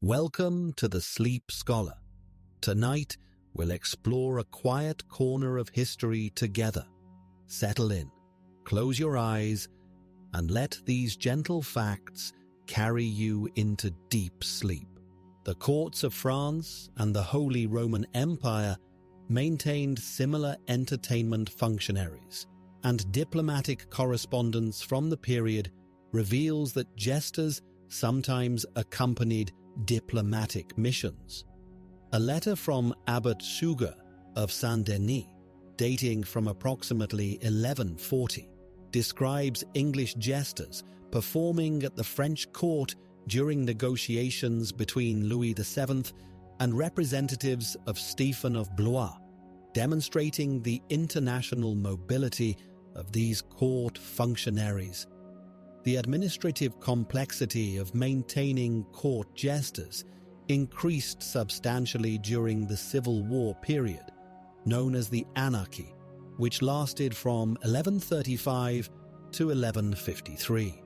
Welcome to the Sleep Scholar. Tonight, we'll explore a quiet corner of history together. Settle in, close your eyes, and let these gentle facts carry you into deep sleep. The courts of France and the Holy Roman Empire maintained similar entertainment functionaries, and diplomatic correspondence from the period reveals that jesters sometimes accompanied diplomatic missions. A letter from Abbot Suger of Saint-Denis, dating from approximately 1140, describes English jesters performing at the French court during negotiations between Louis VII and representatives of Stephen of Blois, demonstrating the international mobility of these court functionaries. The administrative complexity of maintaining court jesters increased substantially during the Civil War period, known as the Anarchy, which lasted from 1135 to 1153.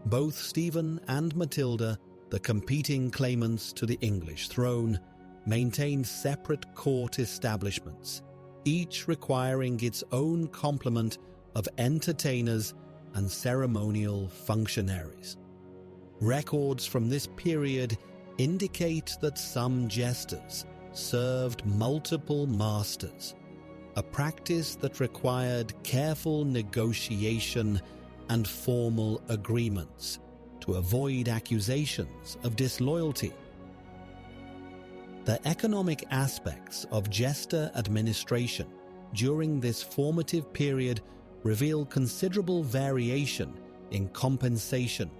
Both Stephen and Matilda, the competing claimants to the English throne, maintained separate court establishments, each requiring its own complement of entertainers and ceremonial functionaries. Records from this period indicate that some jesters served multiple masters, a practice that required careful negotiation and formal agreements to avoid accusations of disloyalty. The economic aspects of jester administration during this formative period reveal considerable variation in compensation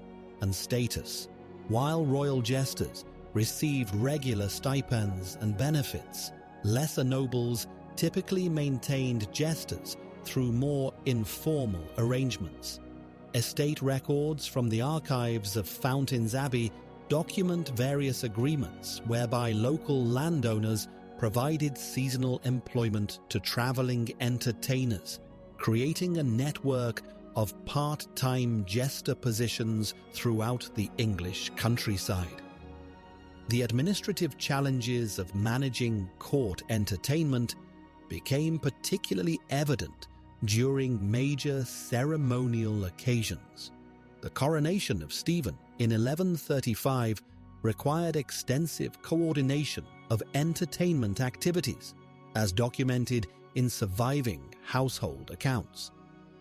and status. While royal jesters received regular stipends and benefits, lesser nobles typically maintained jesters through more informal arrangements. Estate records from the archives of Fountains Abbey document various agreements whereby local landowners provided seasonal employment to traveling entertainers, creating a network of part-time jester positions throughout the English countryside. The administrative challenges of managing court entertainment became particularly evident during major ceremonial occasions. The coronation of Stephen in 1135 required extensive coordination of entertainment activities, as documented in surviving household accounts.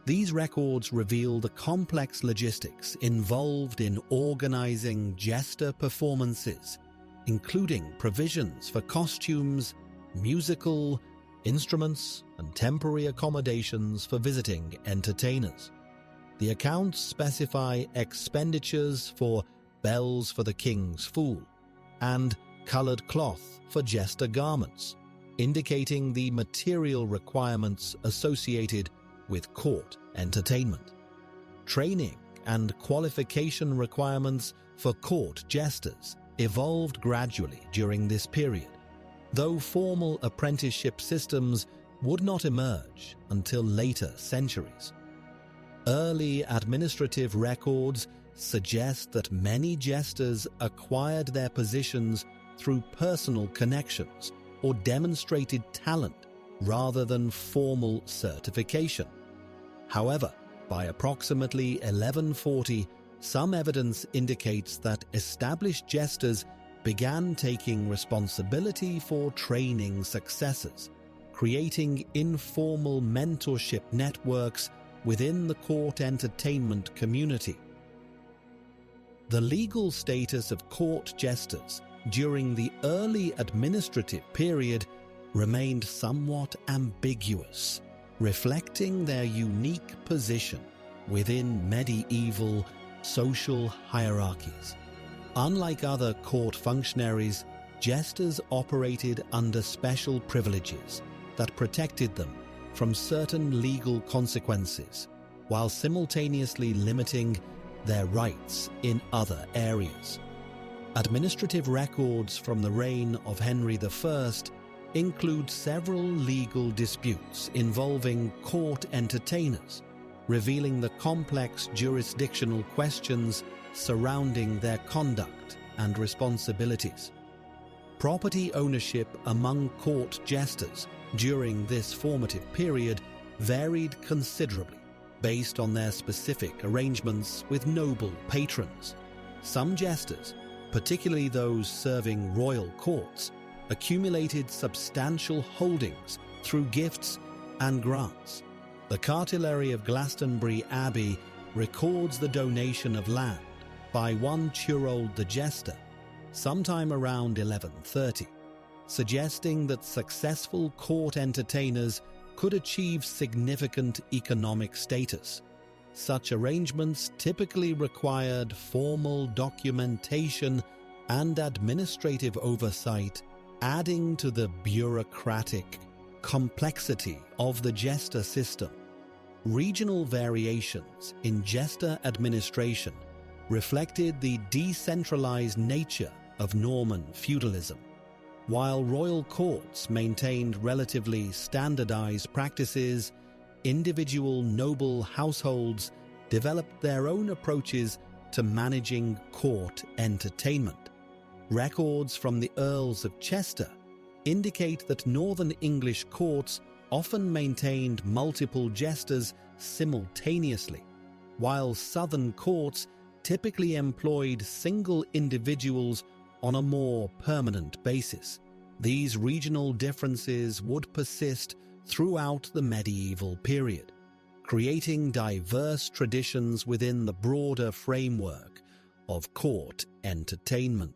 These records reveal the complex logistics involved in organizing jester performances, including provisions for costumes, musical instruments, and temporary accommodations for visiting entertainers. The accounts specify expenditures for bells for the king's fool and colored cloth for jester garments, indicating the material requirements associated with court entertainment. Training and qualification requirements for court jesters evolved gradually during this period, though formal apprenticeship systems would not emerge until later centuries. Early administrative records suggest that many jesters acquired their positions through personal connections or demonstrated talent rather than formal certification. However, by approximately 1140, some evidence indicates that established jesters began taking responsibility for training successors, creating informal mentorship networks within the court entertainment community. The legal status of court jesters during the early administrative period remained somewhat ambiguous, reflecting their unique position within medieval social hierarchies. Unlike other court functionaries, jesters operated under special privileges that protected them from certain legal consequences, while simultaneously limiting their rights in other areas. Administrative records from the reign of Henry I include several legal disputes involving court entertainers, revealing the complex jurisdictional questions surrounding their conduct and responsibilities. Property ownership among court jesters during this formative period varied considerably based on their specific arrangements with noble patrons. Some jesters, particularly those serving royal courts, accumulated substantial holdings through gifts and grants. The Cartulary of Glastonbury Abbey records the donation of land by one Turold the Jester sometime around 1130, suggesting that successful court entertainers could achieve significant economic status. Such arrangements typically required formal documentation and administrative oversight, adding to the bureaucratic complexity of the jester system. Regional variations in jester administration reflected the decentralized nature of Norman feudalism. While royal courts maintained relatively standardized practices, individual noble households developed their own approaches to managing court entertainment. Records from the Earls of Chester indicate that Northern English courts often maintained multiple jesters simultaneously, while Southern courts typically employed single individuals on a more permanent basis. These regional differences would persist throughout the medieval period, creating diverse traditions within the broader framework of court entertainment.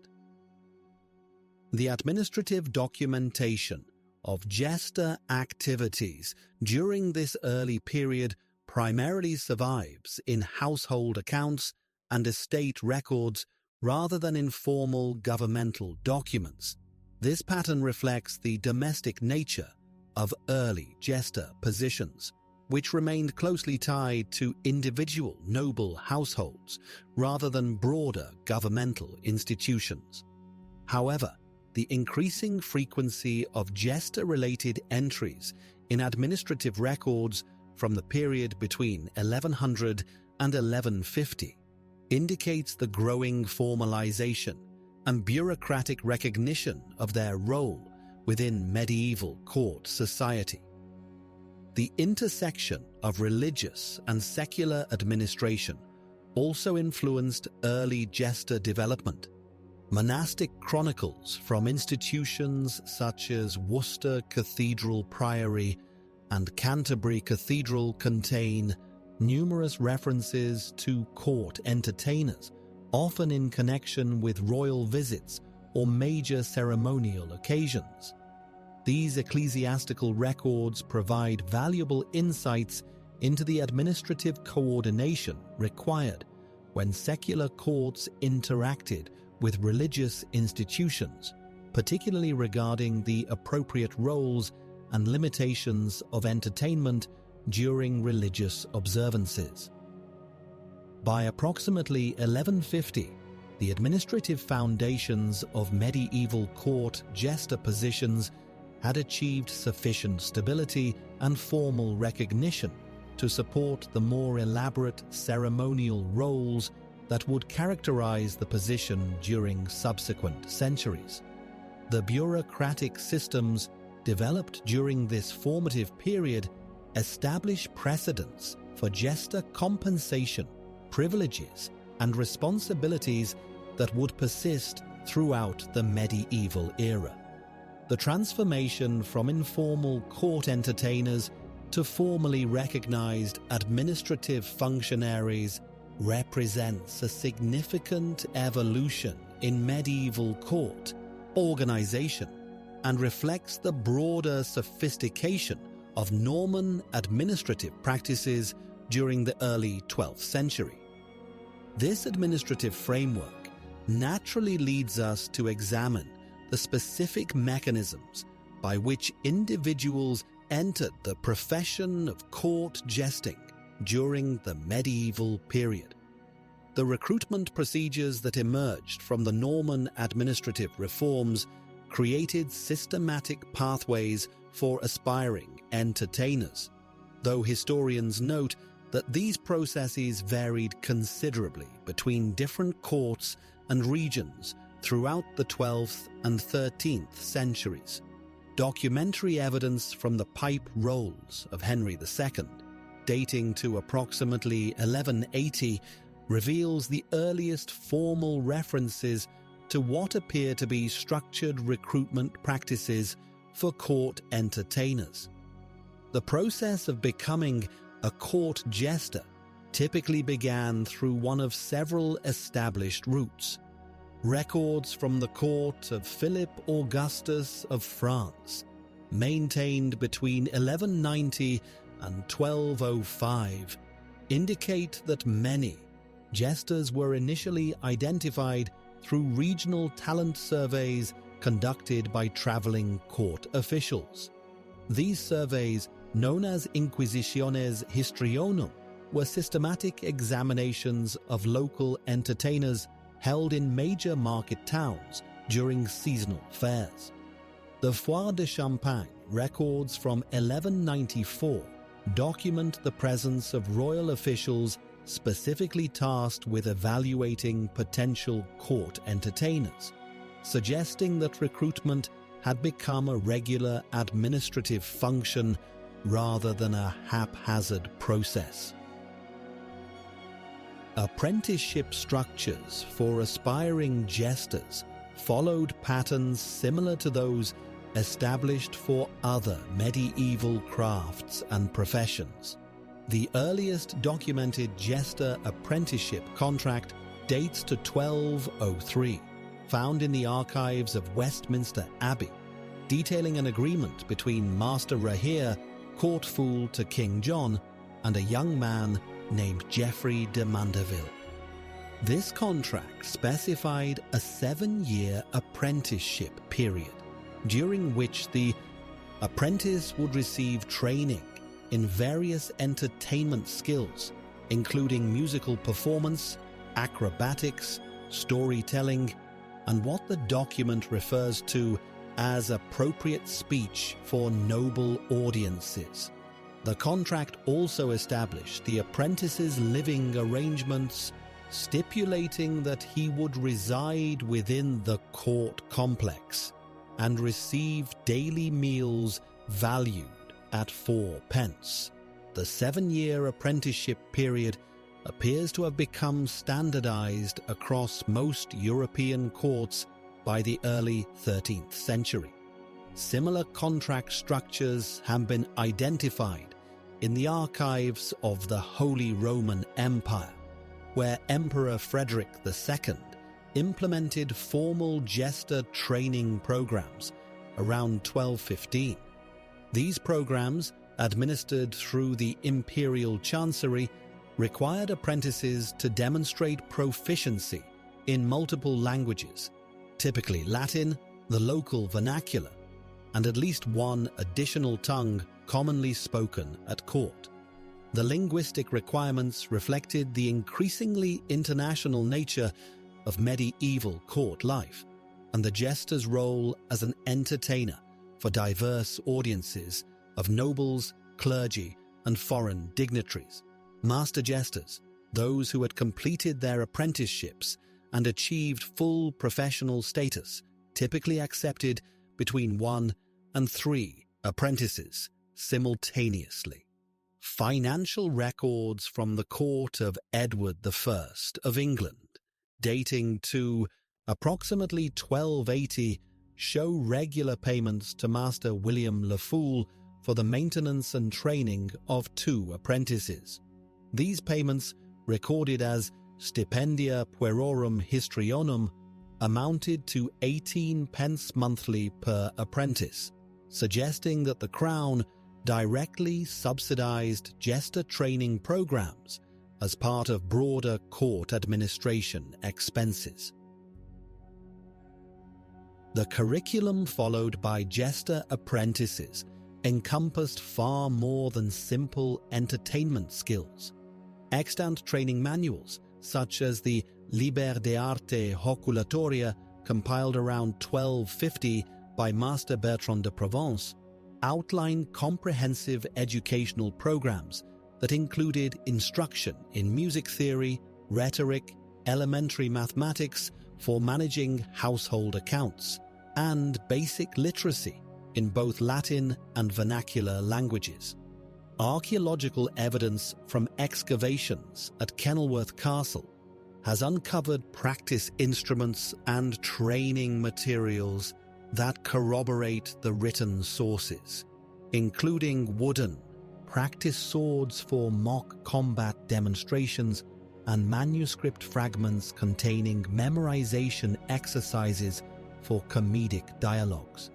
The administrative documentation of jester activities during this early period primarily survives in household accounts and estate records rather than in formal governmental documents. This pattern reflects the domestic nature of early jester positions, which remained closely tied to individual noble households rather than broader governmental institutions. However, the increasing frequency of jester-related entries in administrative records from the period between 1100 and 1150 indicates the growing formalization and bureaucratic recognition of their role within medieval court society. The intersection of religious and secular administration also influenced early jester development. Monastic chronicles from institutions such as Worcester Cathedral Priory and Canterbury Cathedral contain numerous references to court entertainers, often in connection with royal visits or major ceremonial occasions. These ecclesiastical records provide valuable insights into the administrative coordination required when secular courts interacted with religious institutions, particularly regarding the appropriate roles and limitations of entertainment during religious observances. By approximately 1150, the administrative foundations of medieval court jester positions had achieved sufficient stability and formal recognition to support the more elaborate ceremonial roles that would characterize the position during subsequent centuries. The bureaucratic systems developed during this formative period establish precedents for jester compensation, privileges, and responsibilities that would persist throughout the medieval era. The transformation from informal court entertainers to formally recognized administrative functionaries represents a significant evolution in medieval court organization and reflects the broader sophistication of Norman administrative practices during the early 12th century. This administrative framework naturally leads us to examine the specific mechanisms by which individuals entered the profession of court jesting during the medieval period. The recruitment procedures that emerged from the Norman administrative reforms created systematic pathways for aspiring entertainers, though historians note that these processes varied considerably between different courts and regions throughout the 12th and 13th centuries. Documentary evidence from the pipe rolls of Henry II, dating to approximately 1180, reveals the earliest formal references to what appear to be structured recruitment practices for court entertainers. The process of becoming a court jester typically began through one of several established routes. Records from the court of Philip Augustus of France, maintained between 1190 and 1205, indicate that many jesters were initially identified through regional talent surveys conducted by traveling court officials. These surveys, known as Inquisitiones Histrionum, were systematic examinations of local entertainers held in major market towns during seasonal fairs. The Foire de Champagne records from 1194 document the presence of royal officials specifically tasked with evaluating potential court entertainers, suggesting that recruitment had become a regular administrative function rather than a haphazard process. Apprenticeship structures for aspiring jesters followed patterns similar to those established for other medieval crafts and professions. The earliest documented jester apprenticeship contract dates to 1203, found in the archives of Westminster Abbey, detailing an agreement between Master Rahere, court fool to King John, and a young man named Geoffrey de Mandeville. This contract specified a 7-year apprenticeship period, during which the apprentice would receive training in various entertainment skills, including musical performance, acrobatics, storytelling, and what the document refers to as appropriate speech for noble audiences. The contract also established the apprentice's living arrangements, stipulating that he would reside within the court complex and receive daily meals valued at 4 pence. The 7-year apprenticeship period appears to have become standardized across most European courts by the early 13th century. Similar contract structures have been identified in the archives of the Holy Roman Empire, where Emperor Frederick II implemented formal jester training programs around 1215. These programs, administered through the imperial chancery, required apprentices to demonstrate proficiency in multiple languages, typically Latin, the local vernacular, and at least one additional tongue commonly spoken at court. The linguistic requirements reflected the increasingly international nature of medieval court life and the jester's role as an entertainer for diverse audiences of nobles, clergy, and foreign dignitaries. Master jesters, those who had completed their apprenticeships and achieved full professional status, typically accepted between 1 and 3 apprentices simultaneously. Financial records from the court of Edward I of England, dating to approximately 1280, show regular payments to Master William Le Fool for the maintenance and training of 2 apprentices. These payments, recorded as stipendia puerorum histrionum, amounted to 18 pence monthly per apprentice, suggesting that the Crown directly subsidized jester training programs as part of broader court administration expenses. The curriculum followed by jester apprentices encompassed far more than simple entertainment skills. Extant training manuals, such as the Liber de Arte Hoculatoria, compiled around 1250 by Master Bertrand de Provence, outline comprehensive educational programs that included instruction in music theory, rhetoric, elementary mathematics, for managing household accounts, and basic literacy in both Latin and vernacular languages. Archaeological evidence from excavations at Kenilworth Castle has uncovered practice instruments and training materials that corroborate the written sources, including wooden practice swords for mock combat demonstrations and manuscript fragments containing memorization exercises for comedic dialogues.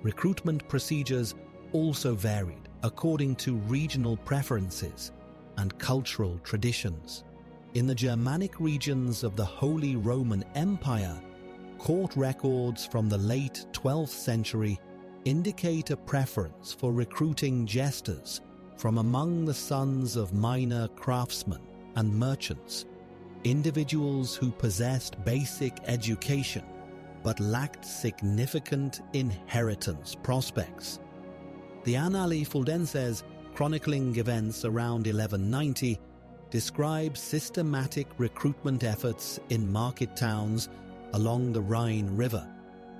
Recruitment procedures also varied according to regional preferences and cultural traditions. In the Germanic regions of the Holy Roman Empire, court records from the late 12th century indicate a preference for recruiting jesters from among the sons of minor craftsmen and merchants, individuals who possessed basic education but lacked significant inheritance prospects. The Annali Fuldenses, chronicling events around 1190, describe systematic recruitment efforts in market towns along the Rhine River,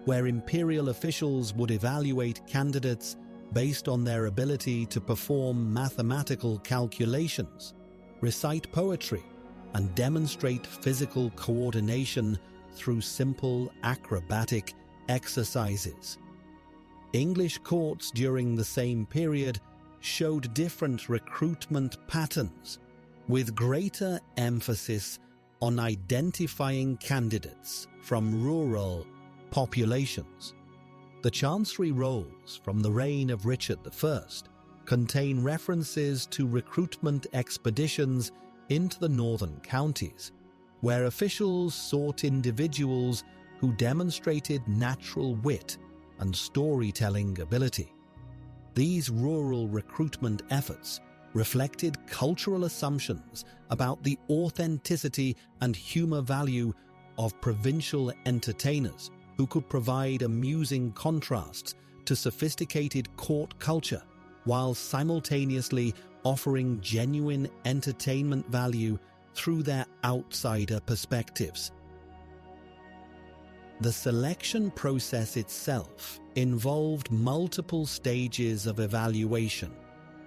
where imperial officials would evaluate candidates based on their ability to perform mathematical calculations, recite poetry, and demonstrate physical coordination through simple acrobatic exercises. English courts during the same period showed different recruitment patterns, with greater emphasis on identifying candidates from rural populations. The chancery rolls from the reign of Richard I contain references to recruitment expeditions into the northern counties, where officials sought individuals who demonstrated natural wit and storytelling ability. These rural recruitment efforts reflected cultural assumptions about the authenticity and humor value of provincial entertainers who could provide amusing contrasts to sophisticated court culture while simultaneously offering genuine entertainment value through their outsider perspectives. The selection process itself involved multiple stages of evaluation,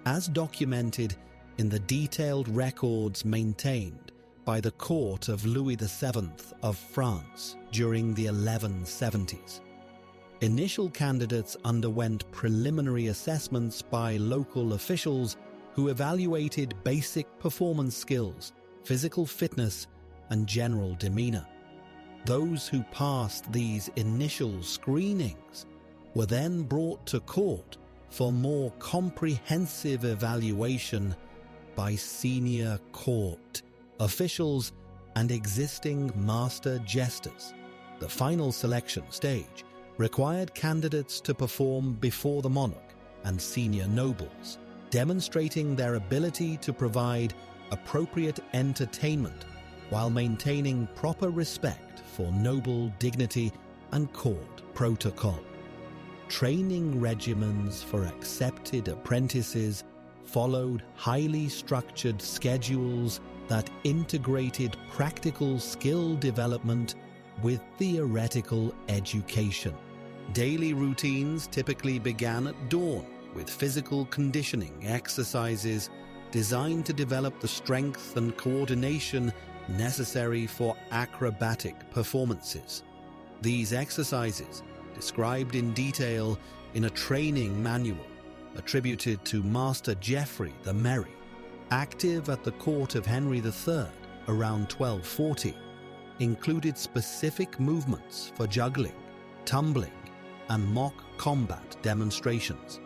as documented in the detailed records maintained by the court of Louis VII of France during the 1170s. Initial candidates underwent preliminary assessments by local officials who evaluated basic performance skills, physical fitness, and general demeanor. Those who passed these initial screenings were then brought to court for more comprehensive evaluation by senior court officials and existing master jesters. The final selection stage required candidates to perform before the monarch and senior nobles, demonstrating their ability to provide appropriate entertainment while maintaining proper respect for noble dignity and court protocol. Training regimens for accepted apprentices followed highly structured schedules that integrated practical skill development with theoretical education. Daily routines typically began at dawn with physical conditioning exercises designed to develop the strength and coordination necessary for acrobatic performances. These exercises, described in detail in a training manual attributed to Master Geoffrey the Merry, active at the court of Henry III around 1240, included specific movements for juggling, tumbling, and mock combat demonstrations.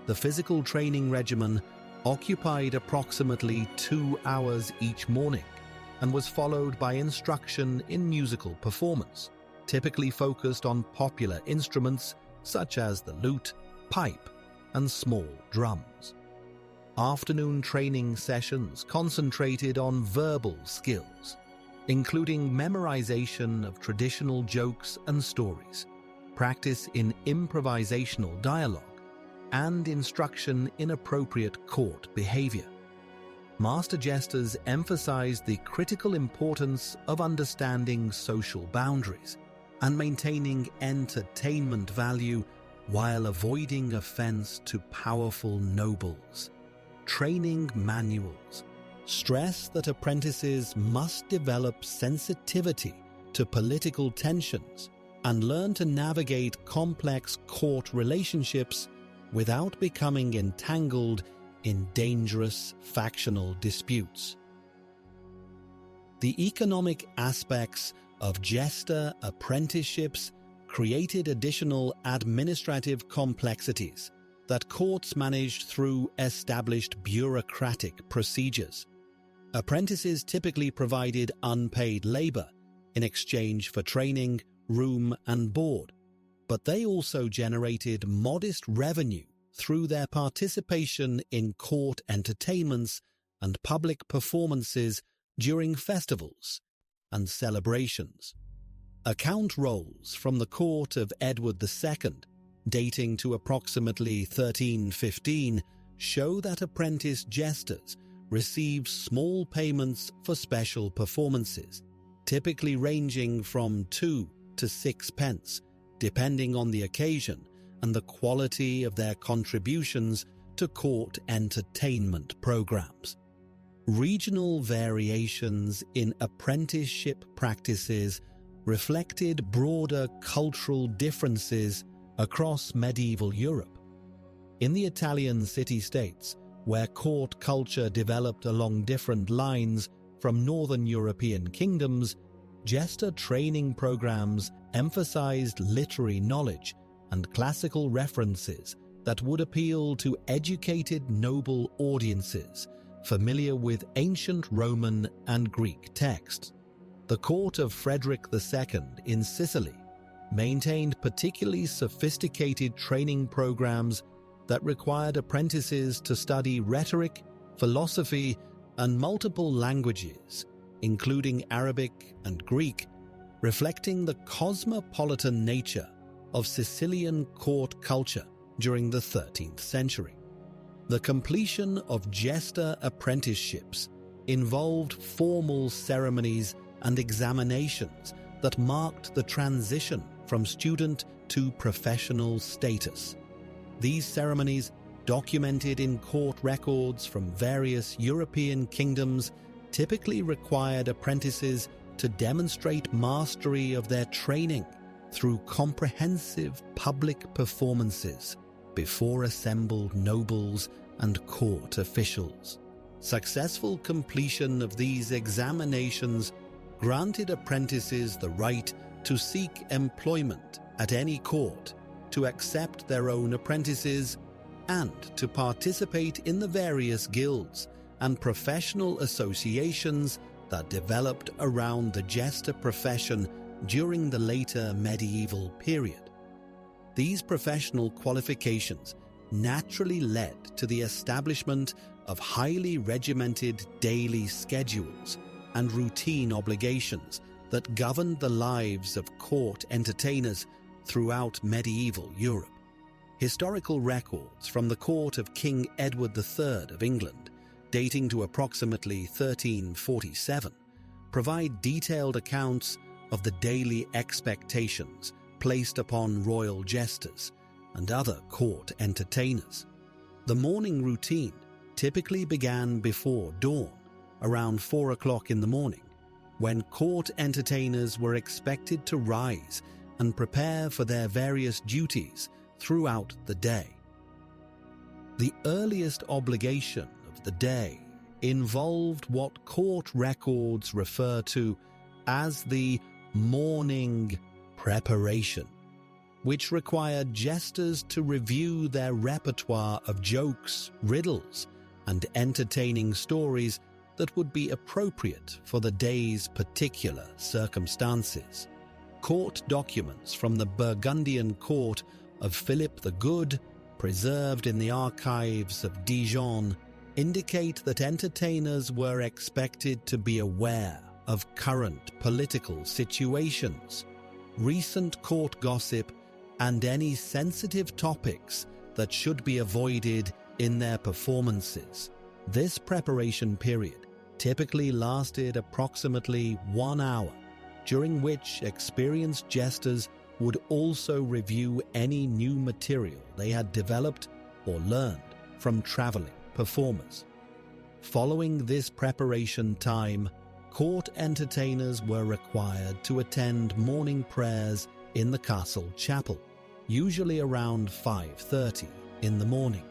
The physical training regimen occupied approximately 2 hours each morning and was followed by instruction in musical performance, typically focused on popular instruments such as the lute, pipe, and small drums. Afternoon training sessions concentrated on verbal skills, including memorization of traditional jokes and stories, practice in improvisational dialogue, and instruction in appropriate court behavior. master jesters emphasized the critical importance of understanding social boundaries and maintaining entertainment value while avoiding offense to powerful nobles. Training manuals stress that apprentices must develop sensitivity to political tensions and learn to navigate complex court relationships without becoming entangled in dangerous factional disputes. The economic aspects of jester apprenticeships created additional administrative complexities that courts managed through established bureaucratic procedures. Apprentices typically provided unpaid labor in exchange for training, room, and board, but they also generated modest revenue through their participation in court entertainments and public performances during festivals and celebrations. Account rolls from the court of Edward II, dating to approximately 1315, show that apprentice jesters received small payments for special performances, typically ranging from 2 to 6 pence, depending on the occasion and the quality of their contributions to court entertainment programs. Regional variations in apprenticeship practices reflected broader cultural differences across medieval Europe. In the Italian city-states, where court culture developed along different lines from northern European kingdoms, jester training programs emphasized literary knowledge and classical references that would appeal to educated noble audiences familiar with ancient Roman and Greek texts. The court of Frederick II in Sicily maintained particularly sophisticated training programs that required apprentices to study rhetoric, philosophy, and multiple languages, including Arabic and Greek, reflecting the cosmopolitan nature of Sicilian court culture during the 13th century. The completion of jester apprenticeships involved formal ceremonies and examinations that marked the transition from student to professional status. These ceremonies, documented in court records from various European kingdoms, typically required apprentices to demonstrate mastery of their training through comprehensive public performances before assembled nobles and court officials. Successful completion of these examinations granted apprentices the right to seek employment at any court, to accept their own apprentices, and to participate in the various guilds and professional associations that developed around the jester profession during the later medieval period. These professional qualifications naturally led to the establishment of highly regimented daily schedules and routine obligations that governed the lives of court entertainers throughout medieval Europe. Historical records from the court of King Edward III of England, dating to approximately 1347, provide detailed accounts of the daily expectations placed upon royal jesters and other court entertainers. The morning routine typically began before dawn, around 4 o'clock in the morning, when court entertainers were expected to rise and prepare for their various duties throughout the day. The earliest obligation of the day involved what court records refer to as the morning preparation, which required jesters to review their repertoire of jokes, riddles, and entertaining stories that would be appropriate for the day's particular circumstances. Court documents from the Burgundian court of Philip the Good, preserved in the archives of Dijon, indicate that entertainers were expected to be aware of current political situations, recent court gossip, and any sensitive topics that should be avoided in their performances. This preparation period typically lasted approximately 1 hour, during which experienced jesters would also review any new material they had developed or learned from traveling performers. Following this preparation time, court entertainers were required to attend morning prayers in the castle chapel, usually around 5:30 in the morning.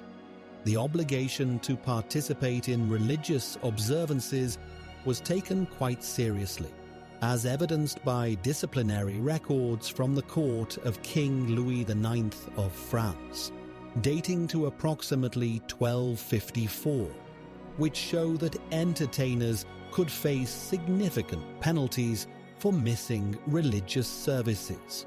The obligation to participate in religious observances was taken quite seriously, as evidenced by disciplinary records from the court of King Louis IX of France, dating to approximately 1254, which show that entertainers could face significant penalties for missing religious services.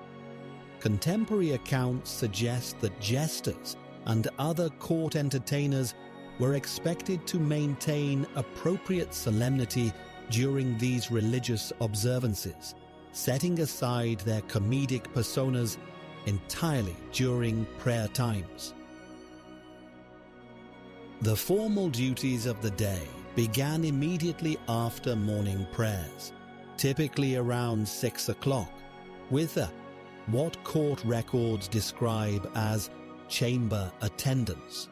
Contemporary accounts suggest that jesters and other court entertainers were expected to maintain appropriate solemnity during these religious observances, setting aside their comedic personas entirely during prayer times. The formal duties of the day began immediately after morning prayers, typically around 6 o'clock, with what court records describe as chamber attendance.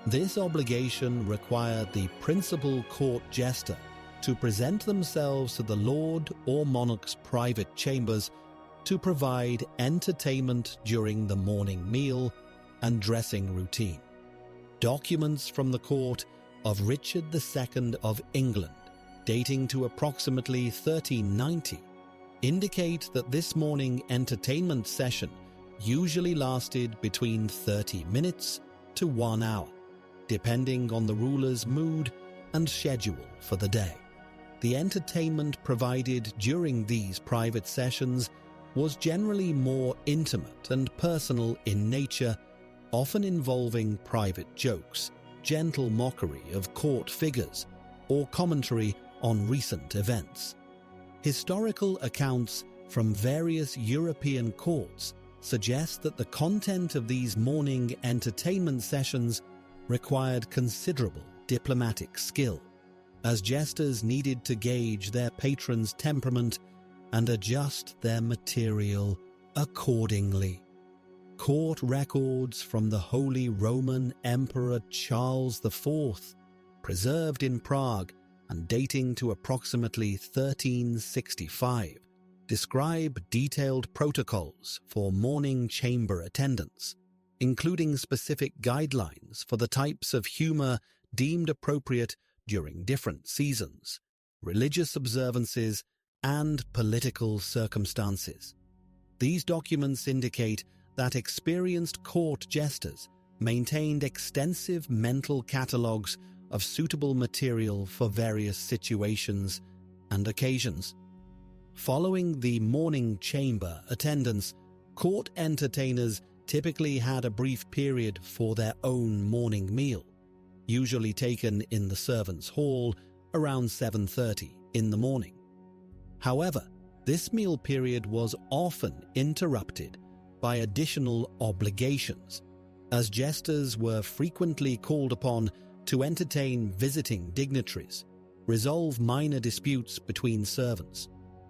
This obligation required the principal court jester to present themselves to the lord or monarch's private chambers to provide entertainment during the morning meal and dressing routine. Documents from the court of Richard II of England, dating to approximately 1390, indicate that this morning entertainment session usually lasted between 30 minutes to 1 hour, depending on the ruler's mood and schedule for the day. The entertainment provided during these private sessions was generally more intimate and personal in nature, often involving private jokes, gentle mockery of court figures, or commentary on recent events. Historical accounts from various European courts suggest that the content of these morning entertainment sessions required considerable diplomatic skill, as jesters needed to gauge their patron's temperament and adjust their material accordingly. Court records from the Holy Roman Emperor Charles IV, preserved in Prague and dating to approximately 1365, describe detailed protocols for morning chamber attendance, including specific guidelines for the types of humor deemed appropriate during different seasons, religious observances, and political circumstances. These documents indicate that experienced court jesters maintained extensive mental catalogues of suitable material for various situations and occasions. Following the morning chamber attendance, court entertainers typically had a brief period for their own morning meal, usually taken in the servants' hall around 7:30 in the morning. However, this meal period was often interrupted by additional obligations, as jesters were frequently called upon to entertain visiting dignitaries, resolve minor disputes between servants,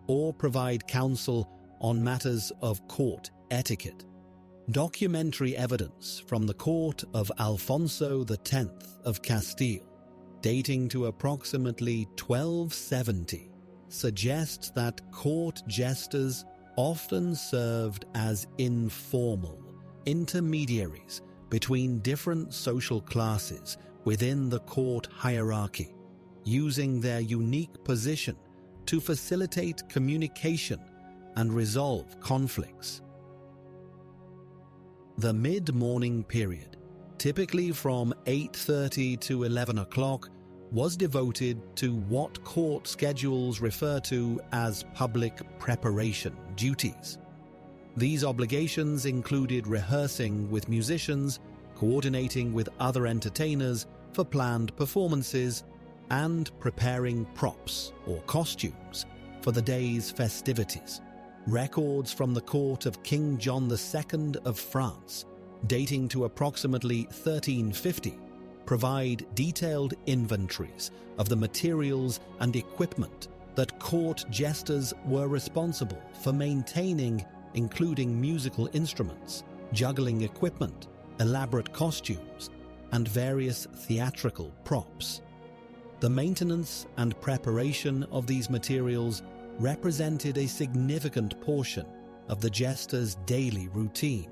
or provide counsel on matters of court etiquette. Documentary evidence from the court of Alfonso X of Castile, dating to approximately 1270, suggests that court jesters often served as informal intermediaries between different social classes within the court hierarchy, using their unique position to facilitate communication and resolve conflicts. The mid-morning period, typically from 8:30 to 11 o'clock, was devoted to what court schedules refer to as public preparation duties. These obligations included rehearsing with musicians, coordinating with other entertainers for planned performances, and preparing props or costumes for the day's festivities. Records from the court of King John II of France, dating to approximately 1350, provide detailed inventories of the materials and equipment that court jesters were responsible for maintaining, including musical instruments, juggling equipment, elaborate costumes, and various theatrical props. The maintenance and preparation of these materials represented a significant portion of the jester's daily routine,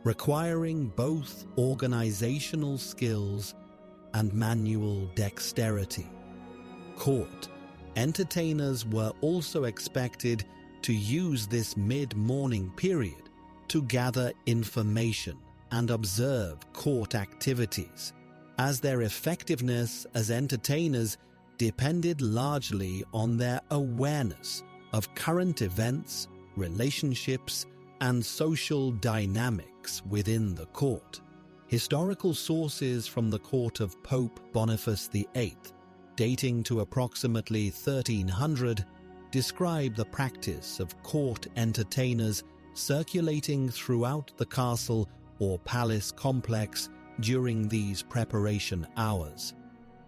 requiring both organizational skills and manual dexterity. Court entertainers were also expected to use this mid-morning period to gather information and observe court activities, as their effectiveness as entertainers depended largely on their awareness of current events, relationships, and social dynamics within the court. Historical sources from the court of Pope Boniface VIII, dating to approximately 1300, describe the practice of court entertainers circulating throughout the castle or palace complex during these preparation hours,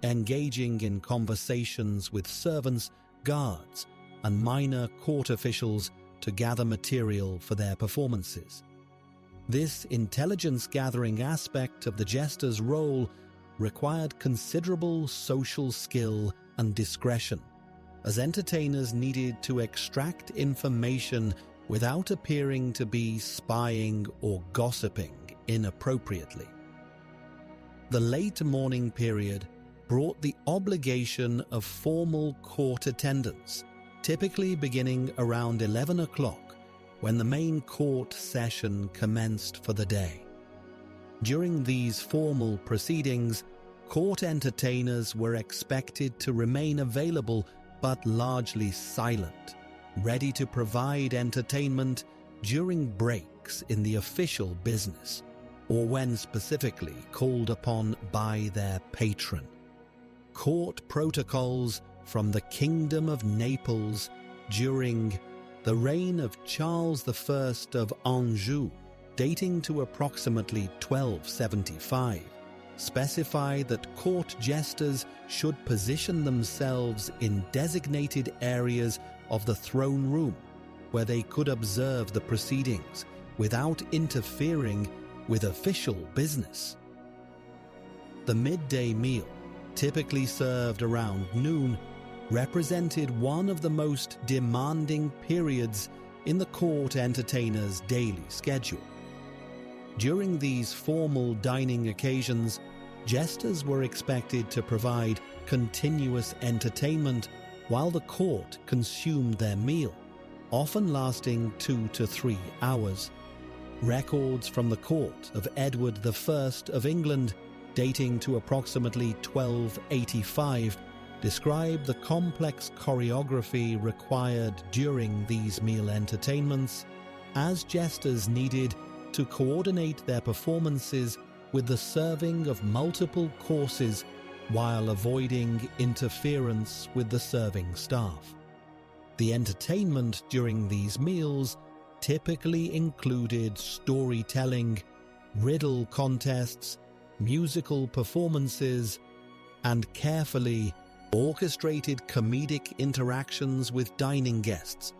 engaging in conversations with servants, guards, and minor court officials to gather material for their performances. This intelligence-gathering aspect of the jester's role required considerable social skill and discretion, as entertainers needed to extract information without appearing to be spying or gossiping inappropriately. The late morning period brought the obligation of formal court attendance, typically beginning around 11 o'clock when the main court session commenced for the day. During these formal proceedings, court entertainers were expected to remain available but largely silent, ready to provide entertainment during breaks in the official business, or when specifically called upon by their patron. Court protocols from the Kingdom of Naples during the reign of Charles I of Anjou, dating to approximately 1275, specify that court jesters should position themselves in designated areas of the throne room where they could observe the proceedings without interfering with official business. The midday meal, typically served around noon, represented one of the most demanding periods in the court entertainer's daily schedule. During these formal dining occasions, jesters were expected to provide continuous entertainment while the court consumed their meal, often lasting 2 to 3 hours. Records from the court of Edward I of England, dating to approximately 1285, describe the complex choreography required during these meal entertainments, as jesters needed to coordinate their performances with the serving of multiple courses while avoiding interference with the serving staff. The entertainment during these meals typically included storytelling, riddle contests, musical performances, and carefully orchestrated comedic interactions with dining guests.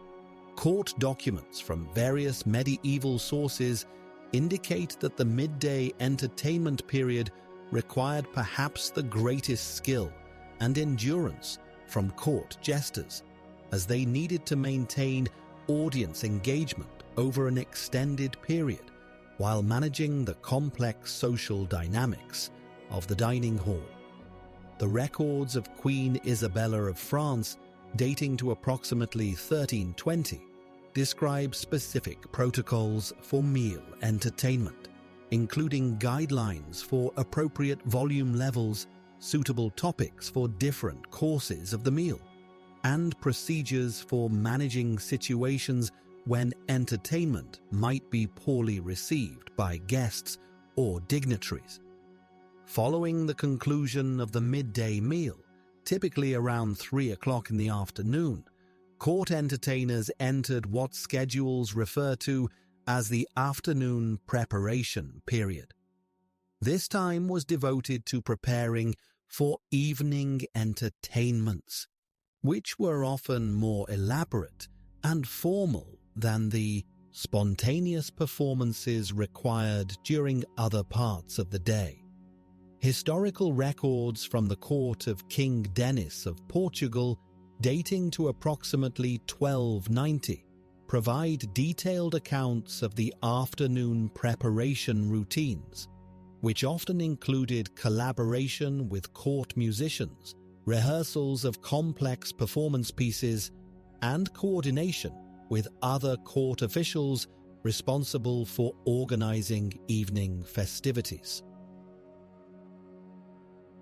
Court documents from various medieval sources indicate that the midday entertainment period required perhaps the greatest skill and endurance from court jesters, as they needed to maintain audience engagement over an extended period while managing the complex social dynamics of the dining hall. The records of Queen Isabella of France, dating to approximately 1320, describe specific protocols for meal entertainment, including guidelines for appropriate volume levels, suitable topics for different courses of the meal, and procedures for managing situations when entertainment might be poorly received by guests or dignitaries. Following the conclusion of the midday meal, typically around 3 o'clock in the afternoon, court entertainers entered what schedules refer to as the afternoon preparation period. This time was devoted to preparing for evening entertainments, which were often more elaborate and formal than the spontaneous performances required during other parts of the day. Historical records from the court of King Denis of Portugal, dating to approximately 1290, provide detailed accounts of the afternoon preparation routines, which often included collaboration with court musicians, rehearsals of complex performance pieces, and coordination with other court officials responsible for organizing evening festivities.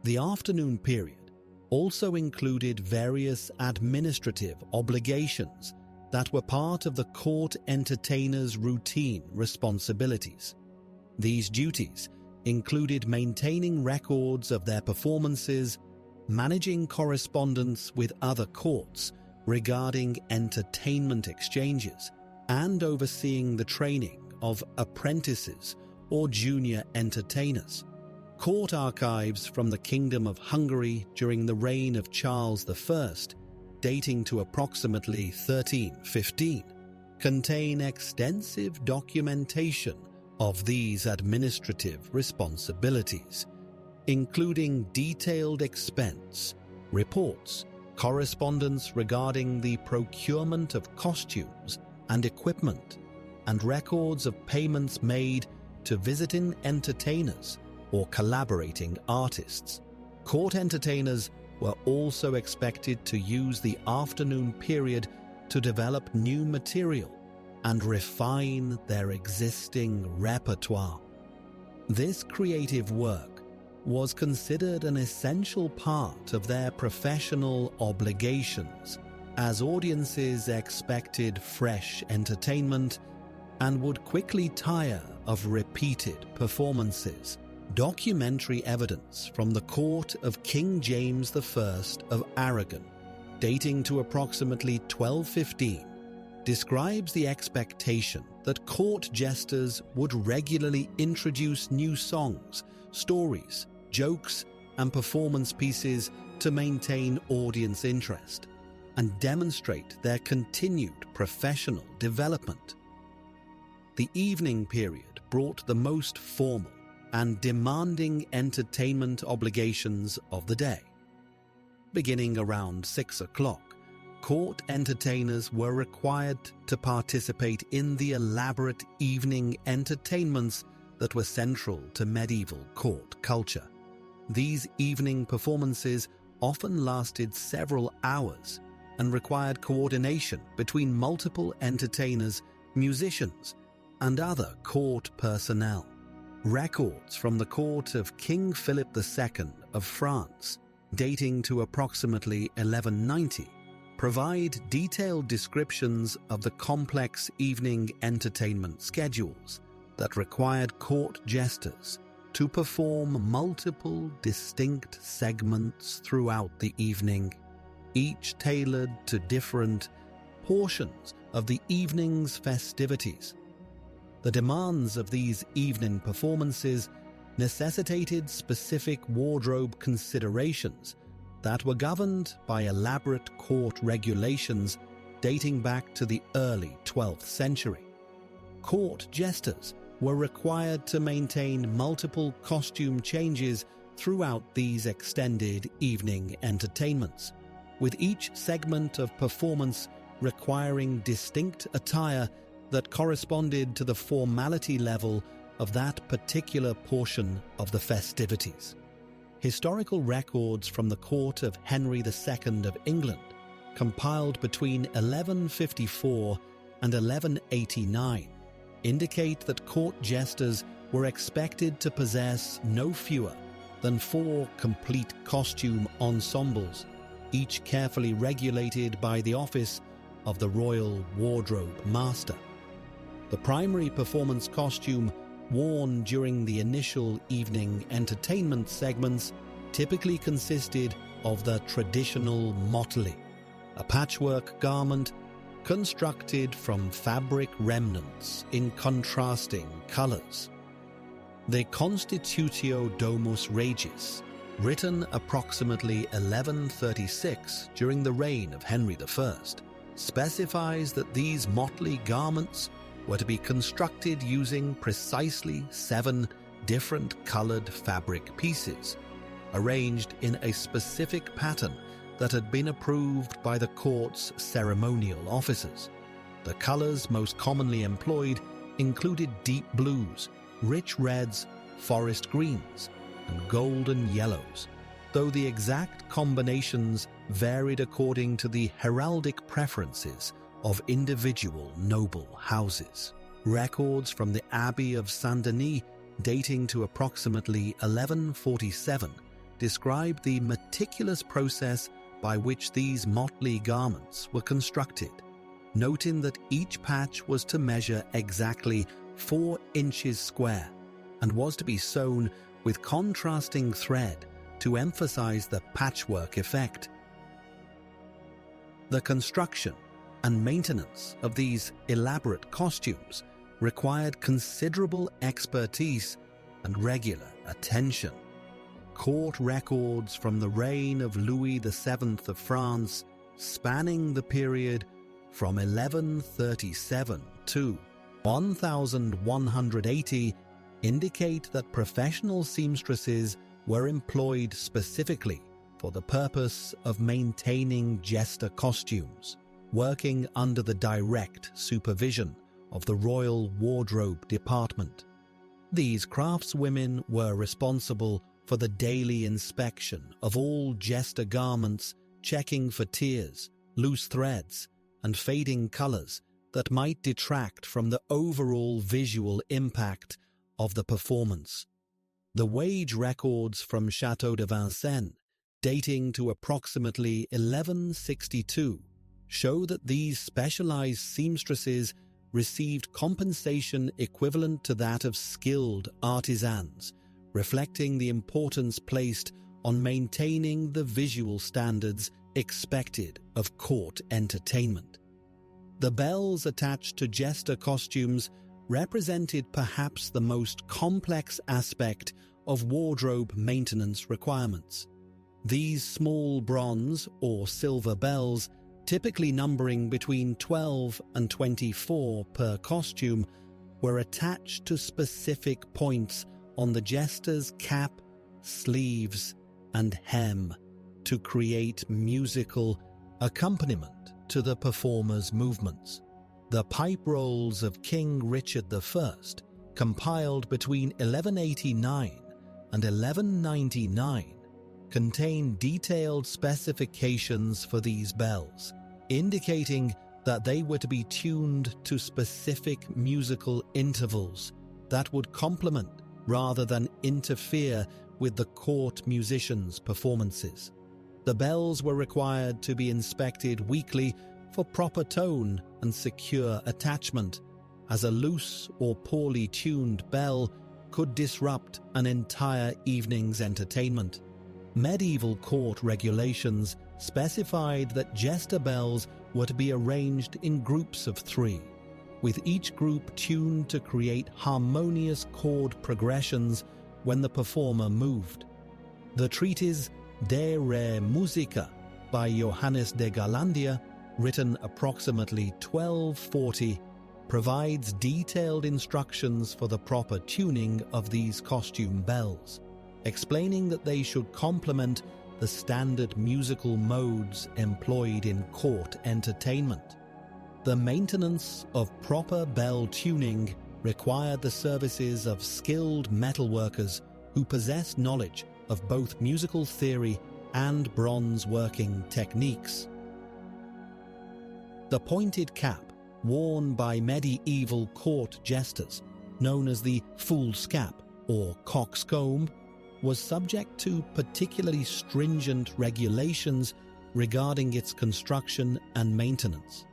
The afternoon period also included various administrative obligations that were part of the court entertainers' routine responsibilities. These duties included maintaining records of their performances, managing correspondence with other courts regarding entertainment exchanges, and overseeing the training of apprentices or junior entertainers. Court archives from the Kingdom of Hungary during the reign of Charles I, dating to approximately 1315, contain extensive documentation of these administrative responsibilities, including detailed expense reports, correspondence regarding the procurement of costumes and equipment, and records of payments made to visiting entertainers or collaborating artists. Court entertainers were also expected to use the afternoon period to develop new material and refine their existing repertoire. This creative work was considered an essential part of their professional obligations, as audiences expected fresh entertainment and would quickly tire of repeated performances. Documentary evidence from the court of King James I of Aragon, dating to approximately 1215, describes the expectation that court jesters would regularly introduce new songs, stories, jokes, and performance pieces to maintain audience interest and demonstrate their continued professional development. The evening period brought the most formal and demanding entertainment obligations of the day. Beginning around 6 o'clock, court entertainers were required to participate in the elaborate evening entertainments that were central to medieval court culture. These evening performances often lasted several hours and required coordination between multiple entertainers, musicians, and other court personnel. Records from the court of King Philip II of France, dating to approximately 1190, provide detailed descriptions of the complex evening entertainment schedules that required court jesters to perform multiple distinct segments throughout the evening, each tailored to different portions of the evening's festivities. The demands of these evening performances necessitated specific wardrobe considerations that were governed by elaborate court regulations dating back to the early 12th century. Court jesters were required to maintain multiple costume changes throughout these extended evening entertainments, with each segment of performance requiring distinct attire that corresponded to the formality level of that particular portion of the festivities. Historical records from the court of Henry II of England, compiled between 1154 and 1189, indicate that court jesters were expected to possess no fewer than 4 complete costume ensembles, each carefully regulated by the office of the Royal Wardrobe Master. The primary performance costume worn during the initial evening entertainment segments typically consisted of the traditional motley, a patchwork garment constructed from fabric remnants in contrasting colors. The Constitutio Domus Regis, written approximately 1136 during the reign of Henry I, specifies that these motley garments were to be constructed using precisely 7 different colored fabric pieces, arranged in a specific pattern that had been approved by the court's ceremonial officers. The colors most commonly employed included deep blues, rich reds, forest greens, and golden yellows, though the exact combinations varied according to the heraldic preferences of individual noble houses. Records from the Abbey of Saint-Denis, dating to approximately 1147, describe the meticulous process by which these motley garments were constructed, noting that each patch was to measure exactly 4 inches square and was to be sewn with contrasting thread to emphasize the patchwork effect. The construction and maintenance of these elaborate costumes required considerable expertise and regular attention. Court records from the reign of Louis VII of France, spanning the period from 1137 to 1180, indicate that professional seamstresses were employed specifically for the purpose of maintaining jester costumes, working under the direct supervision of the Royal Wardrobe Department. These craftswomen were responsible for the daily inspection of all jester garments, checking for tears, loose threads, and fading colors that might detract from the overall visual impact of the performance. The wage records from Château de Vincennes, dating to approximately 1162, show that these specialized seamstresses received compensation equivalent to that of skilled artisans, reflecting the importance placed on maintaining the visual standards expected of court entertainment. The bells attached to jester costumes represented perhaps the most complex aspect of wardrobe maintenance requirements. These small bronze or silver bells, typically numbering between 12 and 24 per costume, were attached to specific points on the jester's cap, sleeves, and hem to create musical accompaniment to the performer's movements. The pipe rolls of King Richard I, compiled between 1189 and 1199, contain detailed specifications for these bells, indicating that they were to be tuned to specific musical intervals that would complement rather than interfere with the court musicians' performances. The bells were required to be inspected weekly for proper tone and secure attachment, as a loose or poorly tuned bell could disrupt an entire evening's entertainment. Medieval court regulations specified that jester bells were to be arranged in groups of 3, with each group tuned to create harmonious chord progressions when the performer moved. The treatise De Re Musica by Johannes de Garlandia, written approximately 1240, provides detailed instructions for the proper tuning of these costume bells, explaining that they should complement the standard musical modes employed in court entertainment. The maintenance of proper bell tuning required the services of skilled metalworkers who possessed knowledge of both musical theory and bronze working techniques. The pointed cap worn by medieval court jesters, known as the fool's cap or coxcomb, was subject to particularly stringent regulations regarding its construction and maintenance.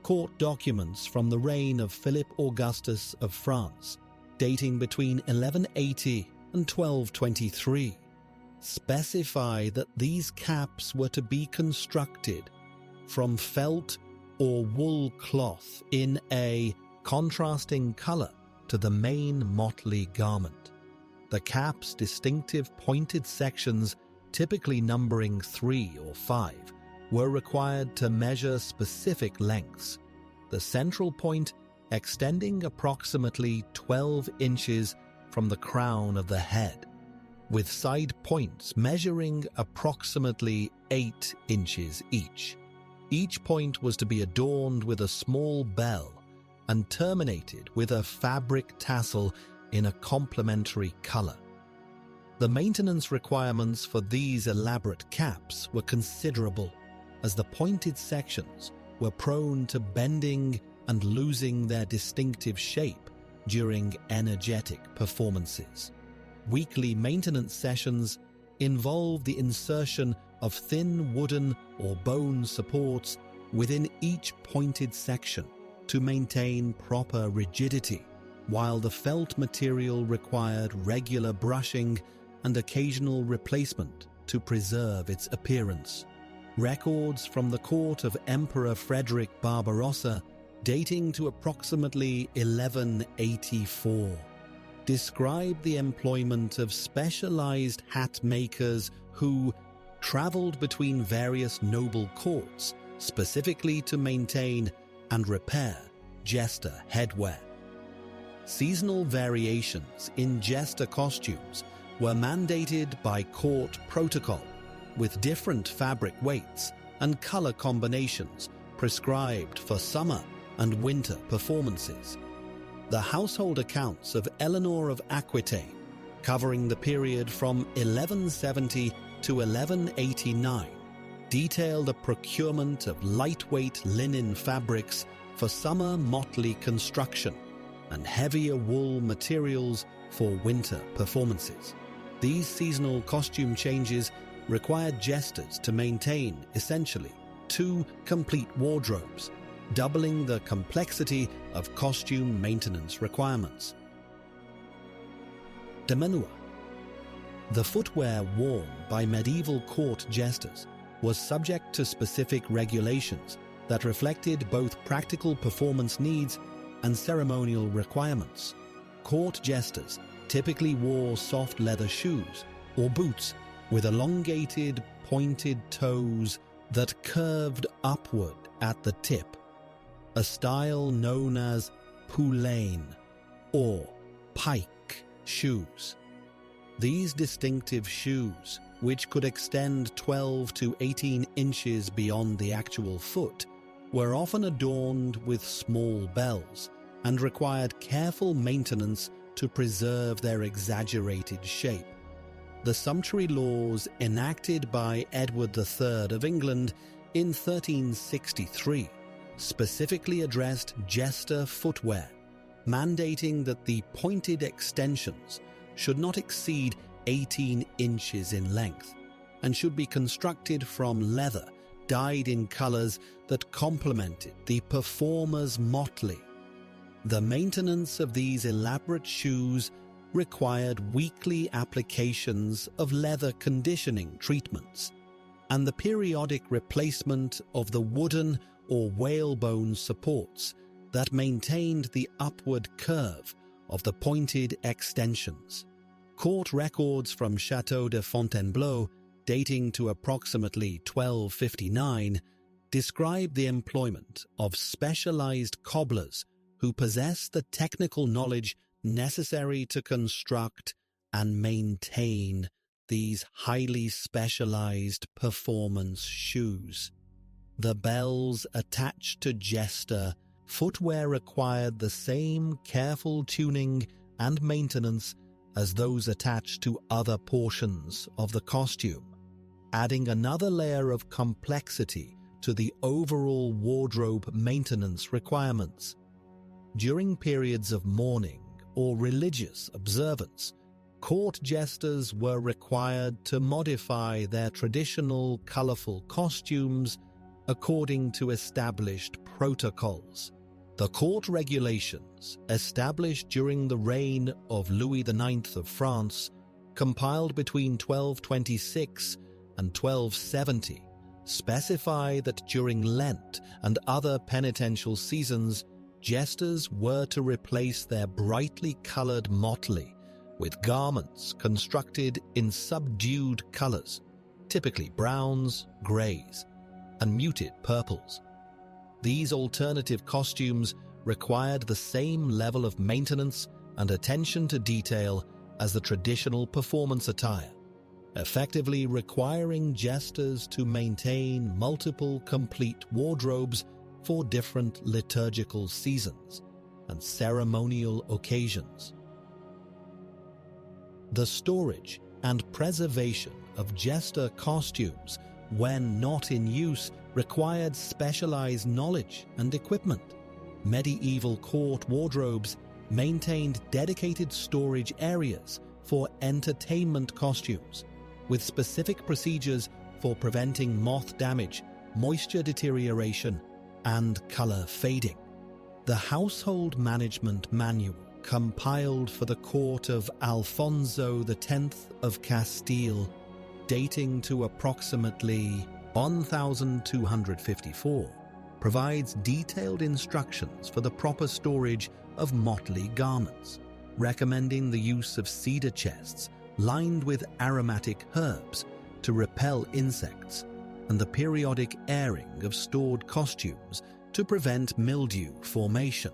Court documents from the reign of Philip Augustus of France, dating between 1180 and 1223, specify that these caps were to be constructed from felt or wool cloth in a contrasting color to the main motley garment. The cap's distinctive pointed sections, typically numbering 3 or 5, were required to measure specific lengths, the central point extending approximately 12 inches from the crown of the head, with side points measuring approximately 8 inches each. Each point was to be adorned with a small bell and terminated with a fabric tassel in a complementary color. The maintenance requirements for these elaborate caps were considerable, as the pointed sections were prone to bending and losing their distinctive shape during energetic performances. Weekly maintenance sessions involved the insertion of thin wooden or bone supports within each pointed section to maintain proper rigidity, while the felt material required regular brushing and occasional replacement to preserve its appearance. Records from the court of Emperor Frederick Barbarossa, dating to approximately 1184, describe the employment of specialized hat makers who traveled between various noble courts specifically to maintain and repair jester headwear. Seasonal variations in jester costumes were mandated by court protocol, with different fabric weights and color combinations prescribed for summer and winter performances. The household accounts of Eleanor of Aquitaine, covering the period from 1170 to 1189, detailed a procurement of lightweight linen fabrics for summer motley construction and heavier wool materials for winter performances. These seasonal costume changes required jesters to maintain, essentially, 2 complete wardrobes, doubling the complexity of costume maintenance requirements. Demenua. The footwear worn by medieval court jesters was subject to specific regulations that reflected both practical performance needs and ceremonial requirements. Court jesters typically wore soft leather shoes or boots with elongated, pointed toes that curved upward at the tip, a style known as poulain or pike shoes. These distinctive shoes, which could extend 12 to 18 inches beyond the actual foot, were often adorned with small bells and required careful maintenance to preserve their exaggerated shape. The sumptuary laws enacted by Edward III of England in 1363 specifically addressed jester footwear, mandating that the pointed extensions should not exceed 18 inches in length and should be constructed from leather dyed in colors that complemented the performer's motley. The maintenance of these elaborate shoes required weekly applications of leather conditioning treatments and the periodic replacement of the wooden or whalebone supports that maintained the upward curve of the pointed extensions. Court records from Château de Fontainebleau, dating to approximately 1259, describe the employment of specialized cobblers who possess the technical knowledge necessary to construct and maintain these highly specialized performance shoes. The bells attached to jester footwear required the same careful tuning and maintenance as those attached to other portions of the costume, adding another layer of complexity to the overall wardrobe maintenance requirements. During periods of mourning or religious observance, court jesters were required to modify their traditional colorful costumes according to established protocols. The court regulations, established during the reign of Louis IX of France, compiled between 1226 and 1270, specify that during Lent and other penitential seasons, jesters were to replace their brightly colored motley with garments constructed in subdued colors, typically browns, grays, and muted purples. These alternative costumes required the same level of maintenance and attention to detail as the traditional performance attire, effectively requiring jesters to maintain multiple complete wardrobes for different liturgical seasons and ceremonial occasions. The storage and preservation of jester costumes, when not in use, required specialized knowledge and equipment. Medieval court wardrobes maintained dedicated storage areas for entertainment costumes, with specific procedures for preventing moth damage, moisture deterioration, and color fading. The Household Management Manual, compiled for the court of Alfonso X of Castile, dating to approximately 1254, provides detailed instructions for the proper storage of motley garments, recommending the use of cedar chests lined with aromatic herbs to repel insects, and the periodic airing of stored costumes to prevent mildew formation.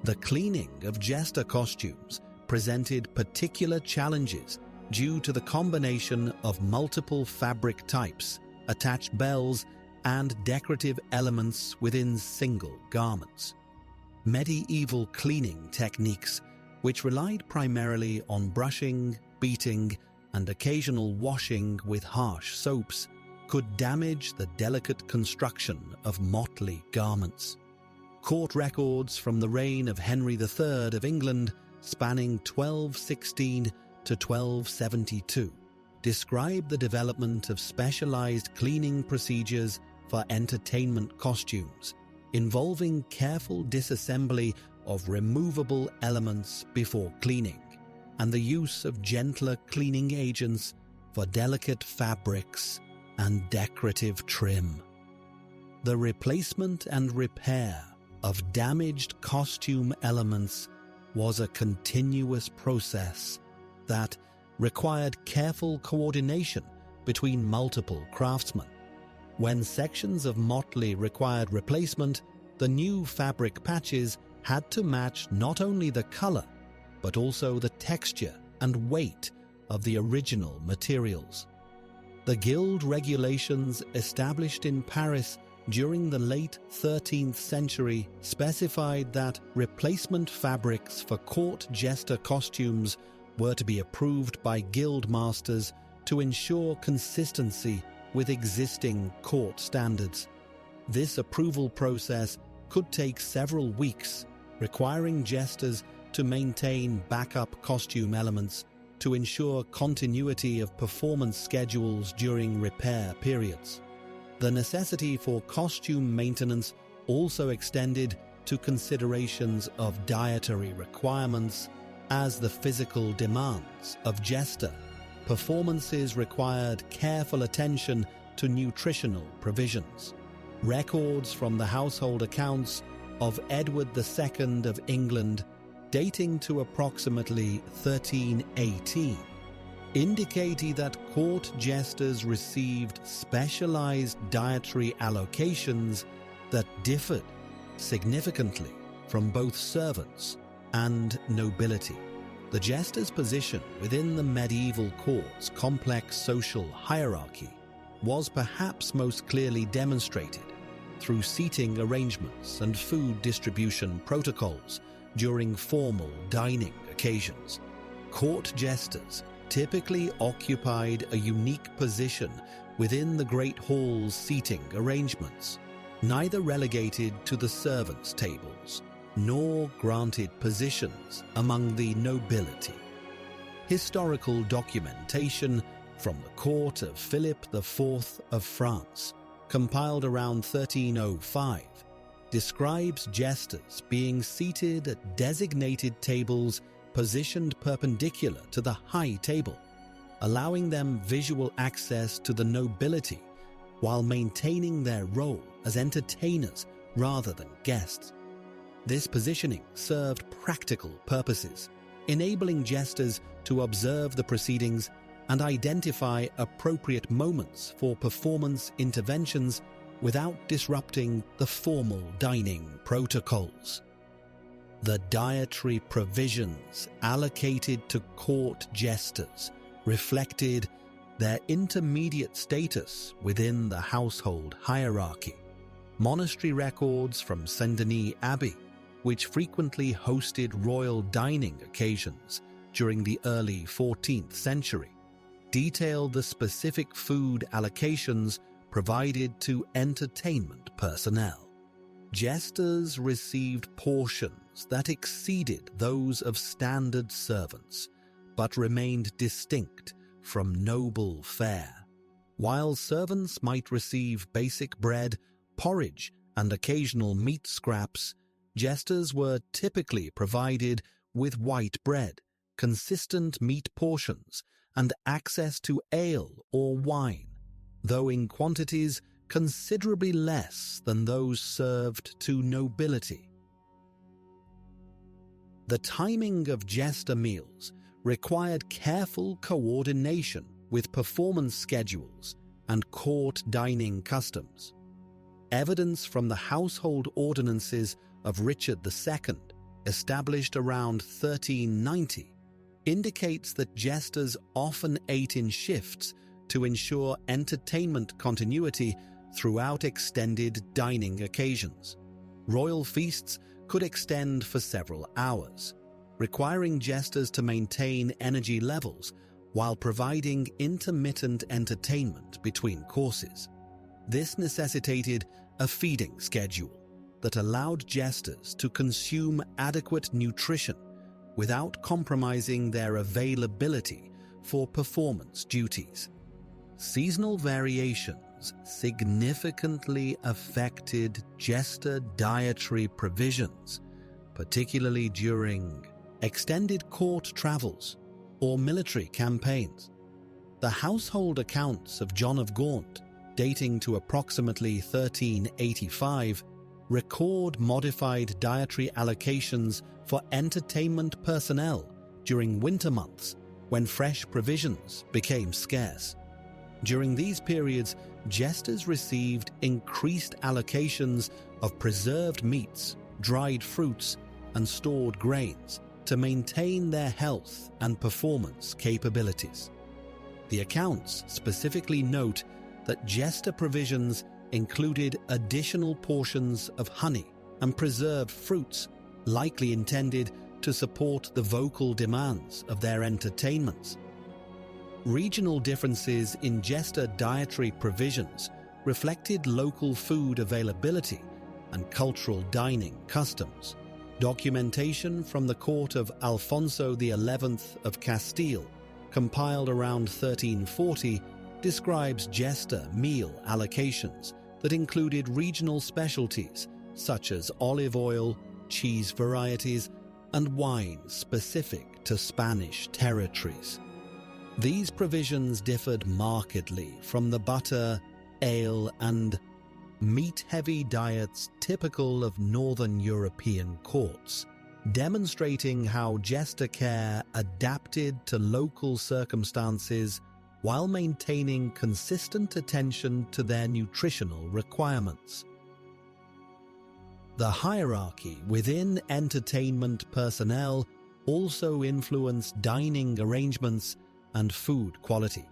The cleaning of jester costumes presented particular challenges due to the combination of multiple fabric types, attached bells, and decorative elements within single garments. Medieval cleaning techniques, which relied primarily on brushing, beating, and occasional washing with harsh soaps, could damage the delicate construction of motley garments. Court records from the reign of Henry III of England, spanning 1216 to 1272, describe the development of specialized cleaning procedures for entertainment costumes, involving careful disassembly of removable elements before cleaning, and the use of gentler cleaning agents for delicate fabrics and decorative trim. The replacement and repair of damaged costume elements was a continuous process that required careful coordination between multiple craftsmen. When sections of motley required replacement, the new fabric patches had to match not only the color, but also the texture and weight of the original materials. The guild regulations established in Paris during the late 13th century specified that replacement fabrics for court jester costumes were to be approved by guild masters to ensure consistency with existing court standards. This approval process could take several weeks, requiring jesters to maintain backup costume elements to ensure continuity of performance schedules during repair periods. The necessity for costume maintenance also extended to considerations of dietary requirements, as the physical demands of jester performances required careful attention to nutritional provisions. Records from the household accounts of Edward II of England, dating to approximately 1318, indicating that court jesters received specialized dietary allocations that differed significantly from both servants and nobility. The jester's position within the medieval court's complex social hierarchy was perhaps most clearly demonstrated through seating arrangements and food distribution protocols during formal dining occasions. Court jesters typically occupied a unique position within the Great Hall's seating arrangements, neither relegated to the servants' tables nor granted positions among the nobility. Historical documentation from the court of Philip IV of France, compiled around 1305, describes jesters being seated at designated tables positioned perpendicular to the high table, allowing them visual access to the nobility while maintaining their role as entertainers rather than guests. This positioning served practical purposes, enabling jesters to observe the proceedings and identify appropriate moments for performance interventions without disrupting the formal dining protocols. The dietary provisions allocated to court jesters reflected their intermediate status within the household hierarchy. Monastery records from Saint-Denis Abbey, which frequently hosted royal dining occasions during the early 14th century, detailed the specific food allocations provided to entertainment personnel. Jesters received portions that exceeded those of standard servants, but remained distinct from noble fare. While servants might receive basic bread, porridge, and occasional meat scraps, jesters were typically provided with white bread, consistent meat portions, and access to ale or wine, though in quantities considerably less than those served to nobility. The timing of jester meals required careful coordination with performance schedules and court dining customs. Evidence from the household ordinances of Richard II, established around 1390, indicates that jesters often ate in shifts to ensure entertainment continuity throughout extended dining occasions. Royal feasts could extend for several hours, requiring jesters to maintain energy levels while providing intermittent entertainment between courses. This necessitated a feeding schedule that allowed jesters to consume adequate nutrition without compromising their availability for performance duties. Seasonal variations significantly affected jester dietary provisions, particularly during extended court travels or military campaigns. The household accounts of John of Gaunt, dating to approximately 1385, record modified dietary allocations for entertainment personnel during winter months when fresh provisions became scarce. During these periods, jesters received increased allocations of preserved meats, dried fruits, and stored grains to maintain their health and performance capabilities. The accounts specifically note that jester provisions included additional portions of honey and preserved fruits, likely intended to support the vocal demands of their entertainments. Regional differences in jester dietary provisions reflected local food availability and cultural dining customs. Documentation from the court of Alfonso XI of Castile, compiled around 1340, describes jester meal allocations that included regional specialties such as olive oil, cheese varieties, and wine specific to Spanish territories. These provisions differed markedly from the butter, ale, and meat-heavy diets typical of Northern European courts, demonstrating how jester care adapted to local circumstances while maintaining consistent attention to their nutritional requirements. The hierarchy within entertainment personnel also influenced dining arrangements and food quality.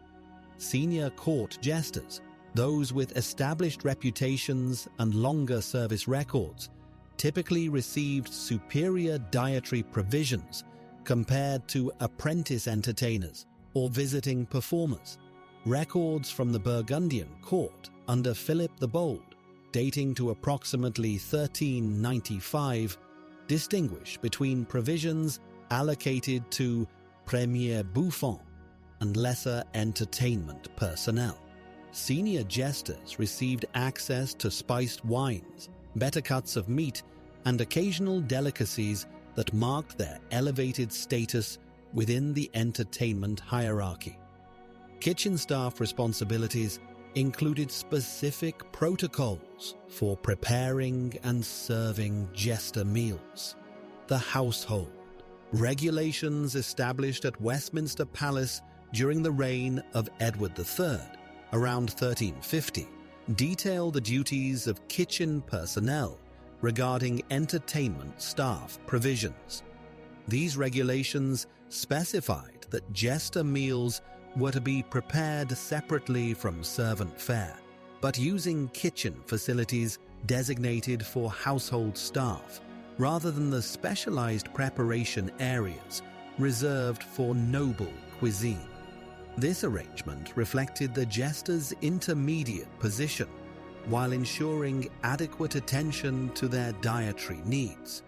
Senior court jesters, those with established reputations and longer service records, typically received superior dietary provisions compared to apprentice entertainers or visiting performers. Records from the Burgundian court under Philip the Bold, dating to approximately 1395, distinguish between provisions allocated to premier bouffon and lesser entertainment personnel. Senior jesters received access to spiced wines, better cuts of meat, and occasional delicacies that marked their elevated status within the entertainment hierarchy. Kitchen staff responsibilities included specific protocols for preparing and serving jester meals. The household Regulations established at Westminster Palace during the reign of Edward III, around 1350, detail the duties of kitchen personnel regarding entertainment staff provisions. These regulations specified that jester meals were to be prepared separately from servant fare, but using kitchen facilities designated for household staff, rather than the specialized preparation areas reserved for noble cuisine. This arrangement reflected the jester's intermediate position, while ensuring adequate attention to their dietary needs.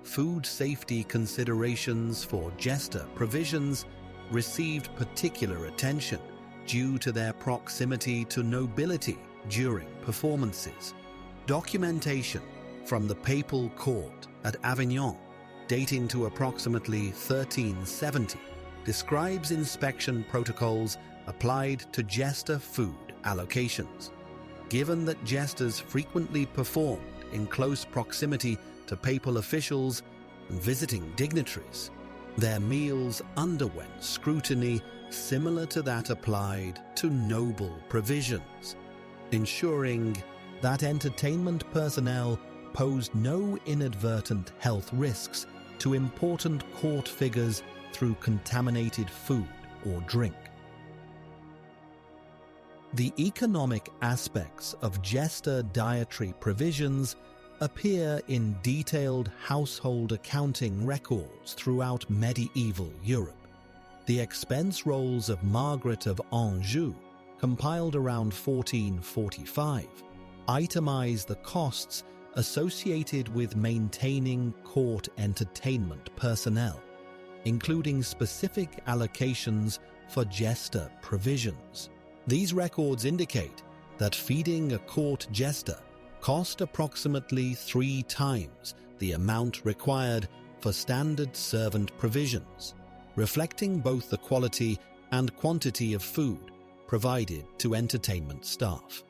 Food safety considerations for jester provisions received particular attention due to their proximity to nobility during performances. Documentation from the papal court at Avignon, dating to approximately 1370, describes inspection protocols applied to jester food allocations. Given that jesters frequently performed in close proximity to papal officials and visiting dignitaries, their meals underwent scrutiny similar to that applied to noble provisions, ensuring that entertainment personnel posed no inadvertent health risks to important court figures through contaminated food or drink. The economic aspects of jester dietary provisions appear in detailed household accounting records throughout medieval Europe. The expense rolls of Margaret of Anjou, compiled around 1445, itemize the costs associated with maintaining court entertainment personnel, including specific allocations for jester provisions. These records indicate that feeding a court jester cost approximately 3 times the amount required for standard servant provisions, reflecting both the quality and quantity of food provided to entertainment staff.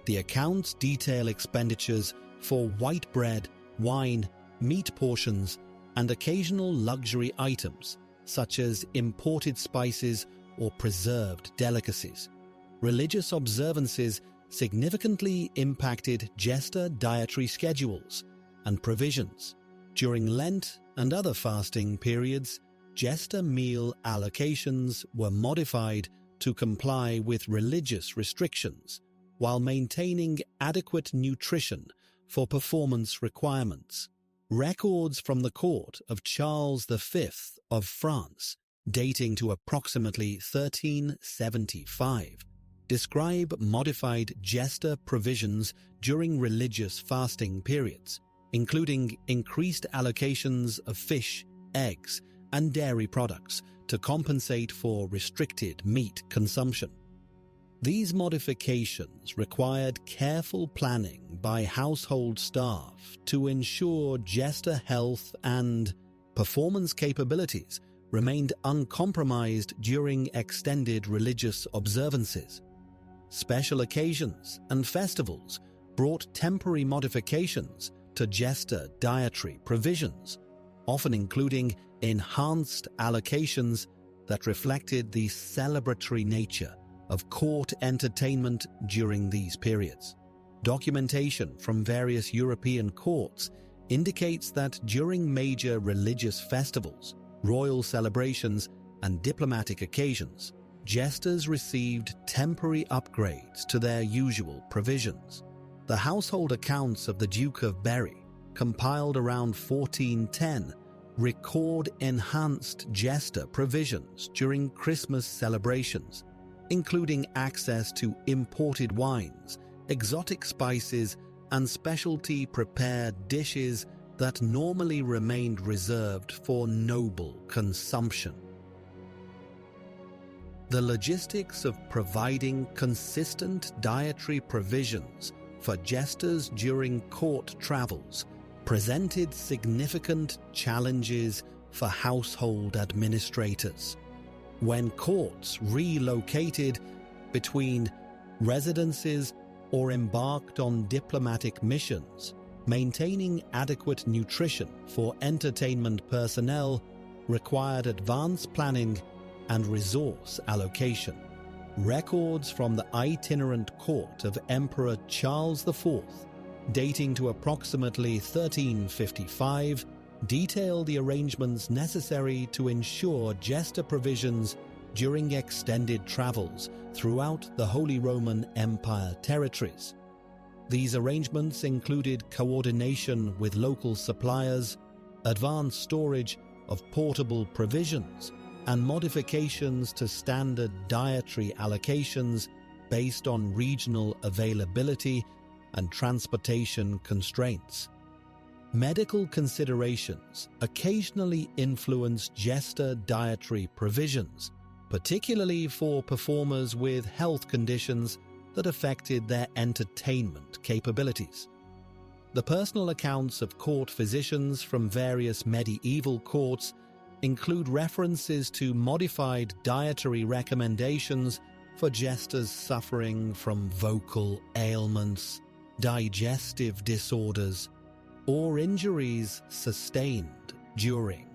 The accounts detail expenditures for white bread, wine, meat portions, and occasional luxury items such as imported spices or preserved delicacies. Religious observances significantly impacted jester dietary schedules and provisions. During Lent and other fasting periods, jester meal allocations were modified to comply with religious restrictions, while maintaining adequate nutrition for performance requirements. Records from the court of Charles V of France, dating to approximately 1375, describe modified jester provisions during religious fasting periods, including increased allocations of fish, eggs, and dairy products to compensate for restricted meat consumption. These modifications required careful planning by household staff to ensure jester health and performance capabilities remained uncompromised during extended religious observances. Special occasions and festivals brought temporary modifications to jester dietary provisions, often including enhanced allocations that reflected the celebratory nature of court entertainment during these periods. Documentation from various European courts indicates that during major religious festivals, royal celebrations, and diplomatic occasions, jesters received temporary upgrades to their usual provisions. The household accounts of the Duke of Berry, compiled around 1410, record enhanced jester provisions during Christmas celebrations, including access to imported wines, exotic spices, and specialty prepared dishes that normally remained reserved for noble consumption. The logistics of providing consistent dietary provisions for jesters during court travels presented significant challenges for household administrators. When courts relocated between residences or embarked on diplomatic missions, maintaining adequate nutrition for entertainment personnel required advanced planning and resource allocation. Records from the itinerant court of Emperor Charles IV, dating to approximately 1355, detail the arrangements necessary to ensure jester provisions during extended travels throughout the Holy Roman Empire territories. These arrangements included coordination with local suppliers, advanced storage of portable provisions, and modifications to standard dietary allocations based on regional availability and transportation constraints. Medical considerations occasionally influence jester dietary provisions, particularly for performers with health conditions that affected their entertainment capabilities. The personal accounts of court physicians from various medieval courts include references to modified dietary recommendations for jesters suffering from vocal ailments, digestive disorders, or injuries sustained during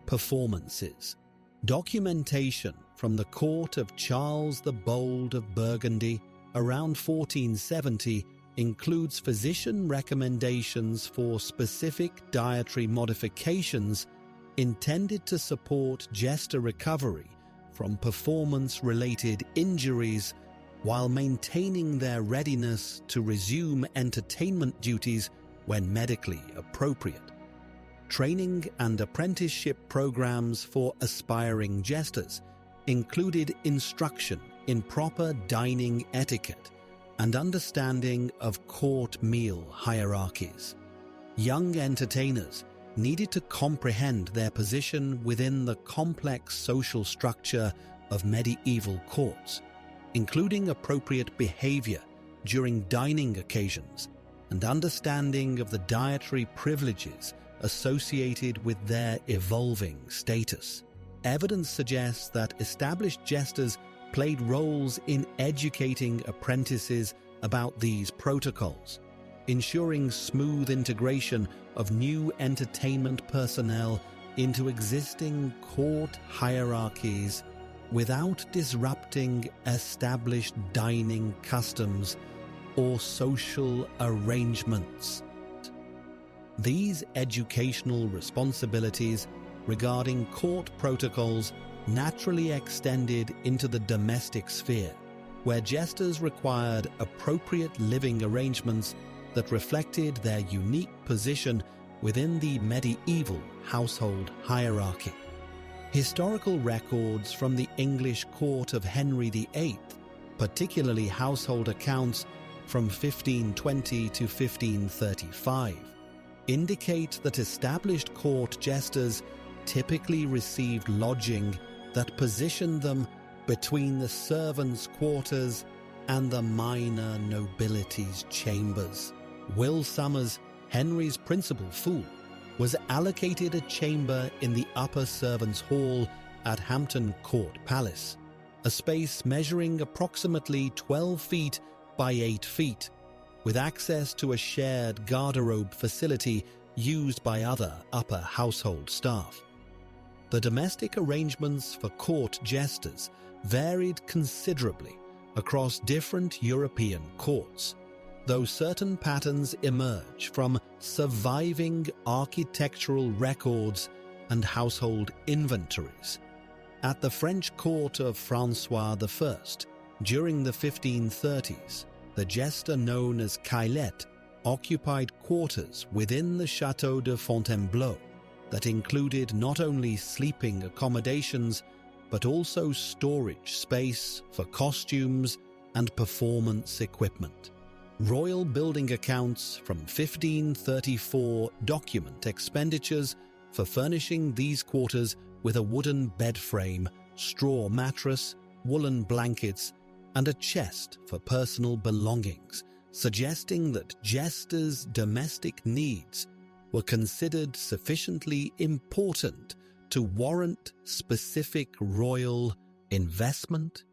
performances. Documentation from the court of Charles the Bold of Burgundy around 1470 includes physician recommendations for specific dietary modifications intended to support jester recovery from performance-related injuries while maintaining their readiness to resume entertainment duties when medically appropriate. Training and apprenticeship programs for aspiring jesters included instruction in proper dining etiquette and understanding of court meal hierarchies. Young entertainers needed to comprehend their position within the complex social structure of medieval courts, including appropriate behavior during dining occasions and understanding of the dietary privileges associated with their evolving status. Evidence suggests that established jesters played roles in educating apprentices about these protocols, ensuring smooth integration of new entertainment personnel into existing court hierarchies without disrupting established dining customs or social arrangements. These educational responsibilities regarding court protocols naturally extended into the domestic sphere, where jesters required appropriate living arrangements that reflected their unique position within the medieval household hierarchy. Historical records from the English court of Henry VIII, particularly household accounts from 1520 to 1535, indicate that established court jesters typically received lodging that positioned them between the servants' quarters and the minor nobility's chambers. Will Sommers, Henry's principal fool, was allocated a chamber in the upper servants' hall at Hampton Court Palace, a space measuring approximately 12 feet by 8 feet, with access to a shared garderobe facility used by other upper household staff. The domestic arrangements for court jesters varied considerably across different European courts, though certain patterns emerge from surviving architectural records and household inventories. At the French court of François I, during the 1530s, the jester known as Caillet occupied quarters within the Château de Fontainebleau that included not only sleeping accommodations but also storage space for costumes and performance equipment. Royal building accounts from 1534 document expenditures for furnishing these quarters with a wooden bed frame, straw mattress, woolen blankets, and a chest for personal belongings, suggesting that jesters' domestic needs were considered sufficiently important to warrant specific royal investment.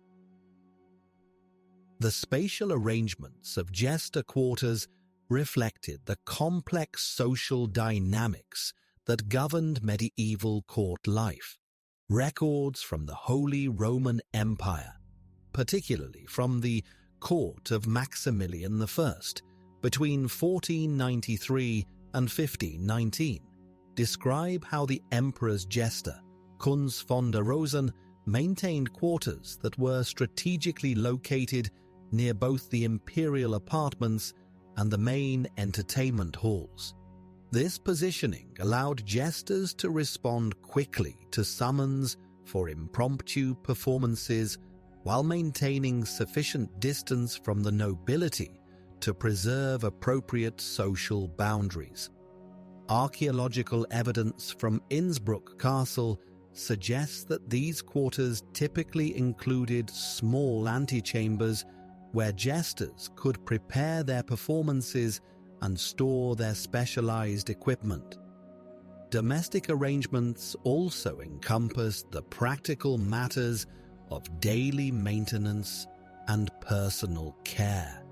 The spatial arrangements of jester quarters reflected the complex social dynamics that governed medieval court life. Records from the Holy Roman Empire, particularly from the court of Maximilian I between 1493 and 1519, describe how the emperor's jester, Kunz von der Rosen, maintained quarters that were strategically located near both the imperial apartments and the main entertainment halls. This positioning allowed jesters to respond quickly to summons for impromptu performances while maintaining sufficient distance from the nobility to preserve appropriate social boundaries. Archaeological evidence from Innsbruck Castle suggests that these quarters typically included small antechambers where jesters could prepare their performances and store their specialized equipment. Domestic arrangements also encompassed the practical matters of daily maintenance and personal care.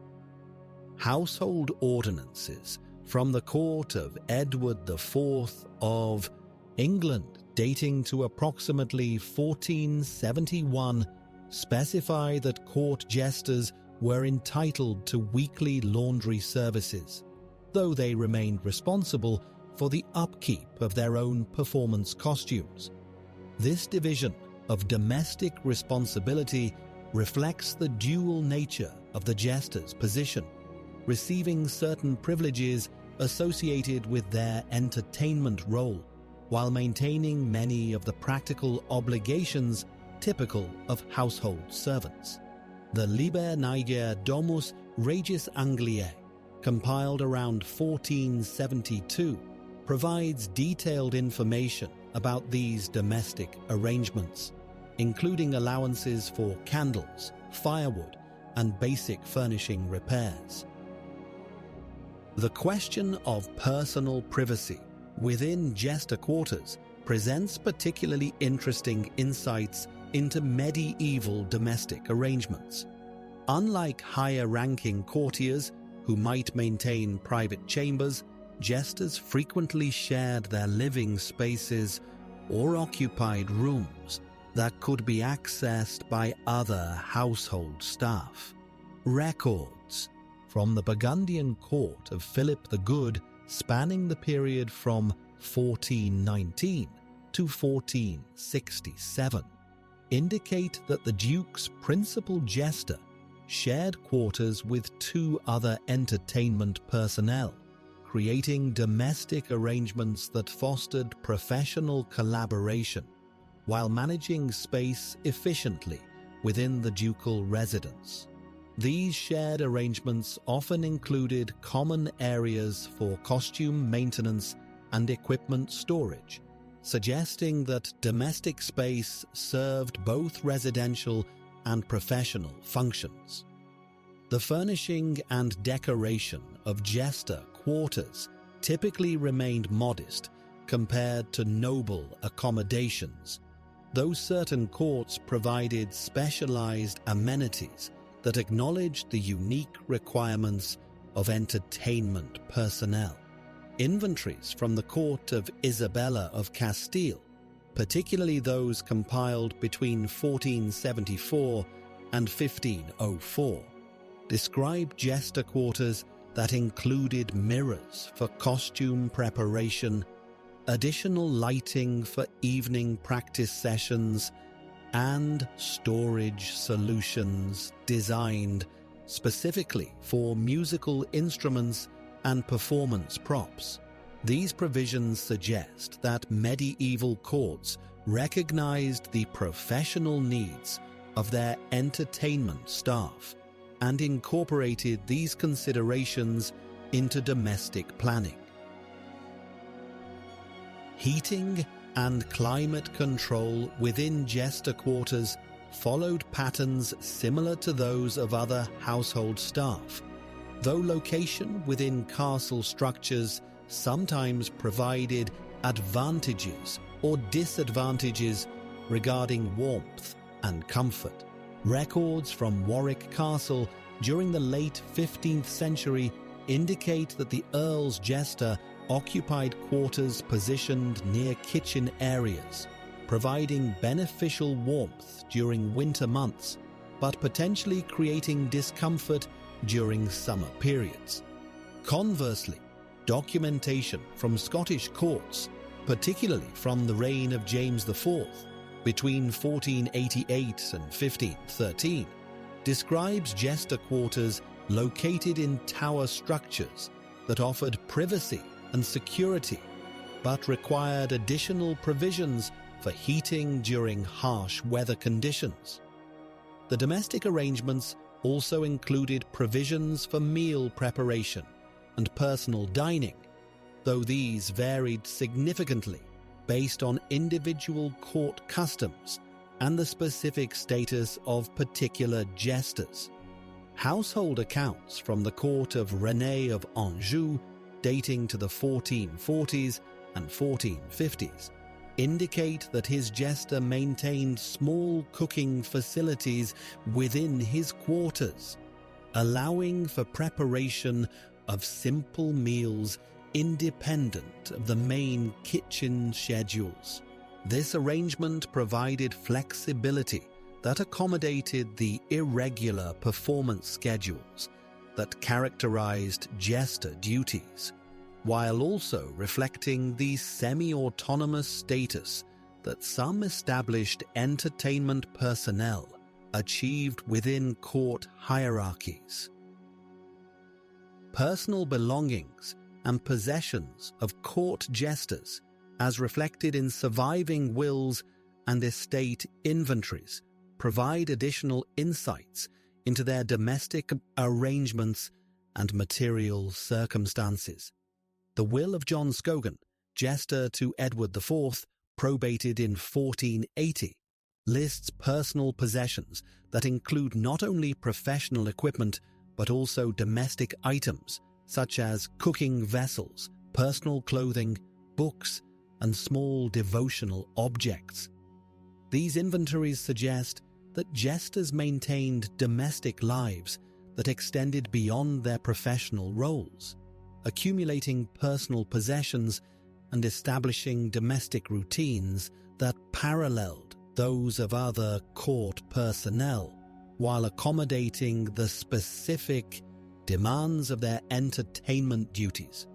Household ordinances from the court of Edward IV of England, dating to approximately 1471, specify that court jesters were entitled to weekly laundry services, though they remained responsible for the upkeep of their own performance costumes. This division of domestic responsibility reflects the dual nature of the jester's position, receiving certain privileges associated with their entertainment role, while maintaining many of the practical obligations typical of household servants. The Liber Niger Domus Regis Angliae, compiled around 1472, provides detailed information about these domestic arrangements, including allowances for candles, firewood, and basic furnishing repairs. The question of personal privacy within jester quarters presents particularly interesting insights into medieval domestic arrangements. Unlike higher-ranking courtiers who might maintain private chambers, jesters frequently shared their living spaces or occupied rooms that could be accessed by other household staff. Records from the Burgundian court of Philip the Good, spanning the period from 1419 to 1467, indicate that the Duke's principal jester shared quarters with two other entertainment personnel, creating domestic arrangements that fostered professional collaboration while managing space efficiently within the ducal residence. These shared arrangements often included common areas for costume maintenance and equipment storage, suggesting that domestic space served both residential and professional functions. The furnishing and decoration of jester quarters typically remained modest compared to noble accommodations, though certain courts provided specialized amenities that acknowledged the unique requirements of entertainment personnel. Inventories from the court of Isabella of Castile, particularly those compiled between 1474 and 1504, describe jester quarters that included mirrors for costume preparation, additional lighting for evening practice sessions, and storage solutions designed specifically for musical instruments and performance props. These provisions suggest that medieval courts recognized the professional needs of their entertainment staff and incorporated these considerations into domestic planning. Heating and climate control within jester quarters followed patterns similar to those of other household staff, though location within castle structures sometimes provided advantages or disadvantages regarding warmth and comfort. Records from Warwick Castle during the late 15th century indicate that the Earl's jester occupied quarters positioned near kitchen areas, providing beneficial warmth during winter months, but potentially creating discomfort during summer periods. Conversely, documentation from Scottish courts, particularly from the reign of James IV, between 1488 and 1513, describes jester quarters located in tower structures that offered privacy and security, but required additional provisions for heating during harsh weather conditions. The domestic arrangements also included provisions for meal preparation and personal dining, though these varied significantly based on individual court customs and the specific status of particular jesters. Household accounts from the court of René of Anjou, dating to the 1440s and 1450s, indicate that his jester maintained small cooking facilities within his quarters, allowing for preparation of simple meals independent of the main kitchen schedules. This arrangement provided flexibility that accommodated the irregular performance schedules that characterized jester duties, while also reflecting the semi-autonomous status that some established entertainment personnel achieved within court hierarchies. Personal belongings and possessions of court jesters, as reflected in surviving wills and estate inventories, provide additional insights into their domestic arrangements and material circumstances. The will of John Scogan, jester to Edward IV, probated in 1480, lists personal possessions that include not only professional equipment but also domestic items such as cooking vessels, personal clothing, books, and small devotional objects. These inventories suggest that jesters maintained domestic lives that extended beyond their professional roles, accumulating personal possessions and establishing domestic routines that paralleled those of other court personnel, while accommodating the specific demands of their entertainment duties.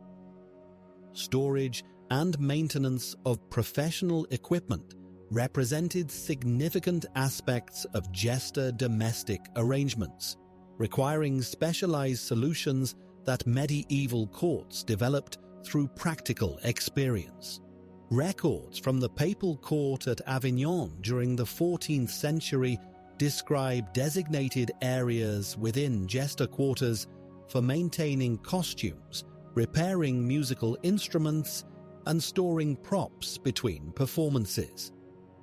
Storage and maintenance of professional equipment represented significant aspects of jester domestic arrangements, requiring specialized solutions that medieval courts developed through practical experience. Records from the papal court at Avignon during the 14th century describe designated areas within jester quarters for maintaining costumes, repairing musical instruments, and storing props between performances.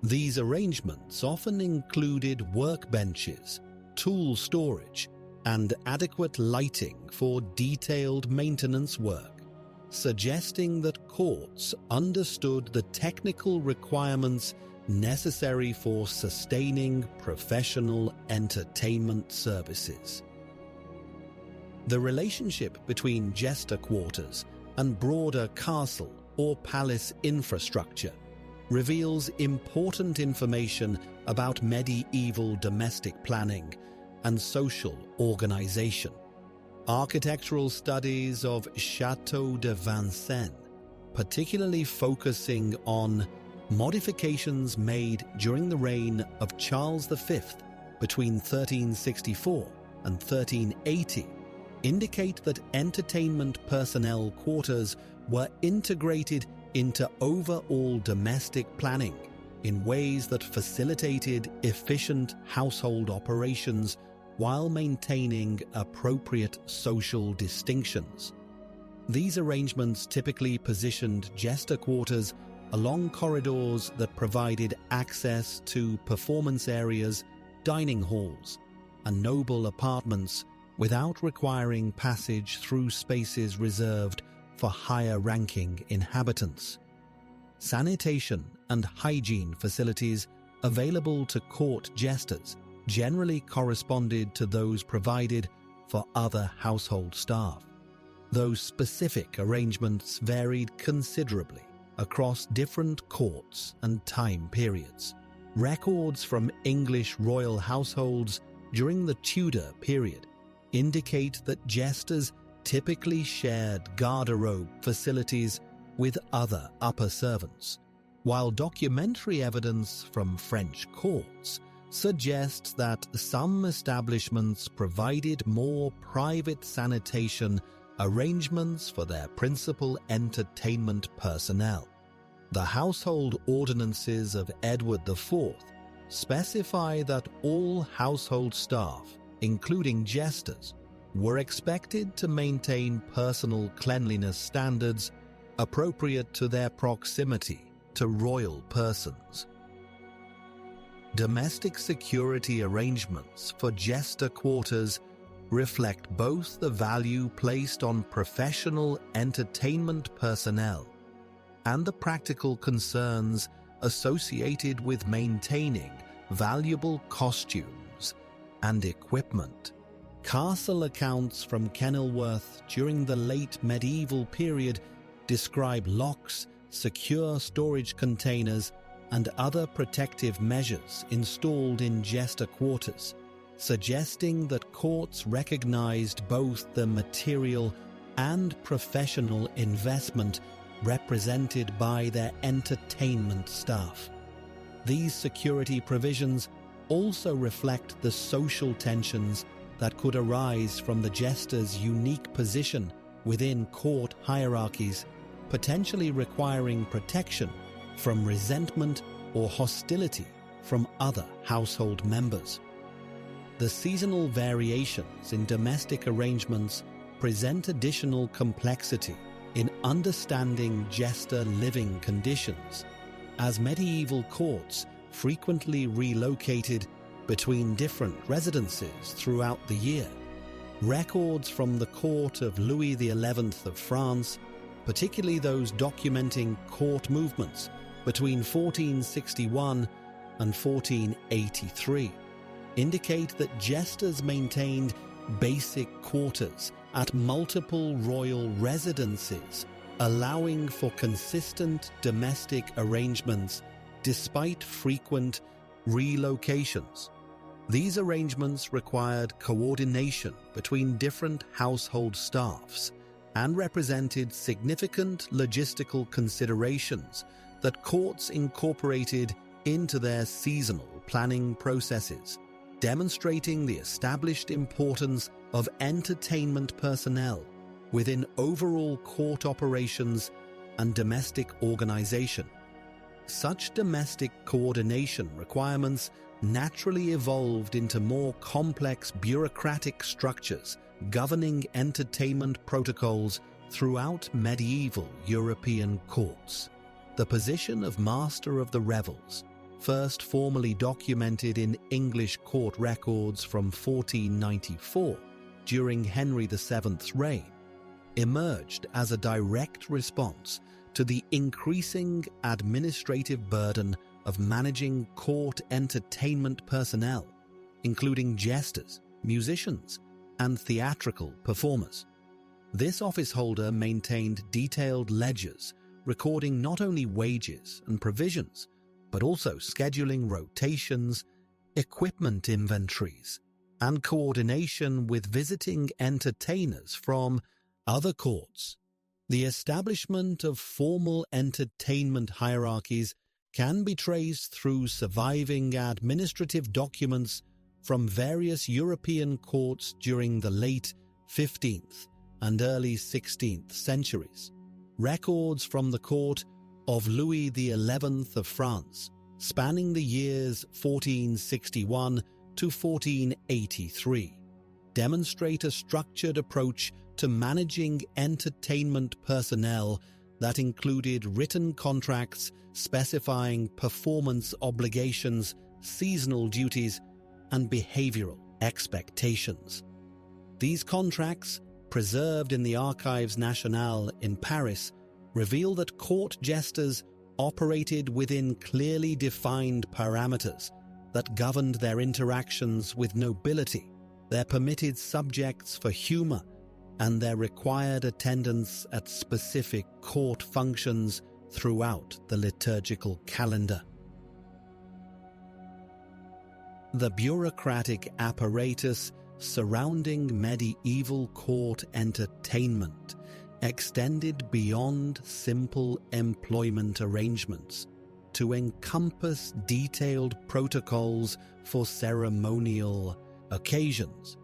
These arrangements often included workbenches, tool storage, and adequate lighting for detailed maintenance work, suggesting that courts understood the technical requirements necessary for sustaining professional entertainment services. The relationship between jester quarters and broader castle or palace infrastructure reveals important information about medieval domestic planning and social organization. Architectural studies of Château de Vincennes, particularly focusing on modifications made during the reign of Charles V between 1364 and 1380, indicate that entertainment personnel quarters were integrated into overall domestic planning in ways that facilitated efficient household operations while maintaining appropriate social distinctions. These arrangements typically positioned jester quarters along corridors that provided access to performance areas, dining halls, and noble apartments without requiring passage through spaces reserved for higher-ranking inhabitants. Sanitation and hygiene facilities available to court jesters generally corresponded to those provided for other household staff. though specific arrangements varied considerably across different courts and time periods. Records from English royal households during the Tudor period indicate that jesters typically shared garderobe facilities with other upper servants, while documentary evidence from French courts suggests that some establishments provided more private sanitation arrangements for their principal entertainment personnel. The household ordinances of Edward IV specify that all household staff, including jesters, were expected to maintain personal cleanliness standards appropriate to their proximity to royal persons. Domestic security arrangements for jester quarters reflect both the value placed on professional entertainment personnel and the practical concerns associated with maintaining valuable costumes and equipment. Castle accounts from Kenilworth during the late medieval period describe locks, secure storage containers, and other protective measures installed in jester quarters, suggesting that courts recognized both the material and professional investment represented by their entertainment staff. These security provisions also reflect the social tensions that could arise from the jester's unique position within court hierarchies, potentially requiring protection from resentment or hostility from other household members. The seasonal variations in domestic arrangements present additional complexity in understanding jester living conditions, as medieval courts frequently relocated between different residences throughout the year. Records from the court of Louis XI of France, particularly those documenting court movements between 1461 and 1483, indicate that jesters maintained basic quarters at multiple royal residences, allowing for consistent domestic arrangements despite frequent relocations. These arrangements required coordination between different household staffs and represented significant logistical considerations that courts incorporated into their seasonal planning processes, demonstrating the established importance of entertainment personnel within overall court operations and domestic organization. Such domestic coordination requirements naturally evolved into more complex bureaucratic structures governing entertainment protocols throughout medieval European courts. The position of Master of the Revels, first formally documented in English court records from 1494 during Henry VII's reign, emerged as a direct response to the increasing administrative burden of managing court entertainment personnel, including jesters, musicians, and theatrical performers. This office holder maintained detailed ledgers recording not only wages and provisions, but also scheduling rotations, equipment inventories, and coordination with visiting entertainers from other courts. The establishment of formal entertainment hierarchies can be traced through surviving administrative documents from various European courts during the late 15th and early 16th centuries. Records from the court of Louis XI of France, spanning the years 1461 to 1483, demonstrate a structured approach to managing entertainment personnel that included written contracts specifying performance obligations, seasonal duties, and behavioral expectations. These contracts, preserved in the Archives Nationales in Paris, reveal that court jesters operated within clearly defined parameters that governed their interactions with nobility, their permitted subjects for humor, and their required attendance at specific court functions throughout the liturgical calendar. The bureaucratic apparatus surrounding medieval court entertainment extended beyond simple employment arrangements to encompass detailed protocols for ceremonial occasions.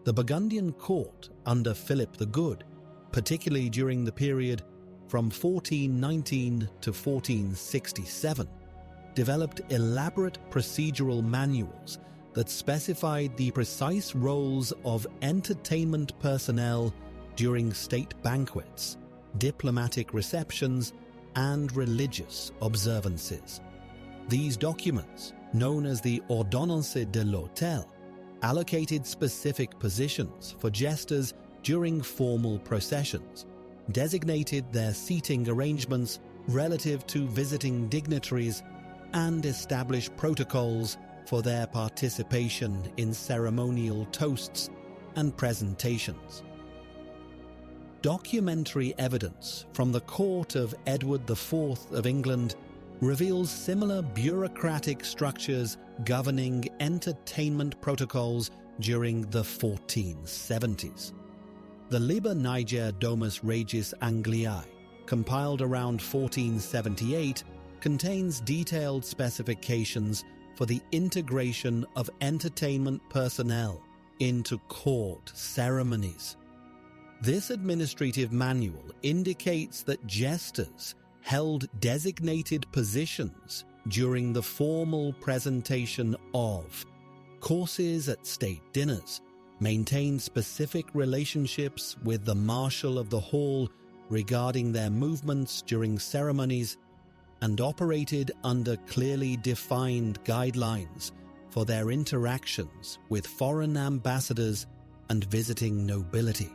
The Burgundian court under Philip the Good, particularly during the period from 1419 to 1467, developed elaborate procedural manuals that specified the precise roles of entertainment personnel during state banquets, diplomatic receptions, and religious observances. These documents, known as the Ordonnance de l'Hôtel, allocated specific positions for jesters during formal processions, designated their seating arrangements relative to visiting dignitaries, and established protocols for their participation in ceremonial toasts and presentations. Documentary evidence from the court of Edward IV of England reveals similar bureaucratic structures governing entertainment protocols during the 1470s. The Liber Niger Domus Regis Angliae, compiled around 1478, contains detailed specifications for the integration of entertainment personnel into court ceremonies. This administrative manual indicates that jesters held designated positions during the formal presentation of courses at state dinners, maintained specific relationships with the marshal of the hall regarding their movements during ceremonies, and operated under clearly defined guidelines for their interactions with foreign ambassadors and visiting nobility.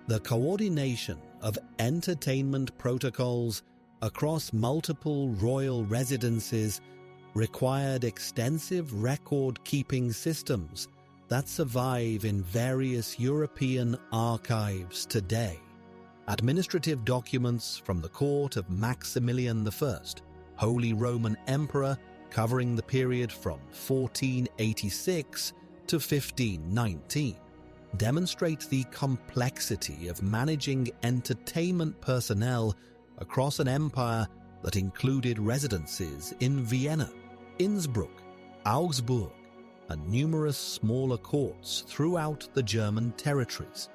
The coordination of entertainment protocols across multiple royal residences required extensive record-keeping systems that survive in various European archives today. Administrative documents from the court of Maximilian I, Holy Roman Emperor, covering the period from 1486 to 1519, demonstrate the complexity of managing entertainment personnel across an empire that included residences in Vienna, Innsbruck, Augsburg, and numerous smaller courts throughout the German territories.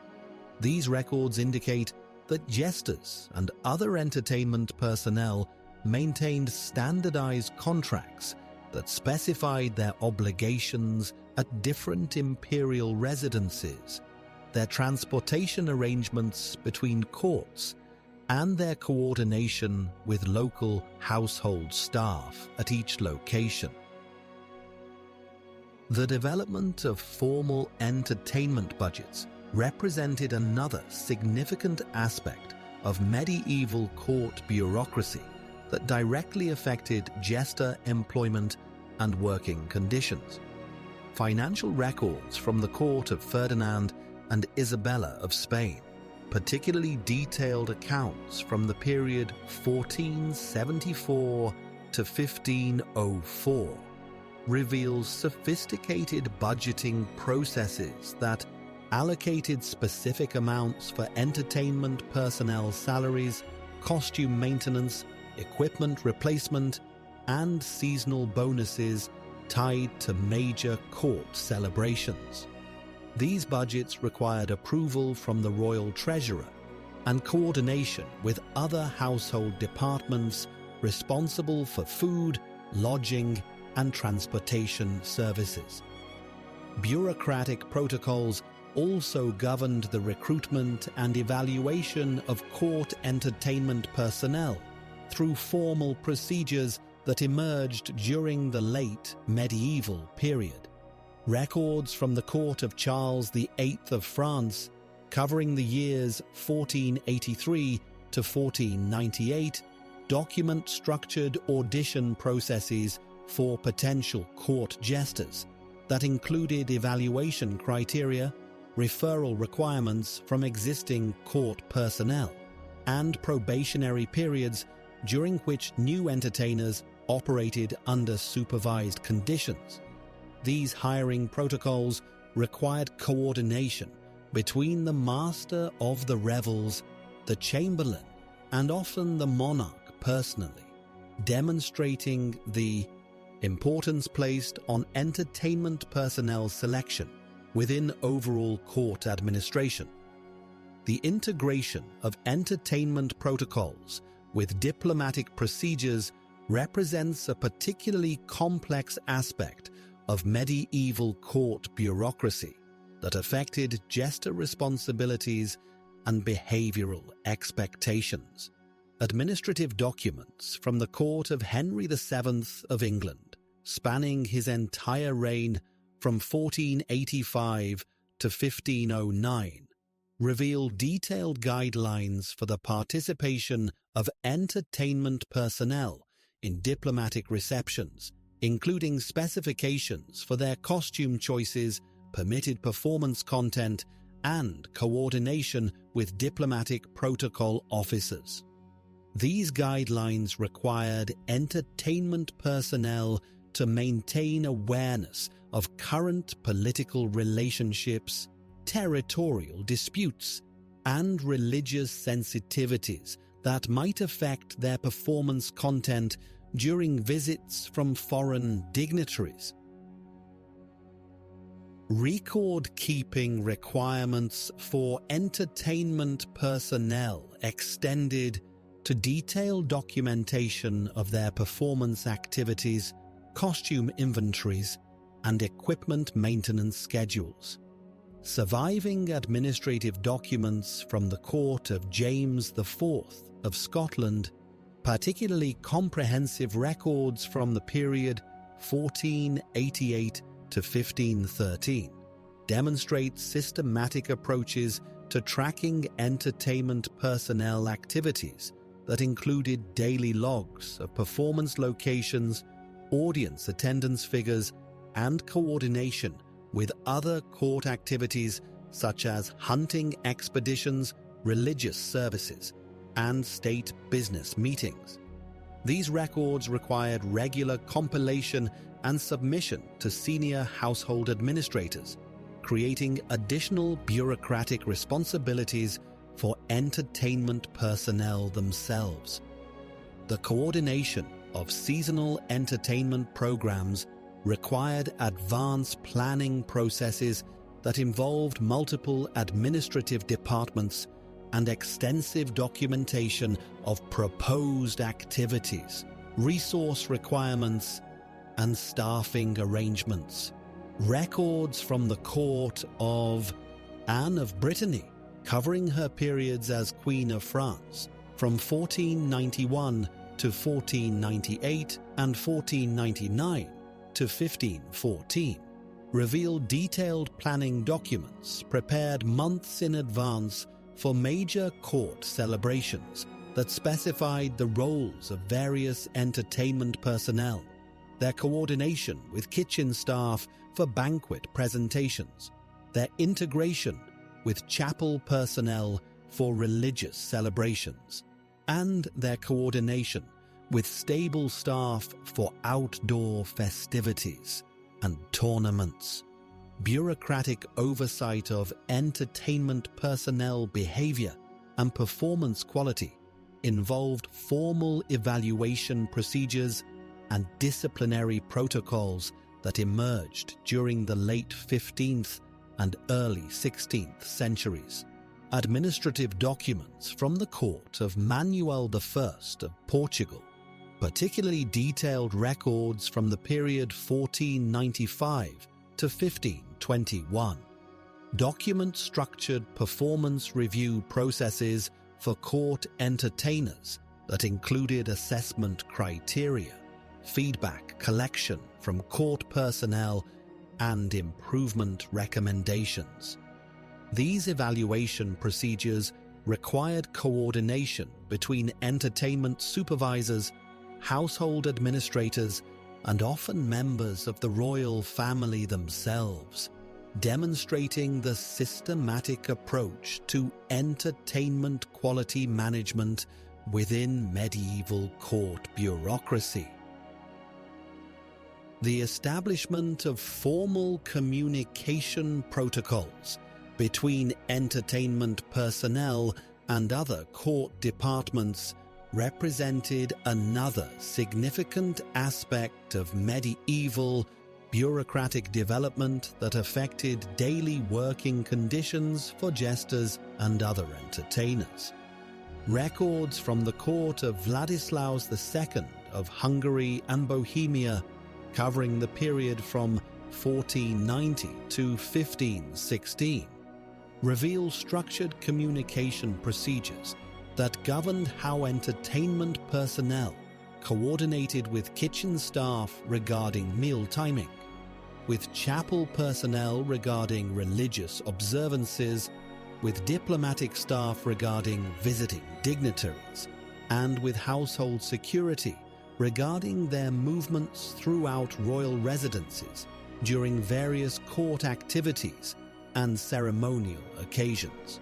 These records indicate that jesters and other entertainment personnel maintained standardized contracts that specified their obligations at different imperial residences, their transportation arrangements between courts, and their coordination with local household staff at each location. The development of formal entertainment budgets represented another significant aspect of medieval court bureaucracy that directly affected jester employment and working conditions. Financial records from the court of Ferdinand and Isabella of Spain, particularly detailed accounts from the period 1474 to 1504, reveals sophisticated budgeting processes that allocated specific amounts for entertainment personnel salaries, costume maintenance, equipment replacement, and seasonal bonuses tied to major court celebrations. These budgets required approval from the royal treasurer and coordination with other household departments responsible for food, lodging, and transportation services. Bureaucratic protocols also governed the recruitment and evaluation of court entertainment personnel through formal procedures that emerged during the late medieval period. Records from the court of Charles VIII of France, covering the years 1483 to 1498, document structured audition processes for potential court jesters that included evaluation criteria, referral requirements from existing court personnel, and probationary periods during which new entertainers operated under supervised conditions. These hiring protocols required coordination between the master of the revels, the chamberlain, and often the monarch personally, demonstrating the importance placed on entertainment personnel selection within overall court administration. The integration of entertainment protocols with diplomatic procedures represents a particularly complex aspect of medieval court bureaucracy that affected jester responsibilities and behavioral expectations. Administrative documents from the court of Henry VII of England, spanning his entire reign from 1485 to 1509, reveal detailed guidelines for the participation of entertainment personnel in diplomatic receptions, including specifications for their costume choices, permitted performance content, and coordination with diplomatic protocol officers. These guidelines required entertainment personnel to maintain awareness of current political relationships, territorial disputes, and religious sensitivities that might affect their performance content during visits from foreign dignitaries. Record-keeping requirements for entertainment personnel extended to detailed documentation of their performance activities, costume inventories, and equipment maintenance schedules. Surviving administrative documents from the court of James IV of Scotland, particularly comprehensive records from the period 1488 to 1513, demonstrate systematic approaches to tracking entertainment personnel activities that included daily logs of performance locations, audience attendance figures, and coordination with other court activities such as hunting expeditions, religious services, and state business meetings. These records required regular compilation and submission to senior household administrators, creating additional bureaucratic responsibilities for entertainment personnel themselves. The coordination of seasonal entertainment programs required advanced planning processes that involved multiple administrative departments and extensive documentation of proposed activities, resource requirements, and staffing arrangements. Records from the court of Anne of Brittany, covering her periods as Queen of France from 1491 to 1498 and 1499 to 1514, reveal detailed planning documents prepared months in advance for major court celebrations that specified the roles of various entertainment personnel, their coordination with kitchen staff for banquet presentations, their integration with chapel personnel for religious celebrations, and their coordination with stable staff for outdoor festivities and tournaments. Bureaucratic oversight of entertainment personnel behavior and performance quality involved formal evaluation procedures and disciplinary protocols that emerged during the late 15th and early 16th centuries. Administrative documents from the court of Manuel I of Portugal, particularly detailed records from the period 1495 to 1521, document structured performance review processes for court entertainers that included assessment criteria, feedback collection from court personnel, and improvement recommendations. These evaluation procedures required coordination between entertainment supervisors, household administrators, and often members of the royal family themselves. demonstrating the systematic approach to entertainment quality management within medieval court bureaucracy. The establishment of formal communication protocols between entertainment personnel and other court departments represented another significant aspect of medieval bureaucratic development that affected daily working conditions for jesters and other entertainers. Records from the court of Vladislaus II of Hungary and Bohemia, covering the period from 1490 to 1516, reveal structured communication procedures that governed how entertainment personnel coordinated with kitchen staff regarding meal timing, with chapel personnel regarding religious observances, with diplomatic staff regarding visiting dignitaries, and with household security regarding their movements throughout royal residences during various court activities and ceremonial occasions.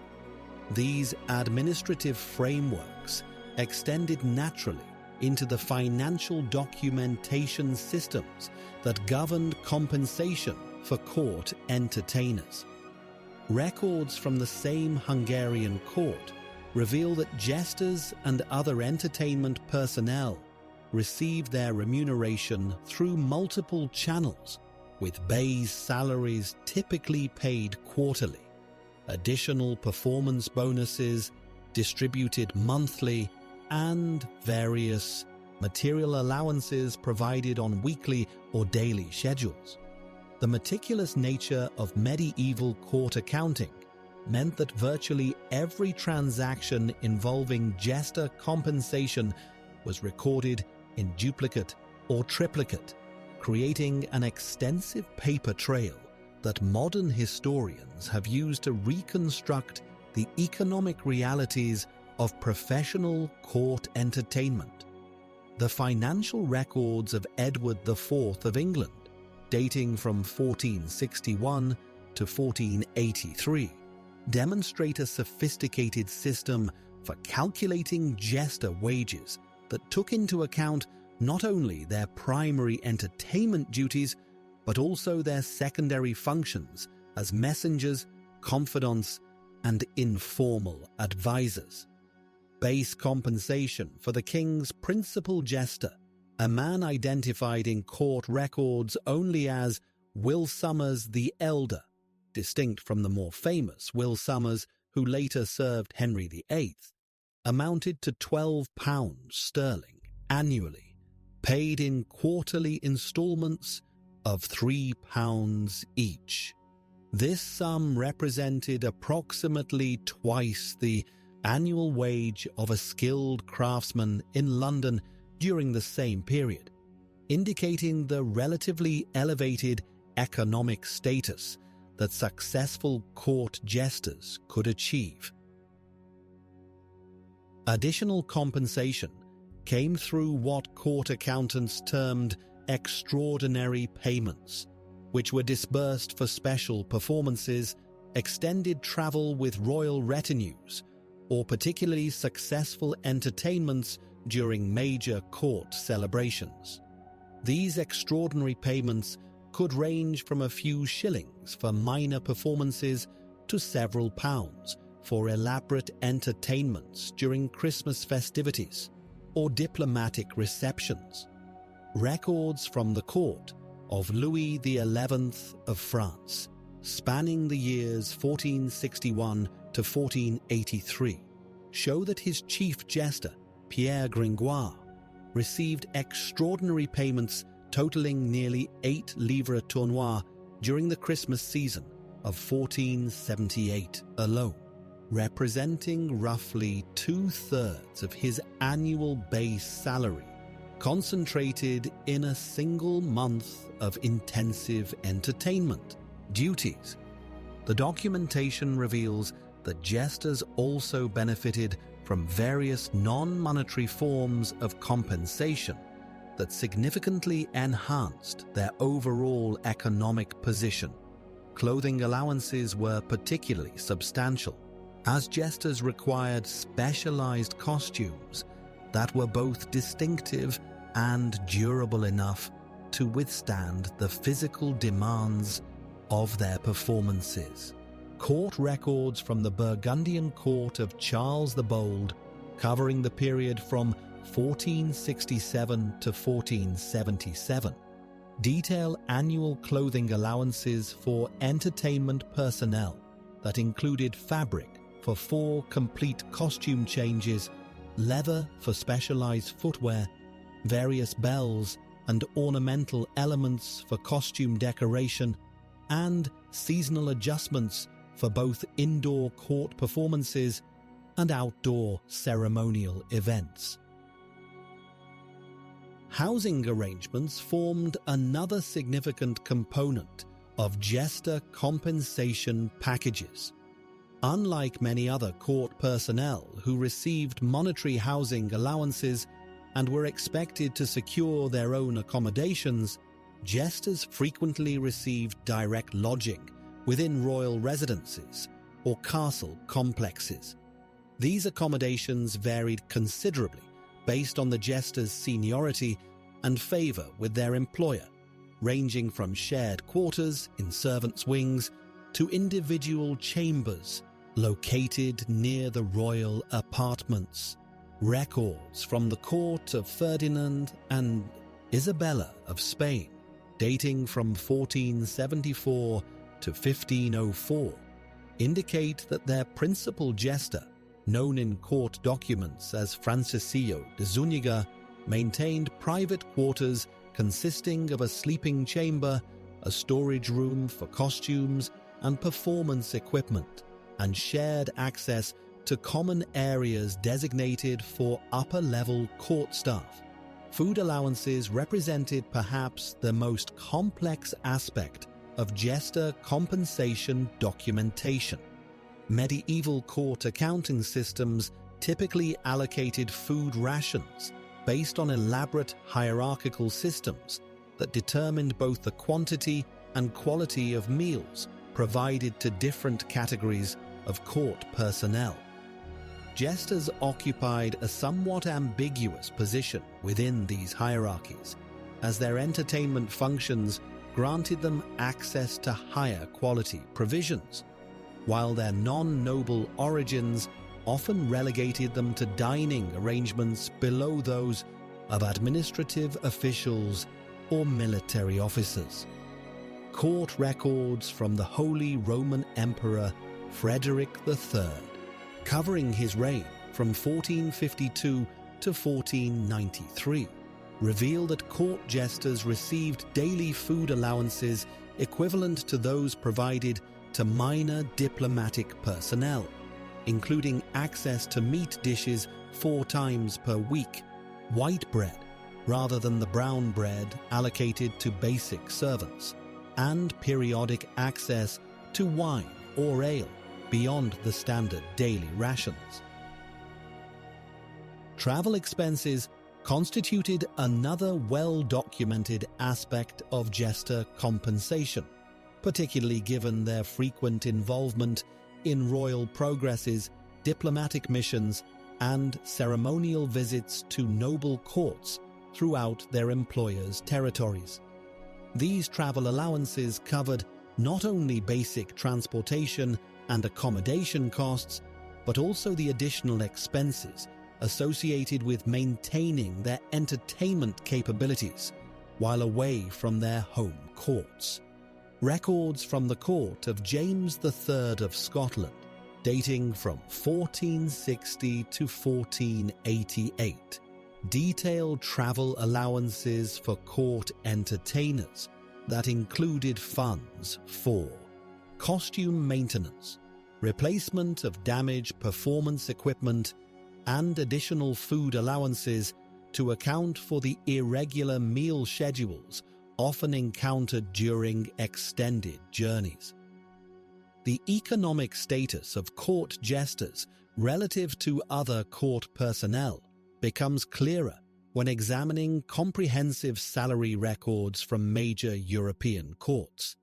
These administrative frameworks extended naturally into the financial documentation systems that governed compensation for court entertainers. Records from the same Hungarian court reveal that jesters and other entertainment personnel received their remuneration through multiple channels, with base salaries typically paid quarterly, additional performance bonuses distributed monthly, and various material allowances provided on weekly or daily schedules. The meticulous nature of medieval court accounting meant that virtually every transaction involving jester compensation was recorded in duplicate or triplicate, creating an extensive paper trail that modern historians have used to reconstruct the economic realities of professional court entertainment. The financial records of Edward IV of England, dating from 1461 to 1483, demonstrate a sophisticated system for calculating jester wages that took into account not only their primary entertainment duties, but also their secondary functions as messengers, confidants, and informal advisors. Base compensation for the king's principal jester, a man identified in court records only as Will Sommers the Elder, distinct from the more famous Will Sommers who later served Henry VIII, amounted to £12 sterling annually, paid in quarterly installments of £3 each. This sum represented approximately twice the annual wage of a skilled craftsman in London during the same period, indicating the relatively elevated economic status that successful court jesters could achieve. Additional compensation came through what court accountants termed extraordinary payments, which were disbursed for special performances, extended travel with royal retinues, or particularly successful entertainments during major court celebrations. These extraordinary payments could range from a few shillings for minor performances to several pounds for elaborate entertainments during Christmas festivities or diplomatic receptions. Records from the court of Louis XI of France, spanning the years 1461 to 1483, show that his chief jester, Pierre Gringoire, received extraordinary payments totaling nearly 8 livres tournois during the Christmas season of 1478 alone, representing roughly 2/3 of his annual base salary, concentrated in a single month of intensive entertainment duties. The documentation reveals that jesters also benefited from various non-monetary forms of compensation that significantly enhanced their overall economic position, clothing allowances were particularly substantial, as jesters required specialized costumes that were both distinctive and durable enough to withstand the physical demands of their performances. Court records from the Burgundian court of Charles the Bold, covering the period from 1467 to 1477, detail annual clothing allowances for entertainment personnel that included fabric for 4 complete costume changes, leather for specialized footwear, various bells and ornamental elements for costume decoration, and seasonal adjustments for both indoor court performances and outdoor ceremonial events. Housing arrangements formed another significant component of jester compensation packages. Unlike many other court personnel who received monetary housing allowances and were expected to secure their own accommodations, jesters frequently received direct lodging within royal residences or castle complexes. These accommodations varied considerably based on the jester's seniority and favor with their employer, ranging from shared quarters in servants' wings to individual chambers located near the royal apartments. Records from the court of Ferdinand and Isabella of Spain, dating from 1474 to 1504, indicate that their principal jester, known in court documents as Francisco de Zúñiga, maintained private quarters consisting of a sleeping chamber, a storage room for costumes and performance equipment, and shared access to common areas designated for upper-level court staff. Food allowances represented perhaps the most complex aspect of jester compensation documentation. Medieval court accounting systems typically allocated food rations based on elaborate hierarchical systems that determined both the quantity and quality of meals provided to different categories of court personnel. Jesters occupied a somewhat ambiguous position within these hierarchies, as their entertainment functions granted them access to higher quality provisions, while their non-noble origins often relegated them to dining arrangements below those of administrative officials or military officers. Court records from the Holy Roman Emperor Frederick III, covering his reign from 1452 to 1493, reveal that court jesters received daily food allowances equivalent to those provided to minor diplomatic personnel, including access to meat dishes 4 times per week, white bread rather than the brown bread allocated to basic servants, and periodic access to wine or ale beyond the standard daily rations. Travel expenses constituted another well-documented aspect of jester compensation, particularly given their frequent involvement in royal progresses, diplomatic missions, and ceremonial visits to noble courts throughout their employers' territories. These travel allowances covered not only basic transportation and accommodation costs, but also the additional expenses associated with maintaining their entertainment capabilities while away from their home courts. Records from the court of James III of Scotland, dating from 1460 to 1488, detail travel allowances for court entertainers that included funds for costume maintenance, replacement of damaged performance equipment, and additional food allowances to account for the irregular meal schedules often encountered during extended journeys. The economic status of court jesters relative to other court personnel becomes clearer when examining comprehensive salary records from major European courts.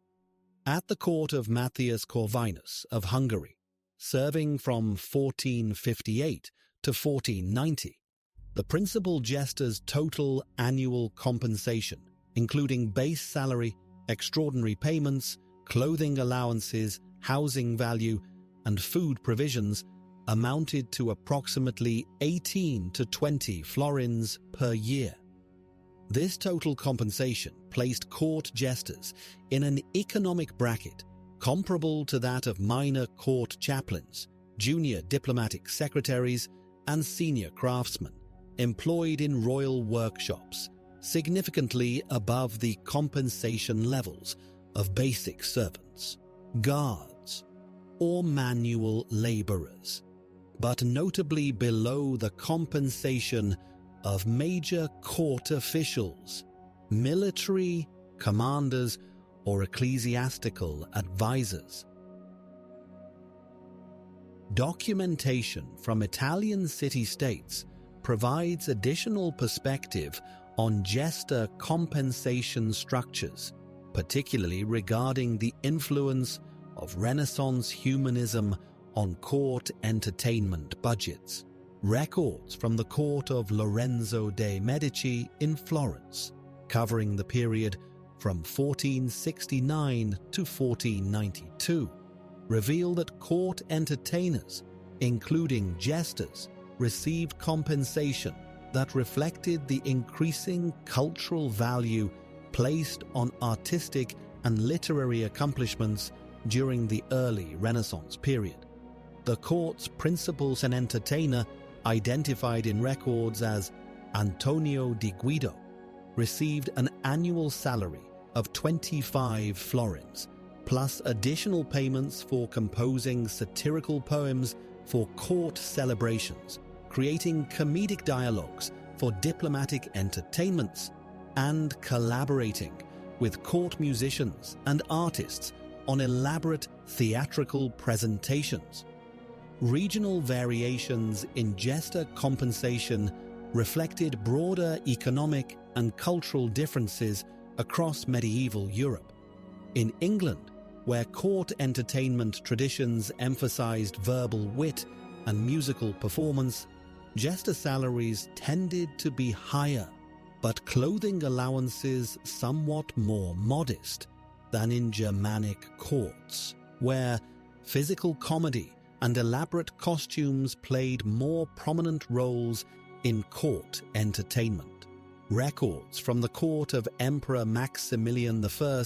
At the court of Matthias Corvinus of Hungary, serving from 1458 to 1490, the principal jester's total annual compensation, including base salary, extraordinary payments, clothing allowances, housing value, and food provisions, amounted to approximately 18 to 20 florins per year. This total compensation placed court jesters in an economic bracket comparable to that of minor court chaplains, junior diplomatic secretaries, and senior craftsmen employed in royal workshops, significantly above the compensation levels of basic servants, guards, or manual laborers, but notably below the compensation of major court officials, military commanders, or ecclesiastical advisors. Documentation from Italian city-states provides additional perspective on jester compensation structures, particularly regarding the influence of Renaissance humanism on court entertainment budgets. Records from the court of Lorenzo de' Medici in Florence, covering the period from 1469 to 1492, reveal that court entertainers, including jesters, received compensation that reflected the increasing cultural value placed on artistic and literary accomplishments during the early Renaissance period. The court's principal entertainer, identified in records as Antonio di Guido, received an annual salary of 25 florins, plus additional payments for composing satirical poems for court celebrations, creating comedic dialogues for diplomatic entertainments, and collaborating with court musicians and artists on elaborate theatrical presentations. Regional variations in jester compensation reflected broader economic and cultural differences across medieval Europe. In England, where court entertainment traditions emphasized verbal wit and musical performance, jester salaries tended to be higher, but clothing allowances somewhat more modest than in Germanic courts, where physical comedy and elaborate costumes played more prominent roles in court entertainment. Records from the court of Emperor Maximilian I,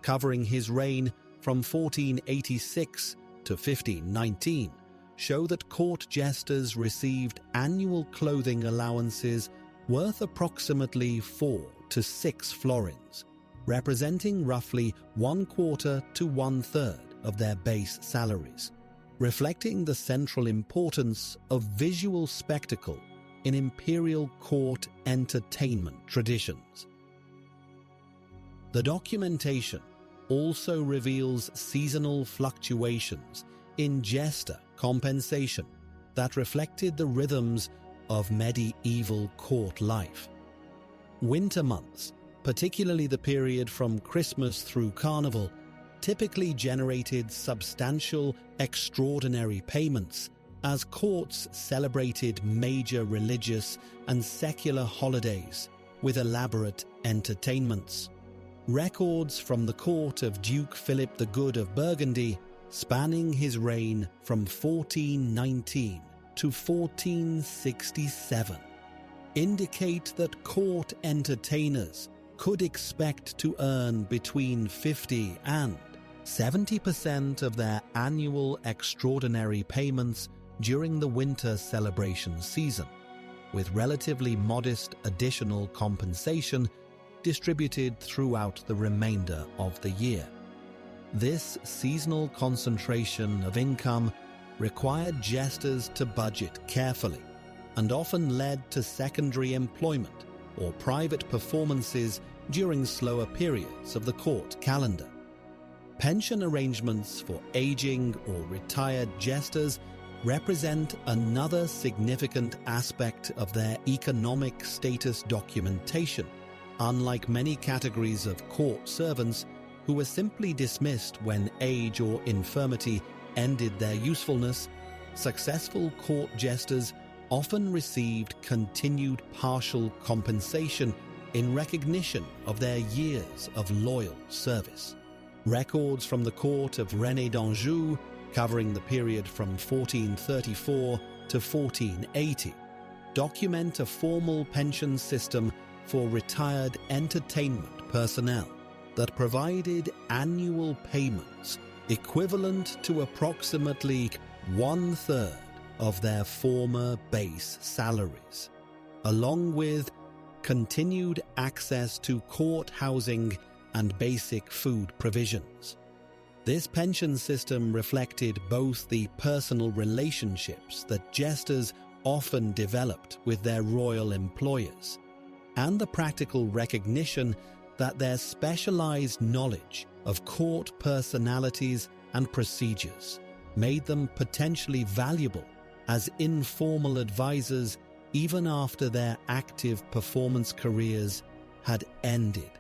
covering his reign from 1486 to 1519, show that court jesters received annual clothing allowances worth approximately 4 to 6 florins, representing roughly 1/4 to 1/3 of their base salaries, reflecting the central importance of visual spectacle in imperial court entertainment traditions. The documentation also reveals seasonal fluctuations in jester compensation that reflected the rhythms of medieval court life. Winter months, particularly the period from Christmas through Carnival, typically generated substantial, extraordinary payments as courts celebrated major religious and secular holidays with elaborate entertainments. Records from the court of Duke Philip the Good of Burgundy, spanning his reign from 1419 to 1467, indicate that court entertainers could expect to earn between 50 and 70% of their annual extraordinary payments during the winter celebration season, with relatively modest additional compensation distributed throughout the remainder of the year. This seasonal concentration of income required jesters to budget carefully and often led to secondary employment or private performances during slower periods of the court calendar. Pension arrangements for aging or retired jesters represent another significant aspect of their economic status documentation. Unlike many categories of court servants, who were simply dismissed when age or infirmity ended their usefulness, successful court jesters often received continued partial compensation in recognition of their years of loyal service. Records from the court of René d'Anjou, covering the period from 1434 to 1480, document a formal pension system for retired entertainment personnel that provided annual payments equivalent to approximately 1/3 of their former base salaries, along with continued access to court housing and basic food provisions. This pension system reflected both the personal relationships that jesters often developed with their royal employers and the practical recognition that their specialized knowledge of court personalities and procedures made them potentially valuable as informal advisors even after their active performance careers had ended.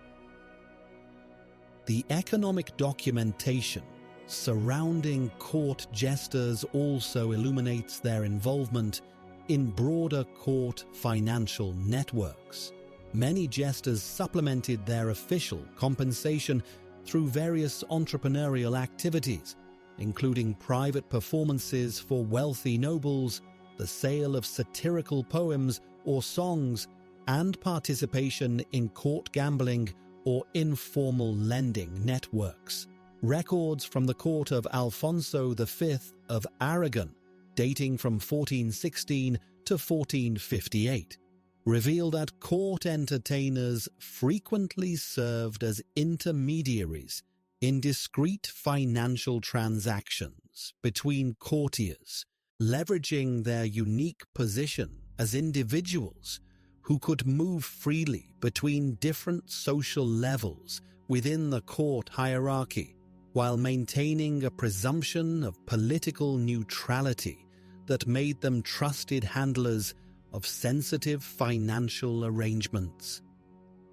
The economic documentation surrounding court jesters also illuminates their involvement in broader court financial networks. Many jesters supplemented their official compensation through various entrepreneurial activities, including private performances for wealthy nobles, the sale of satirical poems or songs, and participation in court gambling or informal lending networks. Records from the court of Alfonso V of Aragon, dating from 1416 to 1458, reveal that court entertainers frequently served as intermediaries in discrete financial transactions between courtiers, leveraging their unique position as individuals who could move freely between different social levels within the court hierarchy, while maintaining a presumption of political neutrality that made them trusted handlers of sensitive financial arrangements.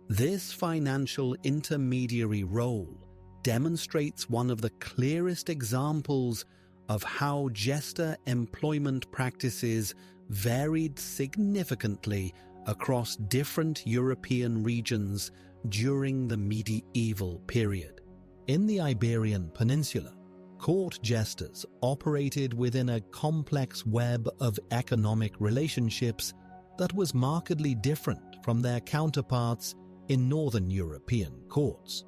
This financial intermediary role demonstrates one of the clearest examples of how jester employment practices varied significantly across different European regions during the medieval period. In the Iberian Peninsula, court jesters operated within a complex web of economic relationships that was markedly different from their counterparts in northern European courts.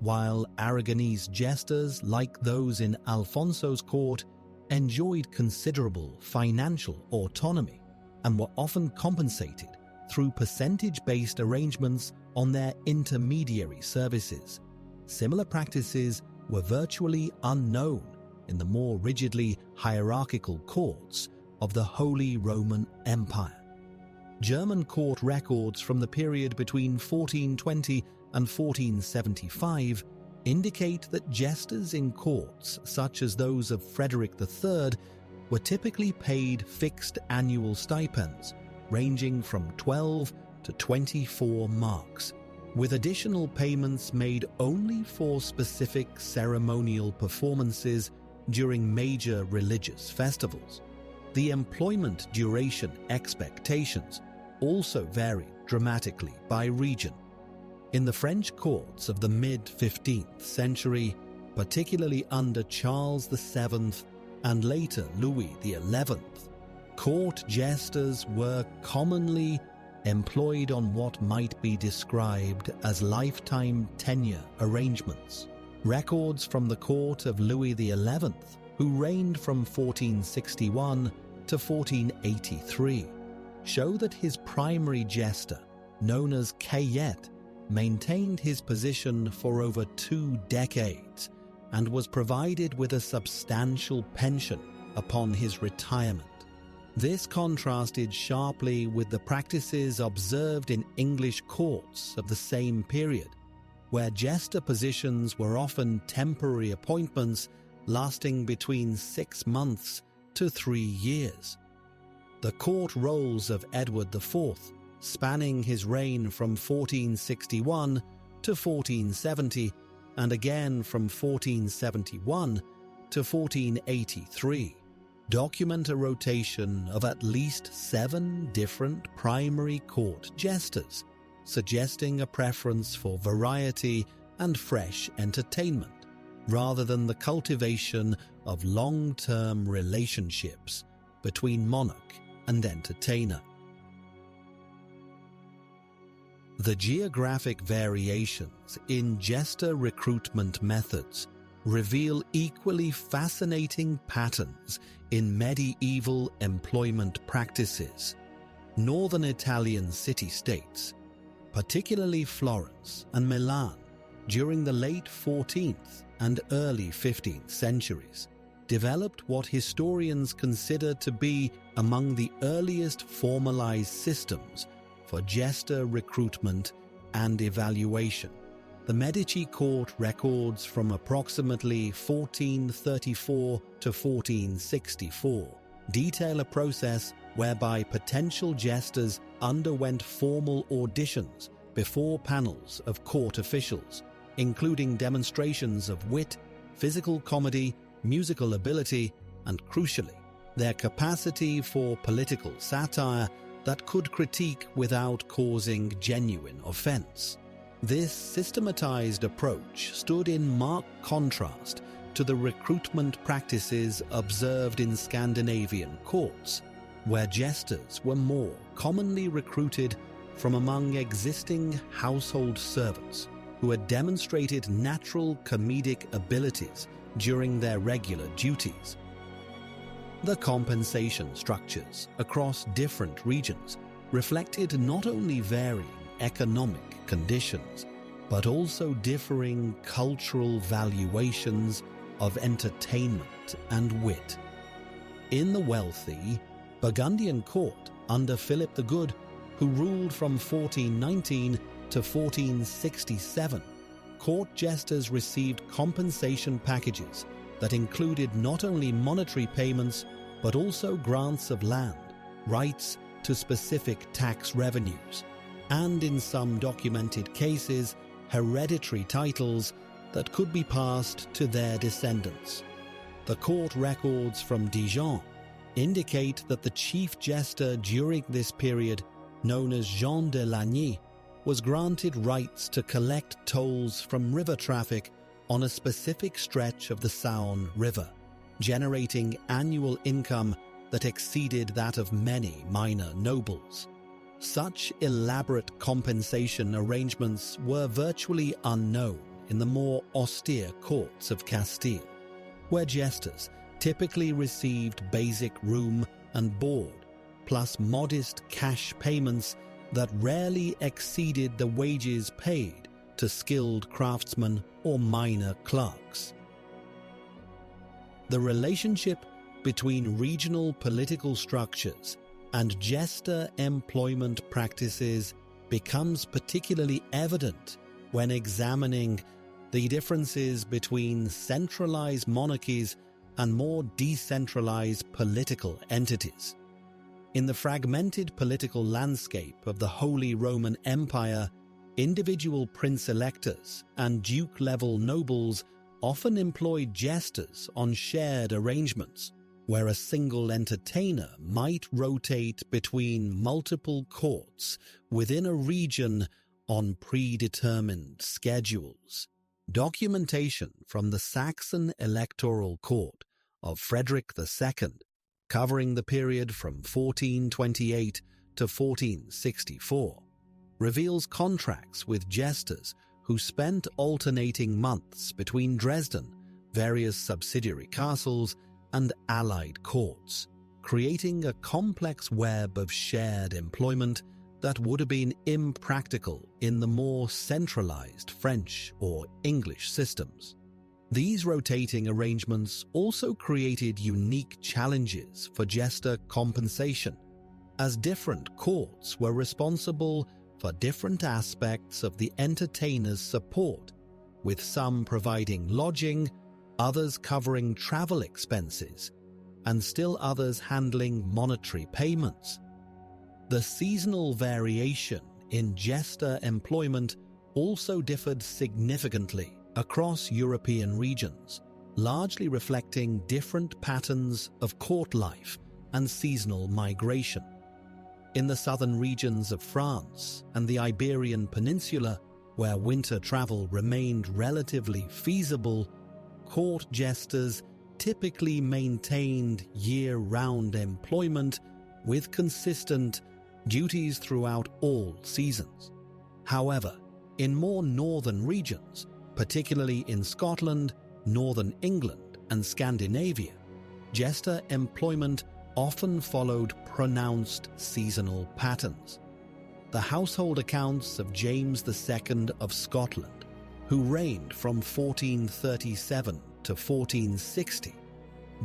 While Aragonese jesters, like those in Alfonso's court, enjoyed considerable financial autonomy and were often compensated through percentage-based arrangements on their intermediary services, similar practices were virtually unknown in the more rigidly hierarchical courts of the Holy Roman Empire. German court records from the period between 1420 and 1475 indicate that jesters in courts such as those of Frederick III were typically paid fixed annual stipends ranging from 12 to 24 marks, with additional payments made only for specific ceremonial performances during major religious festivals. The employment duration expectations also varied dramatically by region. In the French courts of the mid-15th century, particularly under Charles VII and later Louis XI, court jesters were commonly employed on what might be described as lifetime tenure arrangements. Records from the court of Louis XI, who reigned from 1461 to 1483, show that his primary jester, known as Caillet, maintained his position for over 2 decades and was provided with a substantial pension upon his retirement. This contrasted sharply with the practices observed in English courts of the same period, where jester positions were often temporary appointments lasting between 6 months to 3 years. The court rolls of Edward IV, spanning his reign from 1461 to 1470, and again from 1471 to 1483, document a rotation of at least 7 different primary court jesters, suggesting a preference for variety and fresh entertainment, rather than the cultivation of long-term relationships between monarch and entertainer. The geographic variations in jester recruitment methods reveal equally fascinating patterns in medieval employment practices. Northern Italian city-states, particularly Florence and Milan, during the late 14th and early 15th centuries, developed what historians consider to be among the earliest formalized systems for jester recruitment and evaluation. The Medici court records from approximately 1434 to 1464 detail a process whereby potential jesters underwent formal auditions before panels of court officials, including demonstrations of wit, physical comedy, musical ability, and crucially, their capacity for political satire that could critique without causing genuine offense. This systematized approach stood in marked contrast to the recruitment practices observed in Scandinavian courts, where jesters were more commonly recruited from among existing household servants who had demonstrated natural comedic abilities during their regular duties. The compensation structures across different regions reflected not only varying economic conditions, but also differing cultural valuations of entertainment and wit. In the wealthy Burgundian court under Philip the Good, who ruled from 1419 to 1467, court jesters received compensation packages that included not only monetary payments but also grants of land, rights to specific tax revenues, and in some documented cases, hereditary titles that could be passed to their descendants. The court records from Dijon indicate that the chief jester during this period, known as Jean de Lagny, was granted rights to collect tolls from river traffic on a specific stretch of the Saône River, generating annual income that exceeded that of many minor nobles. Such elaborate compensation arrangements were virtually unknown in the more austere courts of Castile, where jesters typically received basic room and board, plus modest cash payments that rarely exceeded the wages paid to skilled craftsmen or minor clerks. The relationship between regional political structures and jester employment practices becomes particularly evident when examining the differences between centralized monarchies and more decentralized political entities. In the fragmented political landscape of the Holy Roman Empire, individual prince-electors and duke-level nobles often employed jesters on shared arrangements, where a single entertainer might rotate between multiple courts within a region on predetermined schedules. Documentation from the Saxon electoral court of Frederick II, covering the period from 1428 to 1464, reveals contracts with jesters who spent alternating months between Dresden, various subsidiary castles, and allied courts, creating a complex web of shared employment that would have been impractical in the more centralized French or English systems. These rotating arrangements also created unique challenges for jester compensation, as different courts were responsible for different aspects of the entertainer's support, with some providing lodging, others covering travel expenses, and still others handling monetary payments. The seasonal variation in jester employment also differed significantly across European regions, largely reflecting different patterns of court life and seasonal migration. In the southern regions of France and the Iberian Peninsula, where winter travel remained relatively feasible, court jesters typically maintained year-round employment with consistent duties throughout all seasons. However, in more northern regions, particularly in Scotland, northern England, and Scandinavia, jester employment often followed pronounced seasonal patterns. The household accounts of James II of Scotland, who reigned from 1437 to 1460,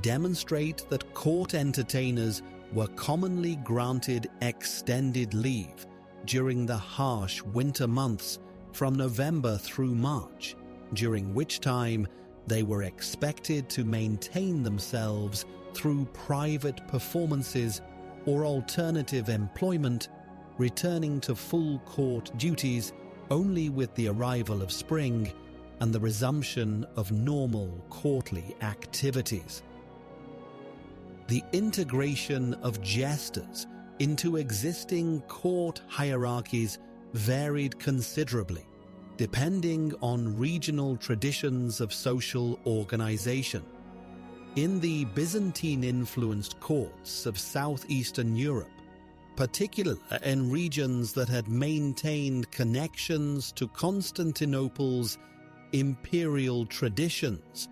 demonstrate that court entertainers were commonly granted extended leave during the harsh winter months from November through March, during which time they were expected to maintain themselves through private performances or alternative employment, returning to full court duties only with the arrival of spring and the resumption of normal courtly activities. The integration of jesters into existing court hierarchies varied considerably, depending on regional traditions of social organization. In the Byzantine-influenced courts of southeastern Europe, particularly in regions that had maintained connections to Constantinople's imperial traditions,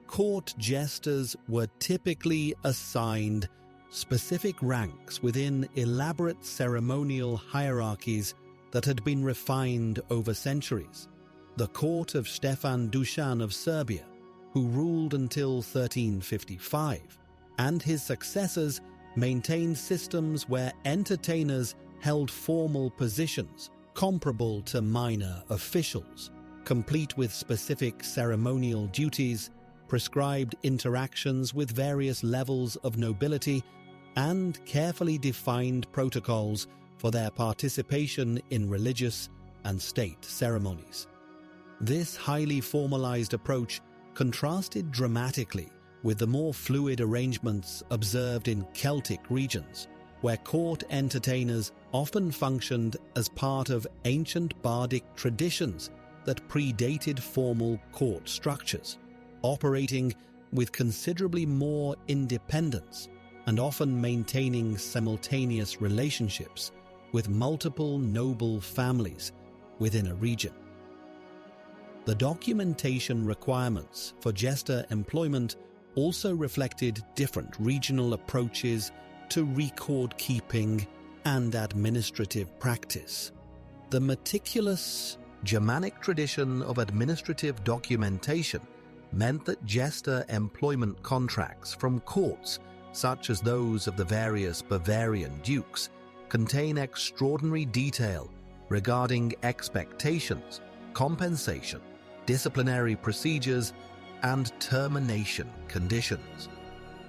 court jesters were typically assigned specific ranks within elaborate ceremonial hierarchies that had been refined over centuries. The court of Stefan Dušan of Serbia, who ruled until 1355, and his successors maintained systems where entertainers held formal positions comparable to minor officials, complete with specific ceremonial duties, prescribed interactions with various levels of nobility, and carefully defined protocols for their participation in religious and state ceremonies. This highly formalized approach contrasted dramatically with the more fluid arrangements observed in Celtic regions, where court entertainers often functioned as part of ancient bardic traditions that predated formal court structures, operating with considerably more independence and often maintaining simultaneous relationships with multiple noble families within a region. The documentation requirements for jester employment also reflected different regional approaches to record keeping and administrative practice. The meticulous Germanic tradition of administrative documentation meant that jester employment contracts from courts, such as those of the various Bavarian dukes, contain extraordinary detail regarding expectations, compensation, disciplinary procedures, and termination conditions.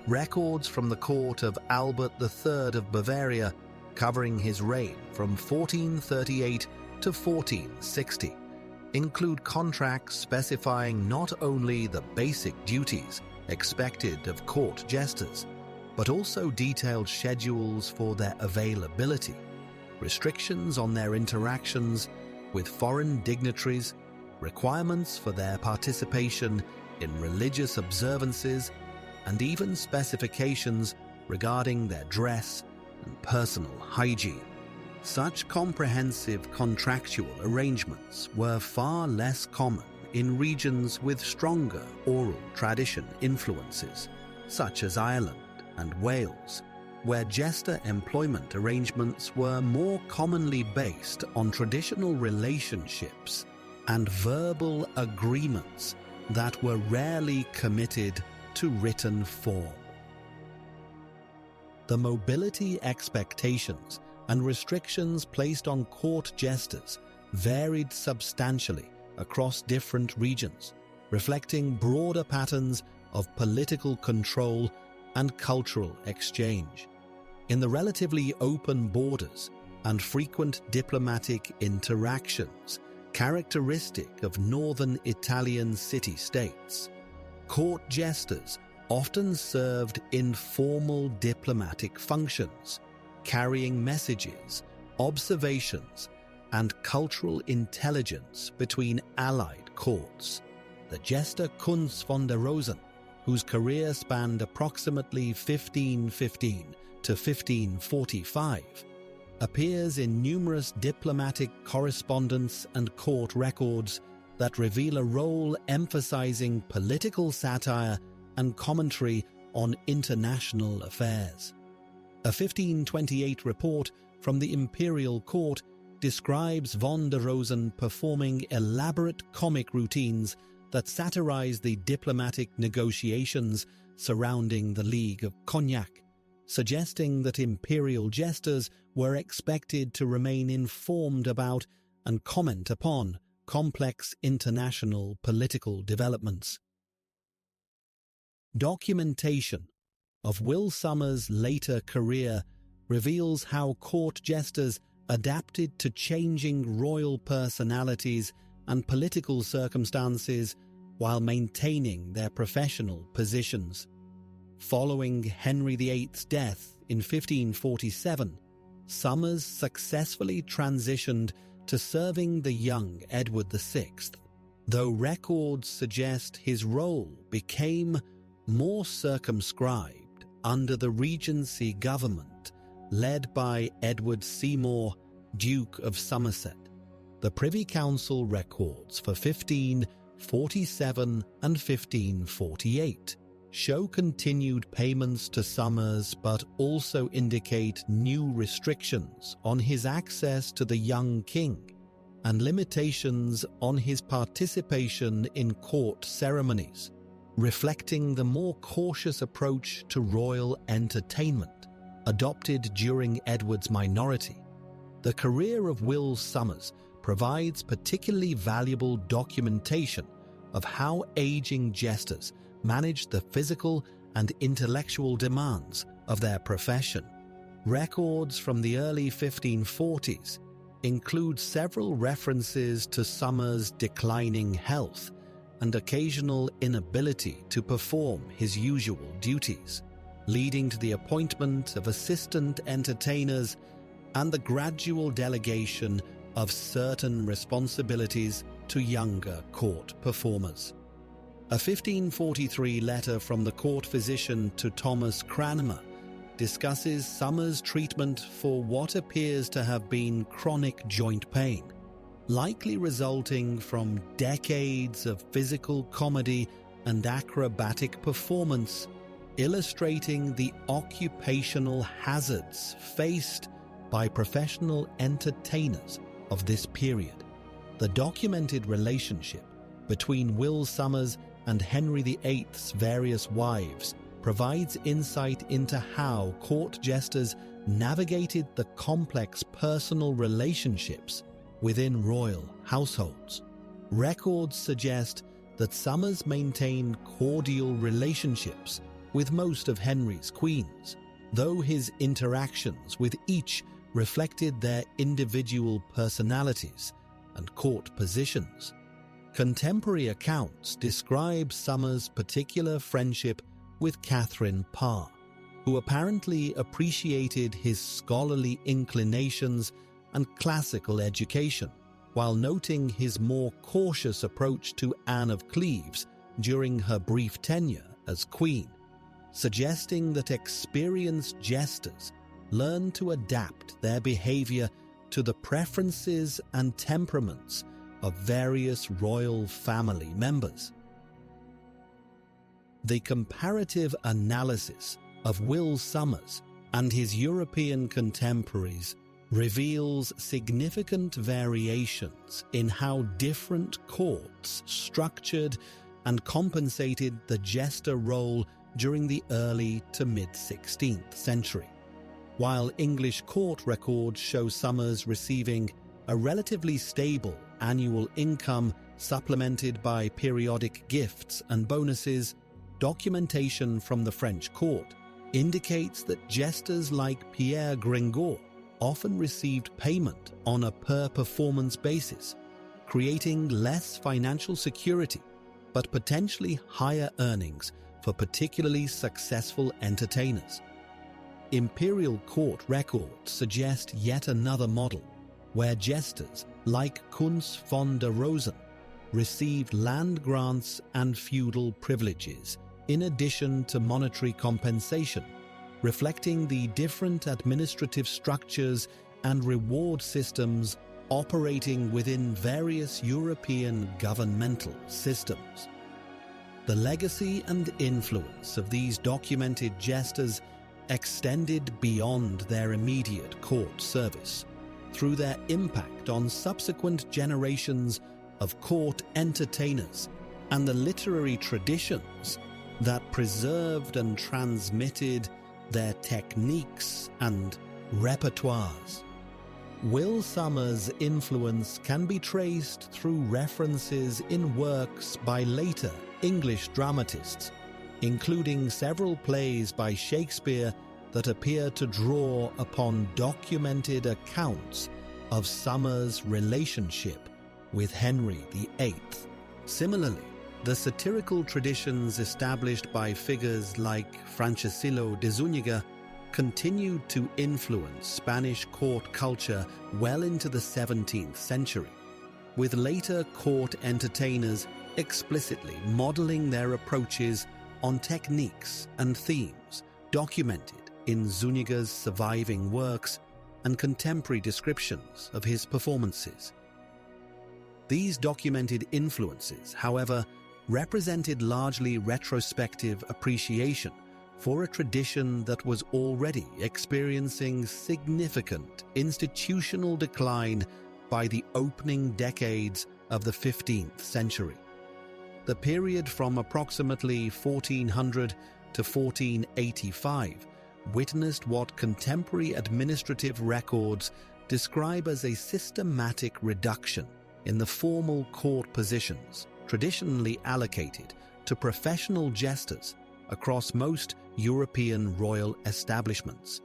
Records from the court of Albert III of Bavaria, covering his reign from 1438 to 1460, include contracts specifying not only the basic duties expected of court jesters, but also detailed schedules for their availability, restrictions on their interactions with foreign dignitaries, requirements for their participation in religious observances, and even specifications regarding their dress and personal hygiene. Such comprehensive contractual arrangements were far less common in regions with stronger oral tradition influences, such as Ireland and Wales, where jester employment arrangements were more commonly based on traditional relationships and verbal agreements that were rarely committed to written form. The mobility expectations and restrictions placed on court jesters varied substantially across different regions, reflecting broader patterns of political control and cultural exchange. In the relatively open borders and frequent diplomatic interactions characteristic of northern Italian city-states. Court jesters often served informal diplomatic functions, carrying messages, observations, and cultural intelligence between allied courts. The jester Kunz von der Rosen, whose career spanned approximately 1515 to 1545, appears in numerous diplomatic correspondence and court records that reveal a role emphasizing political satire and commentary on international affairs. A 1528 report from the imperial court describes von der Rosen performing elaborate comic routines that satirize the diplomatic negotiations surrounding the League of Cognac, suggesting that imperial jesters were expected to remain informed about and comment upon complex international political developments. Documentation of Will Sommers' later career reveals how court jesters adapted to changing royal personalities and political circumstances while maintaining their professional positions. Following Henry VIII's death in 1547, Sommers successfully transitioned to serving the young Edward VI, though records suggest his role became more circumscribed under the Regency government led by Edward Seymour, Duke of Somerset. The Privy Council records for 1547 and 1548 show continued payments to Sommers but also indicate new restrictions on his access to the young king and limitations on his participation in court ceremonies, reflecting the more cautious approach to royal entertainment adopted during Edward's minority. The career of Will Sommers provides particularly valuable documentation of how aging jesters managed the physical and intellectual demands of their profession. Records from the early 1540s include several references to Sommers' declining health and occasional inability to perform his usual duties, leading to the appointment of assistant entertainers and the gradual delegation of certain responsibilities to younger court performers. A 1543 letter from the court physician to Thomas Cranmer discusses Sommers' treatment for what appears to have been chronic joint pain, likely resulting from decades of physical comedy and acrobatic performance, illustrating the occupational hazards faced by professional entertainers of this period. The documented relationship between Will Sommers and Henry VIII's various wives provides insight into how court jesters navigated the complex personal relationships within royal households. Records suggest that Sommers maintained cordial relationships with most of Henry's queens, though his interactions with each reflected their individual personalities and court positions. Contemporary accounts describe Sommers' particular friendship with Catherine Parr, who apparently appreciated his scholarly inclinations and classical education, while noting his more cautious approach to Anne of Cleves during her brief tenure as queen, suggesting that experienced jesters learn to adapt their behavior to the preferences and temperaments of various royal family members. The comparative analysis of Will Sommers and his European contemporaries reveals significant variations in how different courts structured and compensated the jester role during the early to mid-16th century. While English court records show Sommers receiving a relatively stable annual income supplemented by periodic gifts and bonuses, documentation from the French court indicates that jesters like Pierre Gringoire often received payment on a per-performance basis, creating less financial security but potentially higher earnings for particularly successful entertainers. Imperial court records suggest yet another model, where jesters like Kunz von der Rosen received land grants and feudal privileges in addition to monetary compensation, reflecting the different administrative structures and reward systems operating within various European governmental systems. The legacy and influence of these documented jesters extended beyond their immediate court service, through their impact on subsequent generations of court entertainers and the literary traditions that preserved and transmitted their techniques and repertoires. Will Sommers' influence can be traced through references in works by later English dramatists, including several plays by Shakespeare that appear to draw upon documented accounts of Sommers' relationship with Henry VIII. Similarly, the satirical traditions established by figures like Francisco de Zúñiga continued to influence Spanish court culture well into the 17th century, with later court entertainers explicitly modeling their approaches on techniques and themes documented in Zúñiga's surviving works and contemporary descriptions of his performances. These documented influences, however, represented largely retrospective appreciation for a tradition that was already experiencing significant institutional decline by the opening decades of the 15th century. The period from approximately 1400 to 1485 witnessed what contemporary administrative records describe as a systematic reduction in the formal court positions traditionally allocated to professional jesters across most European royal establishments.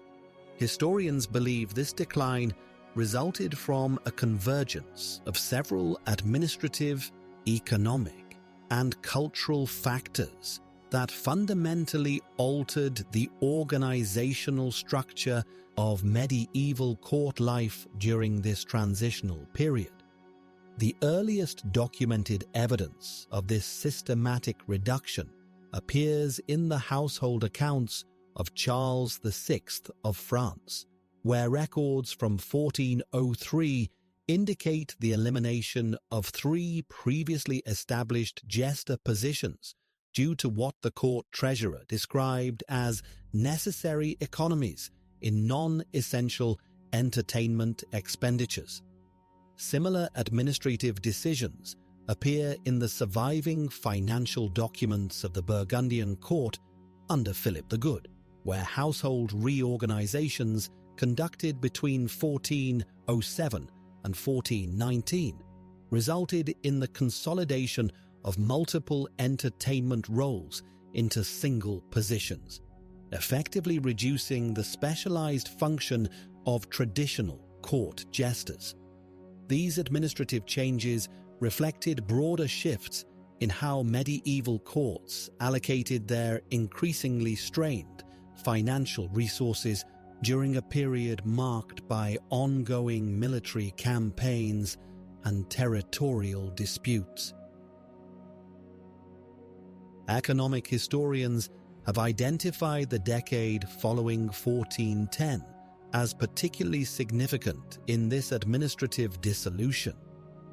Historians believe this decline resulted from a convergence of several administrative, economic, and cultural factors that fundamentally altered the organizational structure of medieval court life during this transitional period. The earliest documented evidence of this systematic reduction appears in the household accounts of Charles VI of France, where records from 1403 indicate the elimination of 3 previously established jester positions due to what the court treasurer described as necessary economies in non-essential entertainment expenditures. Similar administrative decisions appear in the surviving financial documents of the Burgundian court under Philip the Good, where household reorganizations conducted between 1407 and 1419 resulted in the consolidation of multiple entertainment roles into single positions, effectively reducing the specialized function of traditional court jesters. These administrative changes reflected broader shifts in how medieval courts allocated their increasingly strained financial resources during a period marked by ongoing military campaigns and territorial disputes. Economic historians have identified the decade following 1410 as particularly significant in this administrative dissolution,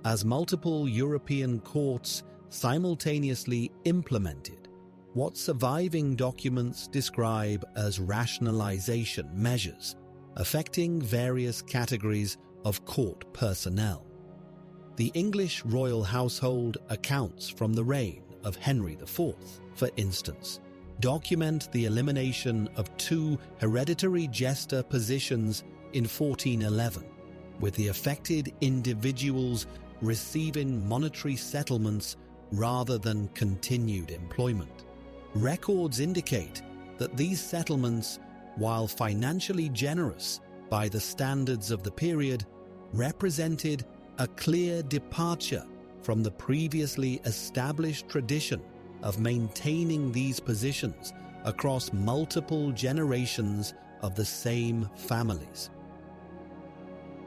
as multiple European courts simultaneously implemented what surviving documents describe as rationalization measures, affecting various categories of court personnel. The English royal household accounts from the reign of Henry IV, for instance, document the elimination of 2 hereditary jester positions in 1411, with the affected individuals receiving monetary settlements rather than continued employment. Records indicate that these settlements, while financially generous by the standards of the period, represented a clear departure from the previously established tradition of maintaining these positions across multiple generations of the same families.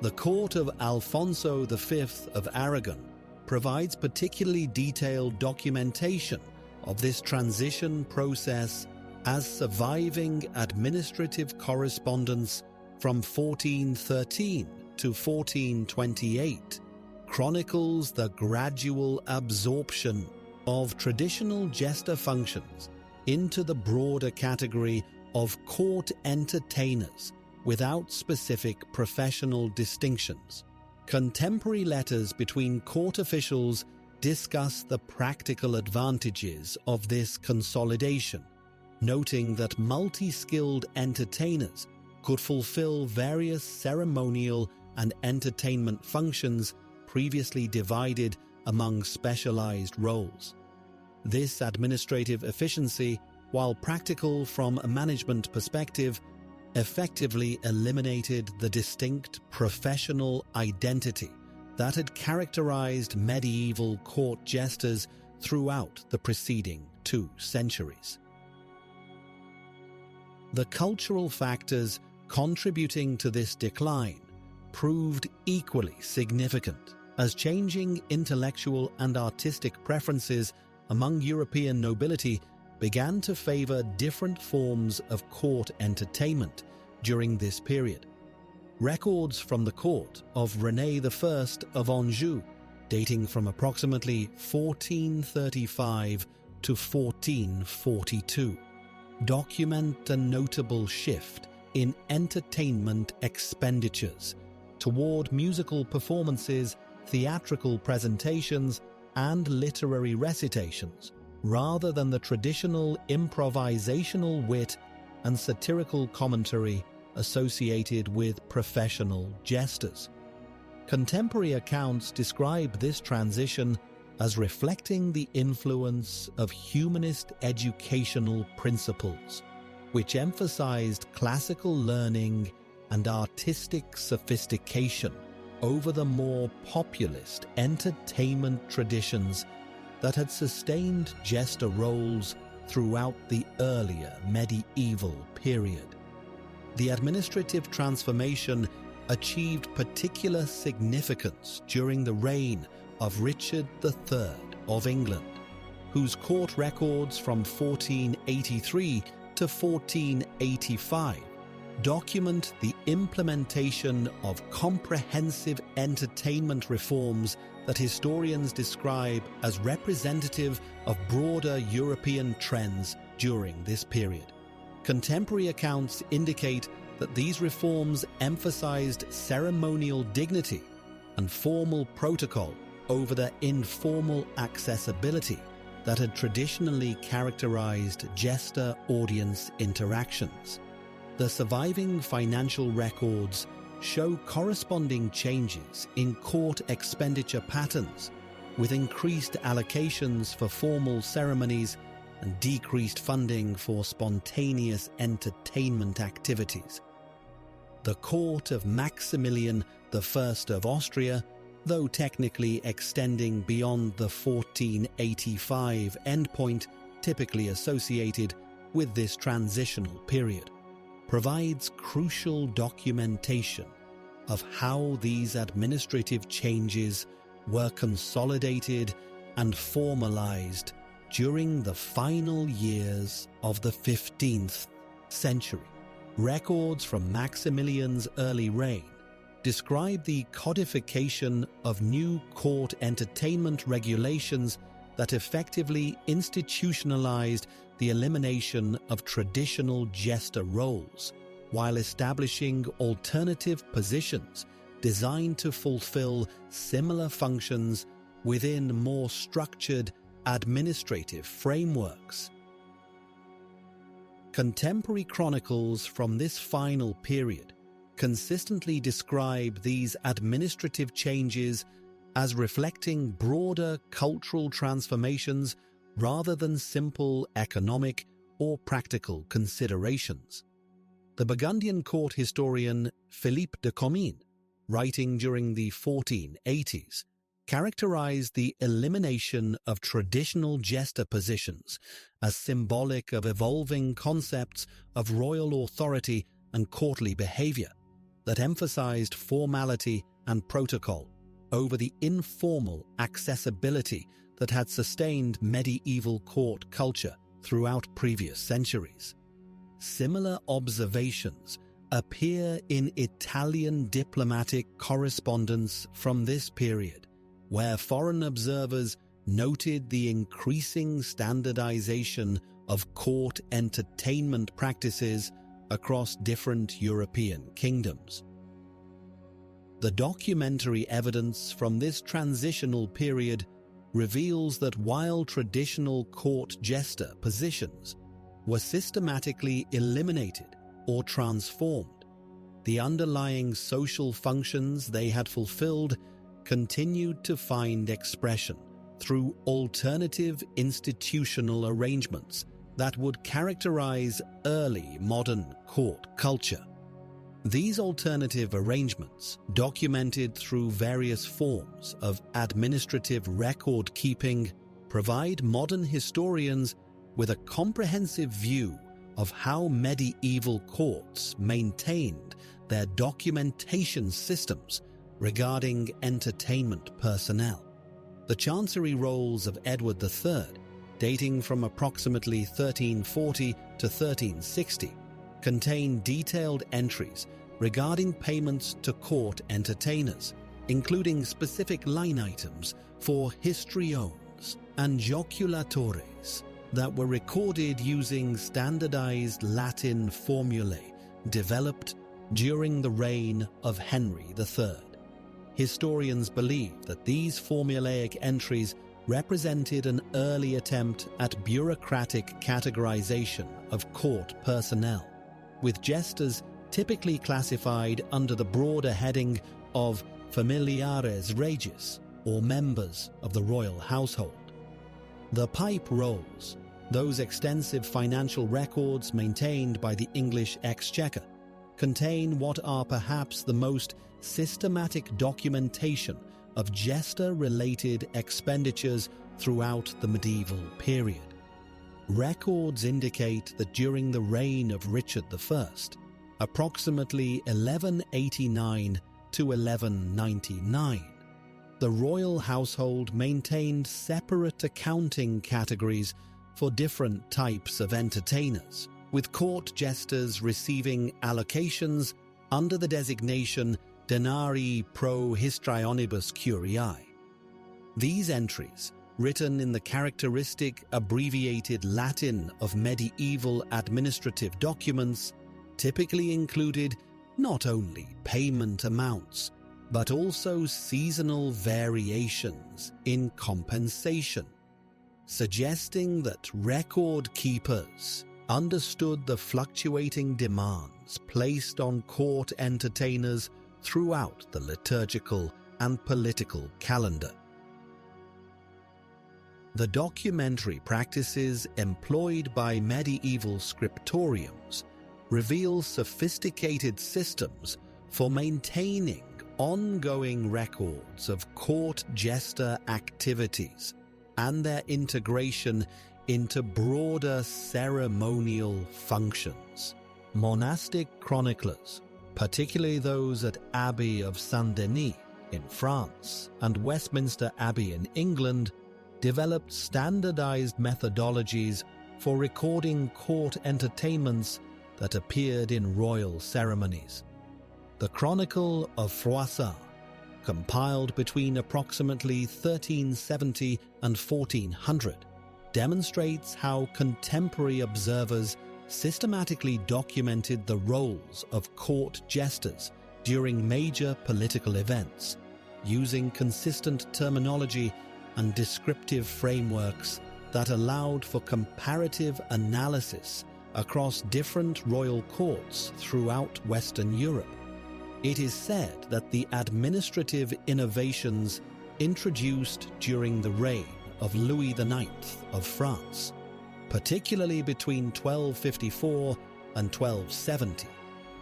The court of Alfonso V of Aragon provides particularly detailed documentation of this transition process, as surviving administrative correspondence from 1413 to 1428 chronicles the gradual absorption of traditional jester functions into the broader category of court entertainers without specific professional distinctions. Contemporary letters between court officials discuss the practical advantages of this consolidation, noting that multi-skilled entertainers could fulfill various ceremonial and entertainment functions previously divided among specialized roles. This administrative efficiency, while practical from a management perspective, effectively eliminated the distinct professional identity that had characterized medieval court jesters throughout the preceding 2 centuries. The cultural factors contributing to this decline proved equally significant, as changing intellectual and artistic preferences among European nobility began to favor different forms of court entertainment during this period. Records from the court of René I of Anjou, dating from approximately 1435 to 1442, document a notable shift in entertainment expenditures toward musical performances, theatrical presentations, and literary recitations, rather than the traditional improvisational wit and satirical commentary associated with professional jesters. Contemporary accounts describe this transition as reflecting the influence of humanist educational principles, which emphasized classical learning and artistic sophistication over the more populist entertainment traditions that had sustained jester roles throughout the earlier medieval period. The administrative transformation achieved particular significance during the reign of Richard III of England, whose court records from 1483 to 1485 document the implementation of comprehensive entertainment reforms that historians describe as representative of broader European trends during this period. Contemporary accounts indicate that these reforms emphasized ceremonial dignity and formal protocol over the informal accessibility that had traditionally characterized jester audience interactions. The surviving financial records show corresponding changes in court expenditure patterns, with increased allocations for formal ceremonies and decreased funding for spontaneous entertainment activities. The court of Maximilian I of Austria, though technically extending beyond the 1485 endpoint typically associated with this transitional period, provides crucial documentation of how these administrative changes were consolidated and formalized during the final years of the 15th century. Records from Maximilian's early reign describe the codification of new court entertainment regulations that effectively institutionalized the elimination of traditional jester roles, while establishing alternative positions designed to fulfill similar functions within more structured administrative frameworks. Contemporary chronicles from this final period consistently describe these administrative changes as reflecting broader cultural transformations rather than simple economic or practical considerations. The Burgundian court historian Philippe de Comines writing during the 1480s, characterized the elimination of traditional jester positions as symbolic of evolving concepts of royal authority and courtly behavior that emphasized formality and protocol over the informal accessibility that had sustained medieval court culture throughout previous centuries. Similar observations appear in Italian diplomatic correspondence from this period, where foreign observers noted the increasing standardization of court entertainment practices across different European kingdoms. The documentary evidence from this transitional period reveals that while traditional court jester positions were systematically eliminated or transformed, the underlying social functions they had fulfilled continued to find expression through alternative institutional arrangements that would characterize early modern court culture. These alternative arrangements, documented through various forms of administrative record-keeping, provide modern historians with a comprehensive view of how medieval courts maintained their documentation systems regarding entertainment personnel. The chancery rolls of Edward III, dating from approximately 1340 to 1360, contain detailed entries regarding payments to court entertainers, including specific line items for histriones and joculatores that were recorded using standardized Latin formulae developed during the reign of Henry III. Historians believe that these formulaic entries represented an early attempt at bureaucratic categorization of court personnel, with jesters typically classified under the broader heading of familiares regis, or members of the royal household. The pipe rolls, those extensive financial records maintained by the English Exchequer, contain what are perhaps the most systematic documentation of jester-related expenditures throughout the medieval period. Records indicate that during the reign of Richard I, approximately 1189 to 1199, the royal household maintained separate accounting categories for different types of entertainers, with court jesters receiving allocations under the designation denarii pro histrionibus curiae. These entries, written in the characteristic abbreviated Latin of medieval administrative documents, typically included not only payment amounts, but also seasonal variations in compensation, suggesting that record keepers understood the fluctuating demands placed on court entertainers throughout the liturgical and political calendar. The documentary practices employed by medieval scriptoriums reveal sophisticated systems for maintaining ongoing records of court jester activities and their integration into broader ceremonial functions. Monastic chroniclers, particularly those at Abbey of Saint-Denis in France and Westminster Abbey in England, developed standardized methodologies for recording court entertainments that appeared in royal ceremonies. The Chronicle of Froissart, compiled between approximately 1370 and 1400, demonstrates how contemporary observers systematically documented the roles of court jesters during major political events, using consistent terminology and descriptive frameworks that allowed for comparative analysis across different royal courts throughout Western Europe. It is said that the administrative innovations introduced during the reign of Louis IX of France, particularly between 1254 and 1270,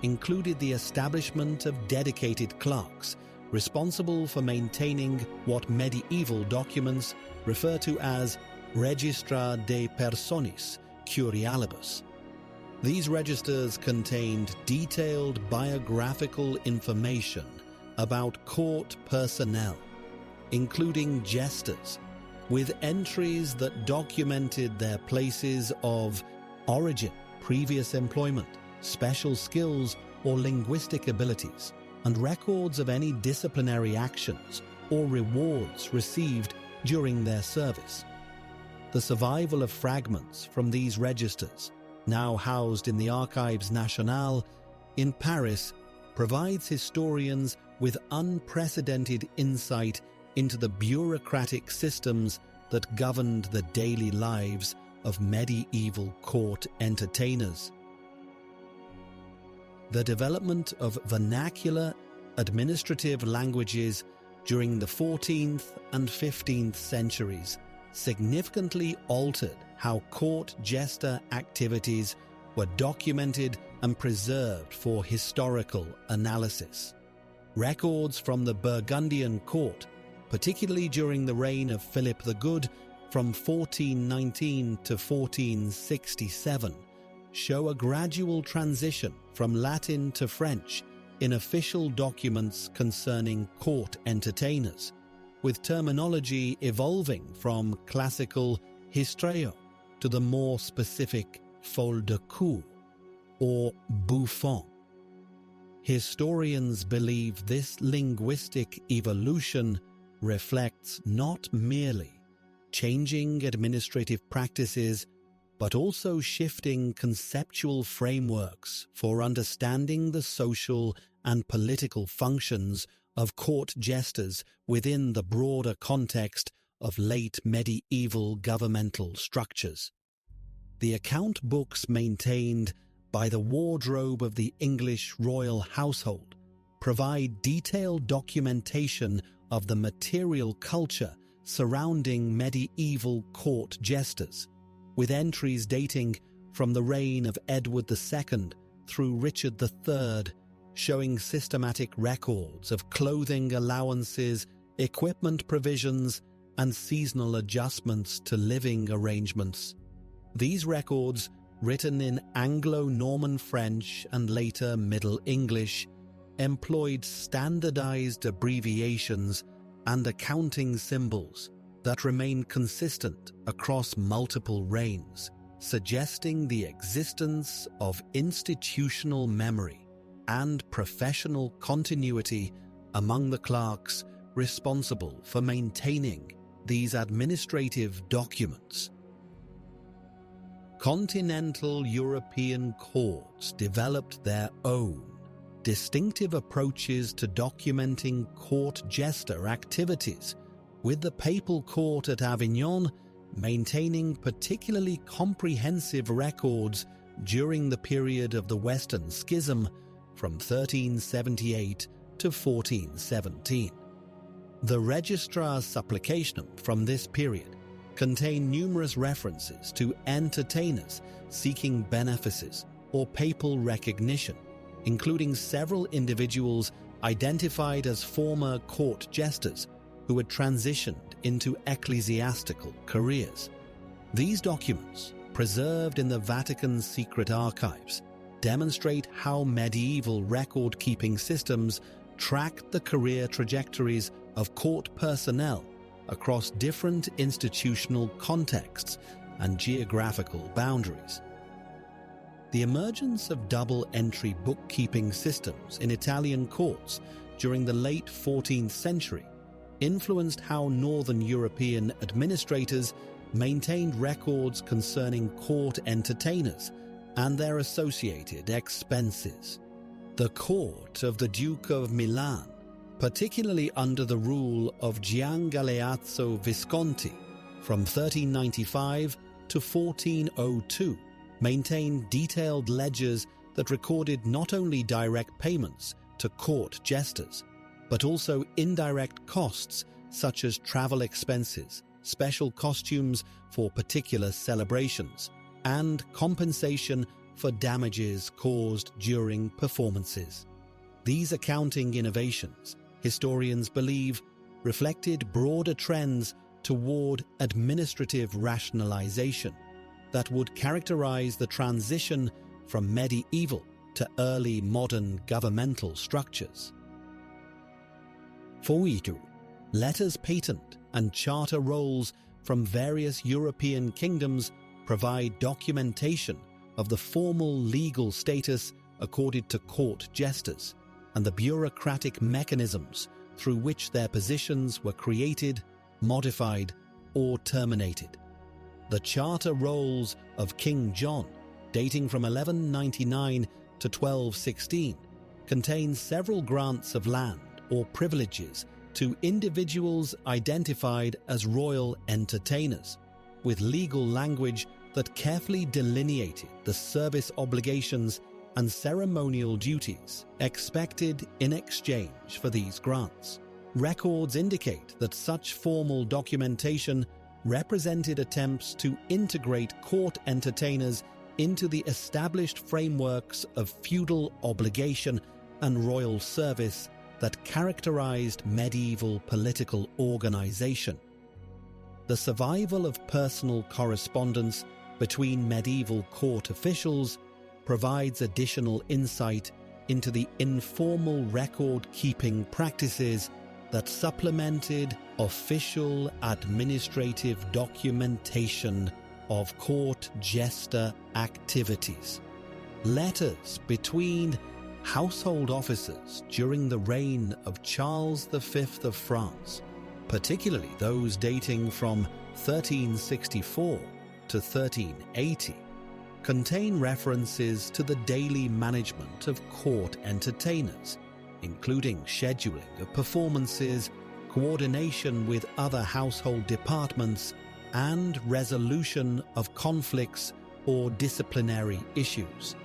included the establishment of dedicated clerks responsible for maintaining what medieval documents refer to as Registra de Personis Curialibus. These registers contained detailed biographical information about court personnel, including jesters, with entries that documented their places of origin, previous employment, special skills or linguistic abilities, and records of any disciplinary actions or rewards received during their service. The survival of fragments from these registers, now housed in the Archives Nationales in Paris, provides historians with unprecedented insight into the bureaucratic systems that governed the daily lives of medieval court entertainers. The development of vernacular administrative languages during the 14th and 15th centuries significantly altered how court jester activities were documented and preserved for historical analysis. Records from the Burgundian court, particularly during the reign of Philip the Good from 1419 to 1467, show a gradual transition from Latin to French in official documents concerning court entertainers, with terminology evolving from classical histreo to the more specific fol de cour or bouffon. Historians believe this linguistic evolution reflects not merely changing administrative practices, but also shifting conceptual frameworks for understanding the social and political functions of court jesters within the broader context of late medieval governmental structures. The account books maintained by the wardrobe of the English royal household provide detailed documentation of the material culture surrounding medieval court jesters, with entries dating from the reign of Edward II through Richard III, showing systematic records of clothing allowances, equipment provisions, and seasonal adjustments to living arrangements. These records, written in Anglo-Norman French and later Middle English, employed standardized abbreviations and accounting symbols that remain consistent across multiple reigns, suggesting the existence of institutional memory and professional continuity among the clerks responsible for maintaining these administrative documents. Continental European courts developed their own distinctive approaches to documenting court jester activities, with the papal court at Avignon maintaining particularly comprehensive records during the period of the Western Schism from 1378 to 1417. The Registra Supplicationum from this period contain numerous references to entertainers seeking benefices or papal recognition, including several individuals identified as former court jesters who had transitioned into ecclesiastical careers. These documents, preserved in the Vatican's secret archives, demonstrate how medieval record-keeping systems tracked the career trajectories of court personnel across different institutional contexts and geographical boundaries. The emergence of double-entry bookkeeping systems in Italian courts during the late 14th century influenced how Northern European administrators maintained records concerning court entertainers and their associated expenses. The court of the Duke of Milan, particularly under the rule of Gian Galeazzo Visconti from 1395 to 1402, maintained detailed ledgers that recorded not only direct payments to court jesters, but also indirect costs such as travel expenses, special costumes for particular celebrations, and compensation for damages caused during performances. These accounting innovations, historians believe, reflected broader trends toward administrative rationalization that would characterize the transition from medieval to early modern governmental structures. Foitu, letters patent and charter rolls from various European kingdoms provide documentation of the formal legal status accorded to court jesters and the bureaucratic mechanisms through which their positions were created, modified, or terminated. The charter rolls of King John, dating from 1199 to 1216, contain several grants of land or privileges to individuals identified as royal entertainers, with legal language that carefully delineated the service obligations and ceremonial duties expected in exchange for these grants. Records indicate that such formal documentation represented attempts to integrate court entertainers into the established frameworks of feudal obligation and royal service that characterized medieval political organization. The survival of personal correspondence between medieval court officials provides additional insight into the informal record-keeping practices that supplemented official administrative documentation of court jester activities. Letters between household officers during the reign of Charles V of France, particularly those dating from 1364 to 1380, contain references to the daily management of court entertainers, including scheduling of performances, coordination with other household departments, and resolution of conflicts or disciplinary issues.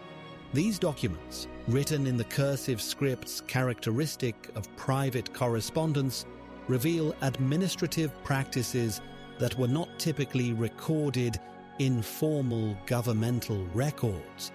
These documents, written in the cursive scripts characteristic of private correspondence, reveal administrative practices that were not typically recorded in formal governmental records.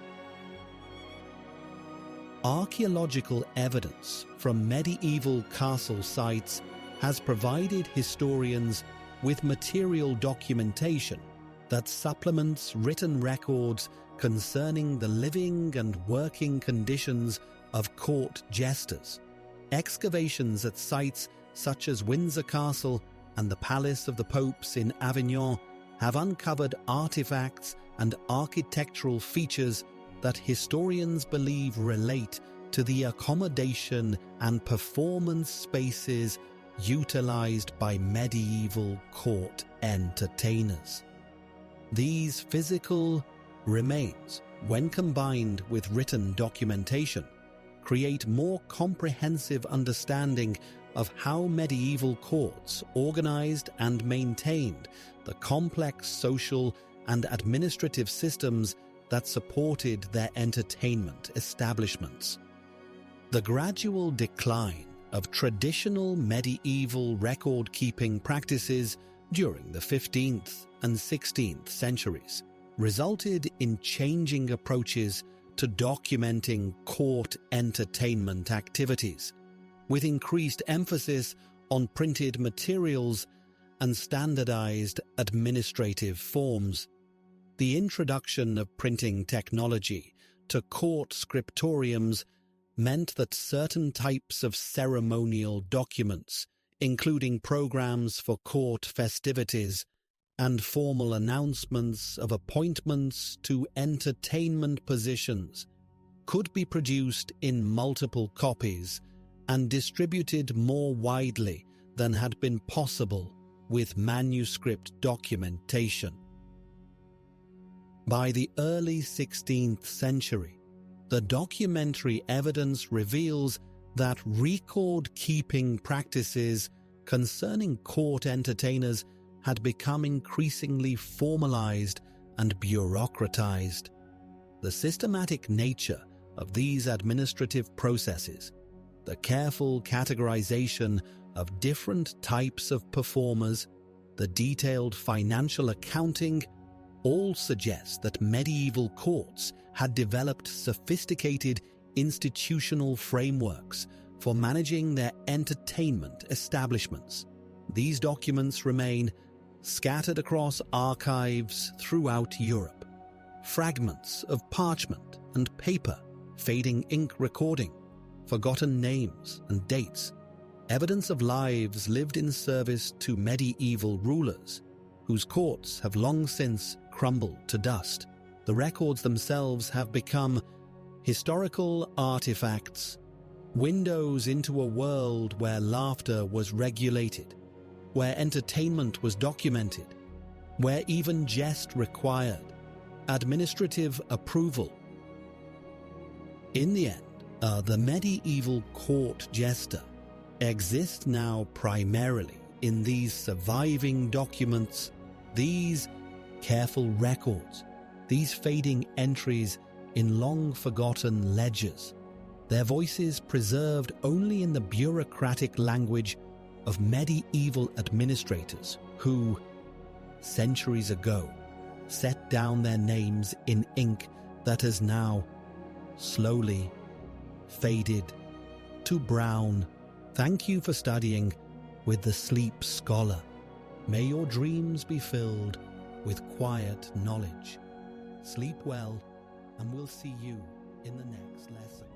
Archaeological evidence from medieval castle sites has provided historians with material documentation that supplements written records concerning the living and working conditions of court jesters. Excavations at sites such as Windsor Castle and the Palace of the Popes in Avignon have uncovered artifacts and architectural features that historians believe relate to the accommodation and performance spaces utilized by medieval court entertainers. These physical remains, when combined with written documentation, create more comprehensive understanding of how medieval courts organized and maintained the complex social and administrative systems that supported their entertainment establishments. The gradual decline of traditional medieval record-keeping practices during the 15th and 16th centuries resulted in changing approaches to documenting court entertainment activities, with increased emphasis on printed materials and standardized administrative forms. The introduction of printing technology to court scriptoriums meant that certain types of ceremonial documents, including programs for court festivities and formal announcements of appointments to entertainment positions, could be produced in multiple copies and distributed more widely than had been possible with manuscript documentation. By the early 16th century, the documentary evidence reveals that record-keeping practices concerning court entertainers had become increasingly formalized and bureaucratized. The systematic nature of these administrative processes, the careful categorization of different types of performers, the detailed financial accounting, all suggest that medieval courts had developed sophisticated institutional frameworks for managing their entertainment establishments. These documents remain scattered across archives throughout Europe. Fragments of parchment and paper, fading ink recording, forgotten names and dates, evidence of lives lived in service to medieval rulers, whose courts have long since crumbled to dust. The records themselves have become historical artifacts, windows into a world where laughter was regulated, where entertainment was documented, where even jest required administrative approval. In the end, the medieval court jester exists now primarily in these surviving documents, these careful records, these fading entries in long-forgotten ledgers, their voices preserved only in the bureaucratic language of medieval administrators who, centuries ago, set down their names in ink that has now slowly faded to brown. Thank you for studying with the Sleep Scholar. May your dreams be filled with quiet knowledge. Sleep well, and we'll see you in the next lesson.